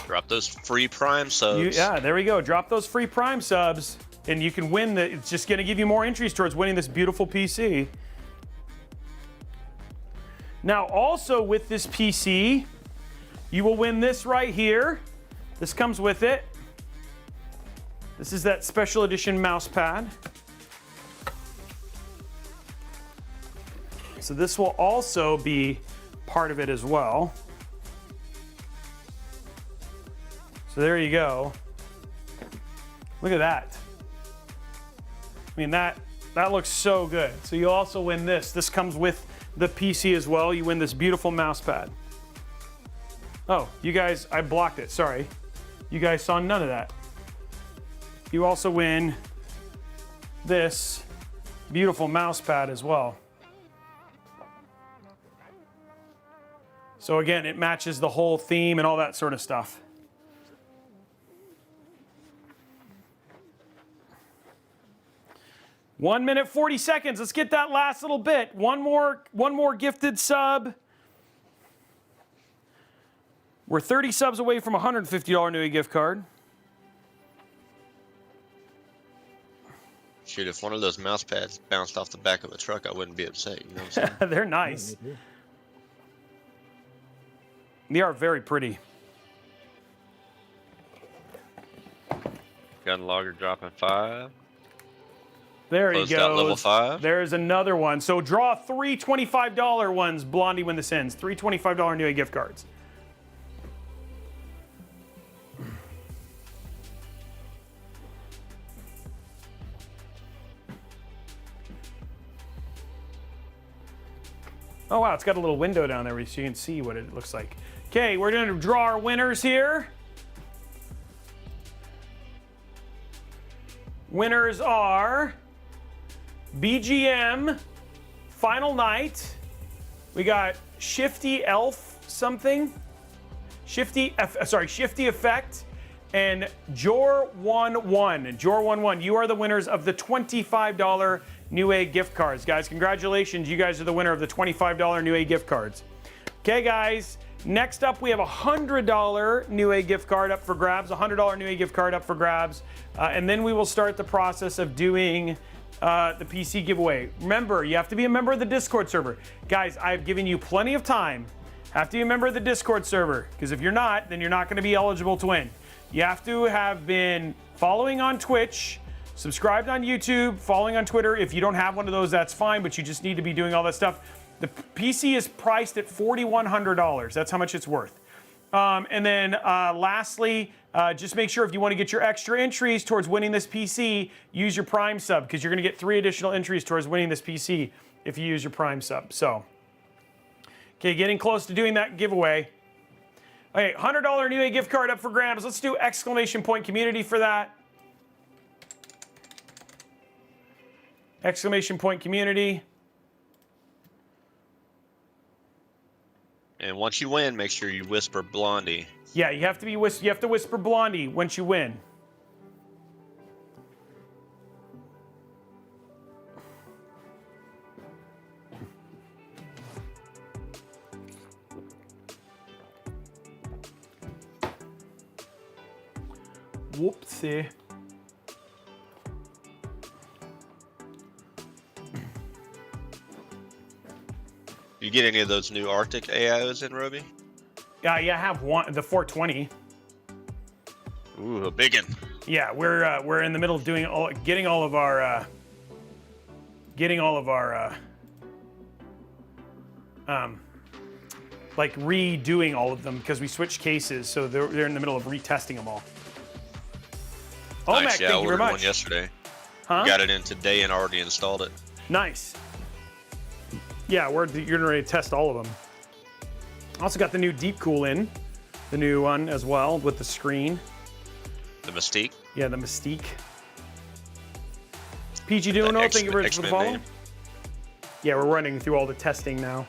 Drop those free Prime subs. Yeah, there we go. Drop those free Prime subs, and you can win. It's just going to give you more entries towards winning this beautiful PC. Now, also with this PC, you will win this right here. This comes with it. This is that special edition mouse pad. So this will also be part of it as well. So there you go. Look at that. I mean, that looks so good. So you'll also win this. This comes with the PC as well. You win this beautiful mouse pad. Oh, you guys, I blocked it, sorry. You guys saw none of that. You also win this beautiful mouse pad as well. So again, it matches the whole theme and all that sort of stuff. One minute, 40 seconds. Let's get that last little bit. One more gifted sub. We're 30 subs away from a $150 Newegg gift card. Shoot, if one of those mouse pads bounced off the back of a truck, I wouldn't be upset. You know what I'm saying? They're nice. They are very pretty. Gun logger dropping 5. There he Closed out goes. level 5. There's another one. So draw 3 $25 ones, Blondie, when this ends. 3 $25 Newegg gift cards. Oh, wow, it's got a little window down there so you can see what it looks like. Okay, we're going to draw our winners here. Winners are BGM, Final Night. We got Shifty Elf something. Shifty Effect and Jor11. Jor11, you are the winners of the $25 Newegg gift cards. Guys, congratulations. You guys are the winner of the $25 Newegg gift cards. Okay, guys. Next up, we have a $100 Newegg gift card up for grabs. A $100 Newegg gift card up for grabs. And then we will start the process of doing the PC giveaway. Remember, you have to be a member of the Discord server. Guys, I've given you plenty of time. Have to be a member of the Discord server, because if you're not, then you're not going to be eligible to win. You have to have been following on Twitch, subscribed on YouTube, following on Twitter. If you don't have one of those, that's fine, but you just need to be doing all that stuff. The PC is priced at $4,100. That's how much it's worth. And then lastly, just make sure if you want to get your extra entries towards winning this PC, use your Prime sub, because you're going to get 3 additional entries towards winning this PC if you use your Prime sub. So, okay, getting close to doing that giveaway. Okay, $100 Newegg gift card up for grabs. Let's do exclamation point community for that. Exclamation point community. And once you win, make sure you whisper Blondie. Yeah, you have to whisper Blondie once you win. Whoopsie. You get any of those new Arctic AIOs in, Robey? Yeah, I have one, the 420. Ooh, a big one. Yeah, we're in the middle of getting all of our like redoing all of them because we switched cases, so they're in the middle of retesting them all. Oh, Nice. Mac, Yeah, thank I you ordered very one much. yesterday. Huh? Got it in today and already installed it. Nice. Yeah, you're ready to test all of them. Also got the new Deep Cool in, the new one as well with the screen. The Mystique. Yeah, the Mystique. PG Duno, thank you very much for the follow. name. Yeah, we're running through all the testing now.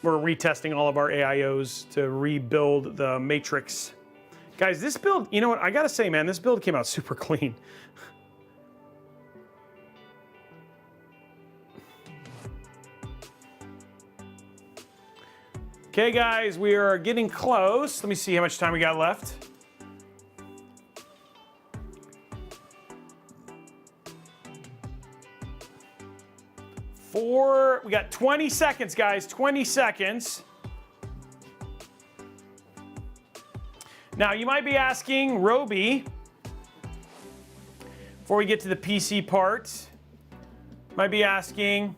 We're retesting all of our AIOs to rebuild the matrix. Guys, this build, you know what? I gotta say, man, this build came out super clean. Okay, guys, we are getting close. Let me see how much time we got left. We got 20 seconds, guys, 20 seconds. Now, you might be asking, Robey, before we get to the PC part, might be asking,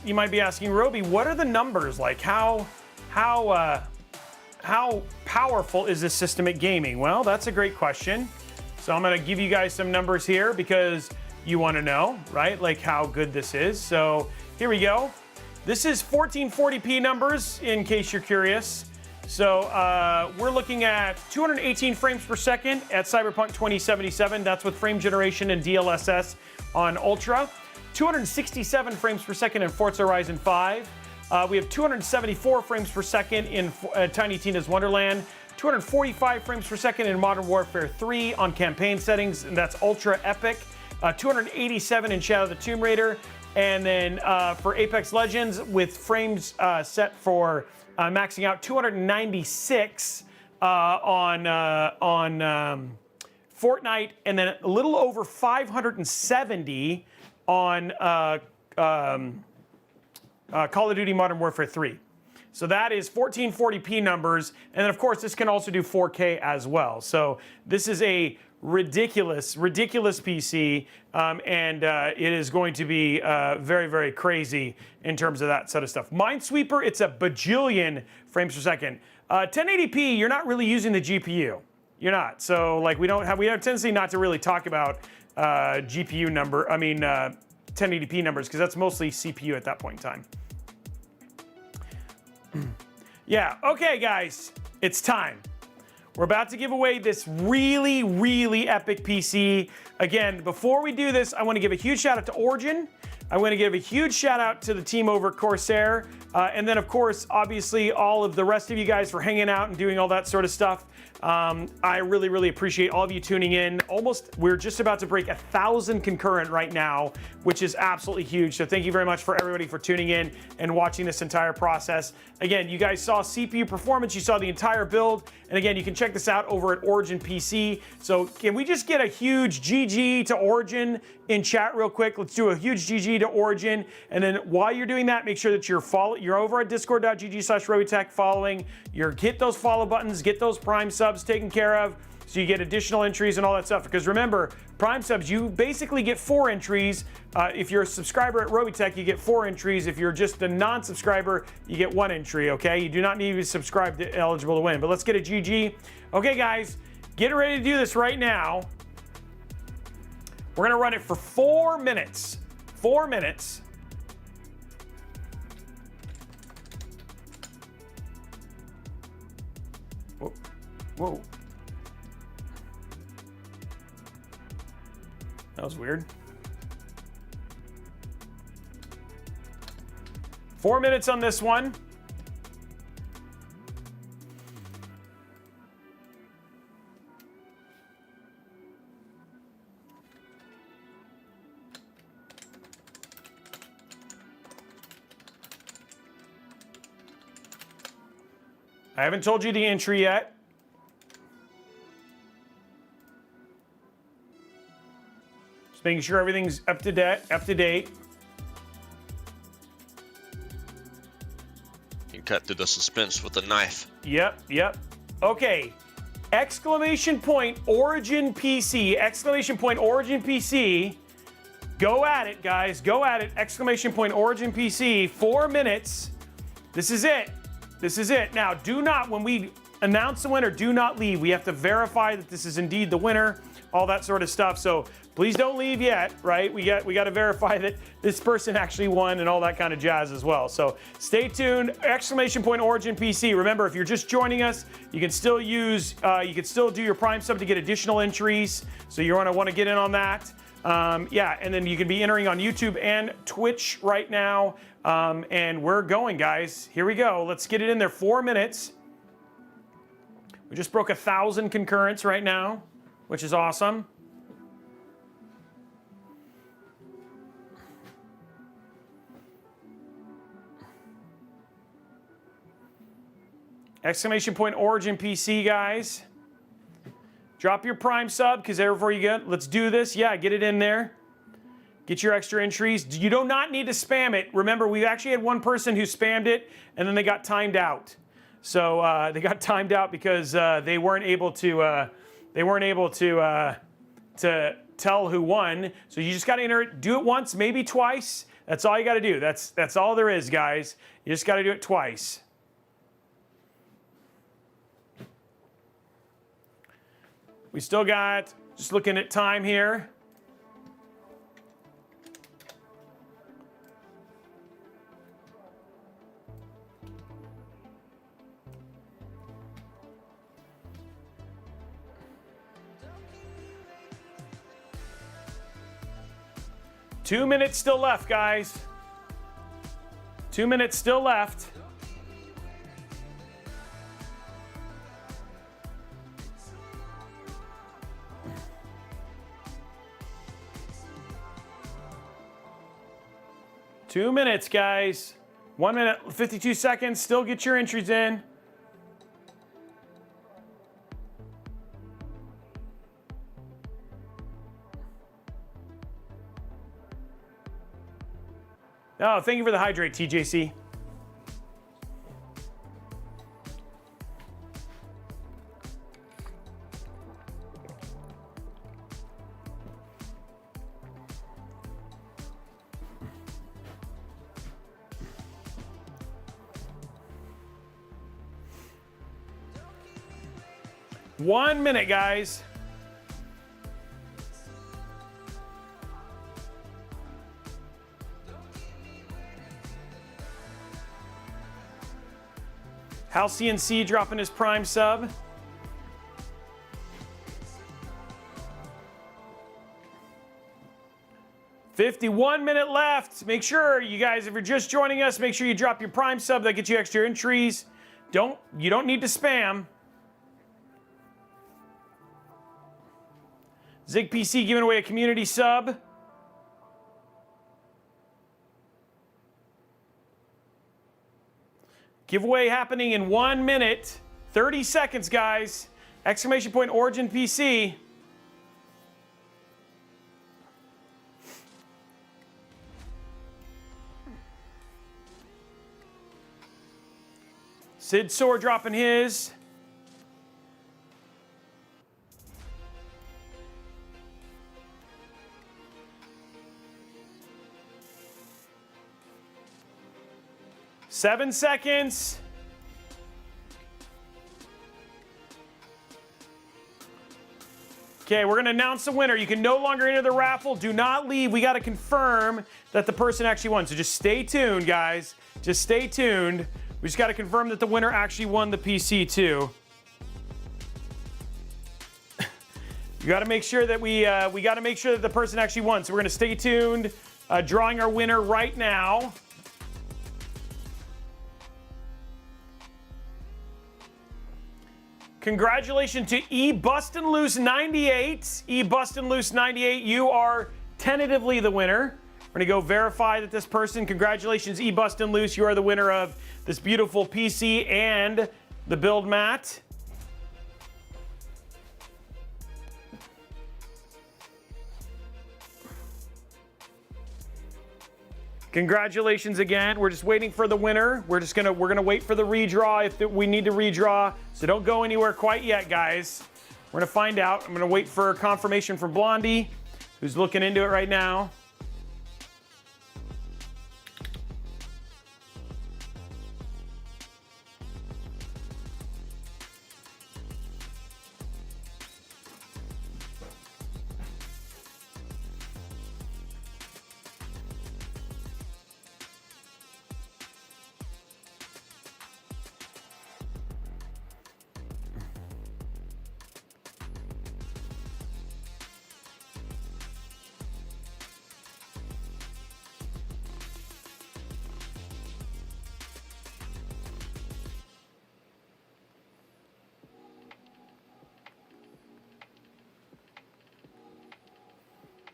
you might be asking, Robey, what are the numbers like? How powerful is this system at gaming? Well, that's a great question. So I'm gonna give you guys some numbers here because you wanna know, right? Like how good this is. So here we go. This is 1440p numbers in case you're curious. So we're looking at 218 frames per second at Cyberpunk 2077. That's with frame generation and DLSS on Ultra. 267 frames per second in Forza Horizon 5. We have 274 frames per second in Tiny Tina's Wonderland. 245 frames per second in Modern Warfare 3 on campaign settings, and that's ultra epic. 287 in Shadow of the Tomb Raider. And then for Apex Legends with frames set for maxing out 296 on Fortnite, and then a little over 570 on Call of Duty Modern Warfare 3. So that is 1440p numbers, and then of course this can also do 4K as well. So this is a ridiculous PC, and it is going to be very, very crazy in terms of that set of stuff. Minesweeper, it's a bajillion frames per second. 1080p, you're not really using the GPU. You're not. So like we have a tendency not to really talk about GPU 1080p numbers because that's mostly CPU at that point in time. Yeah, okay guys, it's time. We're about to give away this really, really epic PC. Again, before we do this, I want to give a huge shout out to Origin. I want to give a huge shout out to the team over at Corsair. And then of course, obviously all of the rest of you guys for hanging out and doing all that sort of stuff. I really, really appreciate all of you tuning in. We're just about to break 1,000 concurrent right now, which is absolutely huge. So thank you very much for everybody for tuning in and watching this entire process. Again, you guys saw CPU performance, you saw the entire build. And again, you can check this out over at Origin PC. So can we just get a huge GG to Origin in chat real quick? Let's do a huge GG to Origin. And then while you're doing that, make sure that you're over at discord.gg/Robeytech following. Hit those follow buttons, get those Prime subs taken care of so you get additional entries and all that stuff. Because remember, Prime subs, you basically get 4 entries. If you're a subscriber at Robeytech, you get 4 entries. If you're just a non-subscriber, you get 1 entry, okay? You do not need to be subscribed to eligible to win. But let's get a GG. Okay, guys, get ready to do this right now. We're gonna run it for 4 minutes. 4 minutes. Whoa. That was weird. 4 minutes on this one. I haven't told you the entry yet. Just making sure everything's up to date. You can cut through the suspense with a knife. Yep. Okay. Exclamation point Origin PC. Exclamation point Origin PC. Go at it, guys. Go at it. Exclamation point Origin PC. 4 minutes. This is it. This is it. Now, do not, when we announce the winner, do not leave. We have to verify that this is indeed the winner, all that sort of stuff. So please don't leave yet, right? We got to verify that this person actually won and all that kind of jazz as well. So stay tuned. Exclamation point Origin PC. Remember, if you're just joining us, you can still use, you can still do your Prime sub to get additional entries. So you're going to want to get in on that. Yeah, and then you can be entering on YouTube and Twitch right now. And we're going, guys. Here we go. Let's get it in there. 4 minutes. We just broke 1,000 concurrents right now, which is awesome. Exclamation point Origin PC, guys. Drop your Prime sub, because before you get, let's do this. Yeah, get it in there. Get your extra entries. You do not need to spam it. Remember, we actually had one person who spammed it, and then they got timed out. So they got timed out because they weren't able to tell who won. So you just got to enter it. Do it once, maybe twice. That's all you got to do. That's all there is, guys. You just got to do it twice. We still got, just looking at time here. Two minutes still left, guys. 2 minutes still left. Two minutes, guys. 1 minute, 52 seconds. Still get your entries in. Oh, thank you for the hydrate, TJC. One minute, guys. Hal CNC dropping his Prime sub. $51 minutes left. Make sure, you guys, if you're just joining us, make sure you drop your Prime sub. That gets you extra entries. You don't need to spam. Zig PC giving away a community sub. Giveaway happening in 1 minute, 30 seconds, guys. Exclamation point Origin PC. Sid Soar dropping his. Seven seconds. Okay, we're going to announce the winner. You can no longer enter the raffle. Do not leave. We got to confirm that the person actually won. So just stay tuned, guys. Just stay tuned. We just got to confirm that the winner actually won the PC too. You got to make sure that we got to make sure that the person actually won. So we're going to stay tuned, drawing our winner right now. Congratulations to eBustinLoose98. eBustinLoose98, you are tentatively the winner. We're going to go verify that this person. Congratulations, eBustinLoose. You are the winner of this beautiful PC and the build mat. Congratulations again. We're just waiting for the winner. We're gonna wait for the redraw if we need to redraw. So don't go anywhere quite yet, guys. We're gonna find out. I'm gonna wait for confirmation from Blondie, who's looking into it right now.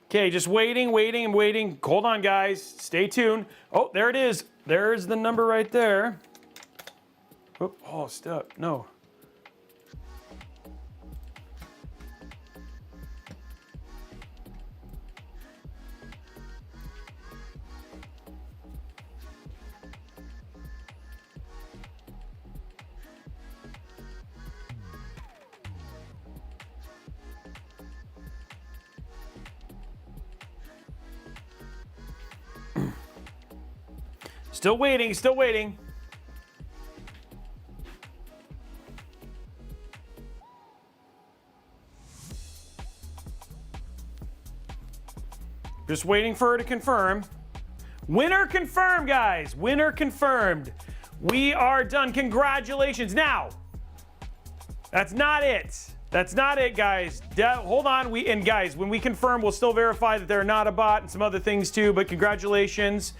Okay, just waiting. Hold on, guys. Stay tuned. Oh, there it is. There's the number right there. Oh, stop. No. Still waiting. Just waiting for her to confirm. Winner confirmed, guys. Winner confirmed. We are done. Congratulations. Now, that's not it. That's not it, guys. Hold on. Guys, when we confirm, we'll still verify that they're not a bot and some other things too, but congratulations.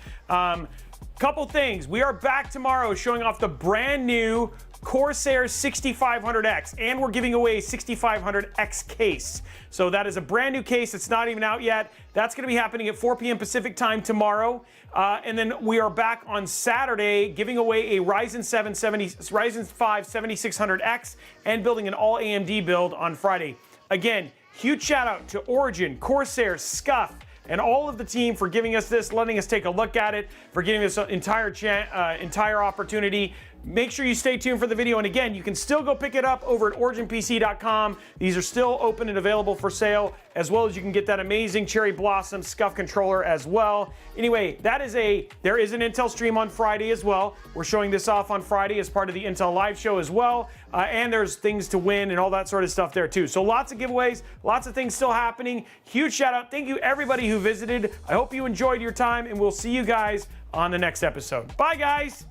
Couple things. We are back tomorrow showing off the brand new Corsair 6500X, and we're giving away a 6500X case. So that is a brand new case. It's not even out yet. That's going to be happening at 4 p.m. Pacific time tomorrow. And then we are back on Saturday giving away a Ryzen 5 7600X and building an all AMD build on Friday. Again, huge shout out to Origin, Corsair, Scuff, and all of the team for giving us this, letting us take a look at it, for giving us an entire opportunity. Make sure you stay tuned for the video. And again, you can still go pick it up over at originpc.com. These are still open and available for sale, as well as you can get that amazing Cherry Blossom Scuff controller as well. Anyway, there is an Intel stream on Friday as well. We're showing this off on Friday as part of the Intel live show as well. And there's things to win and all that sort of stuff there too. So lots of giveaways, lots of things still happening. Huge shout out. Thank you everybody who visited. I hope you enjoyed your time, and we'll see you guys on the next episode. Bye, guys.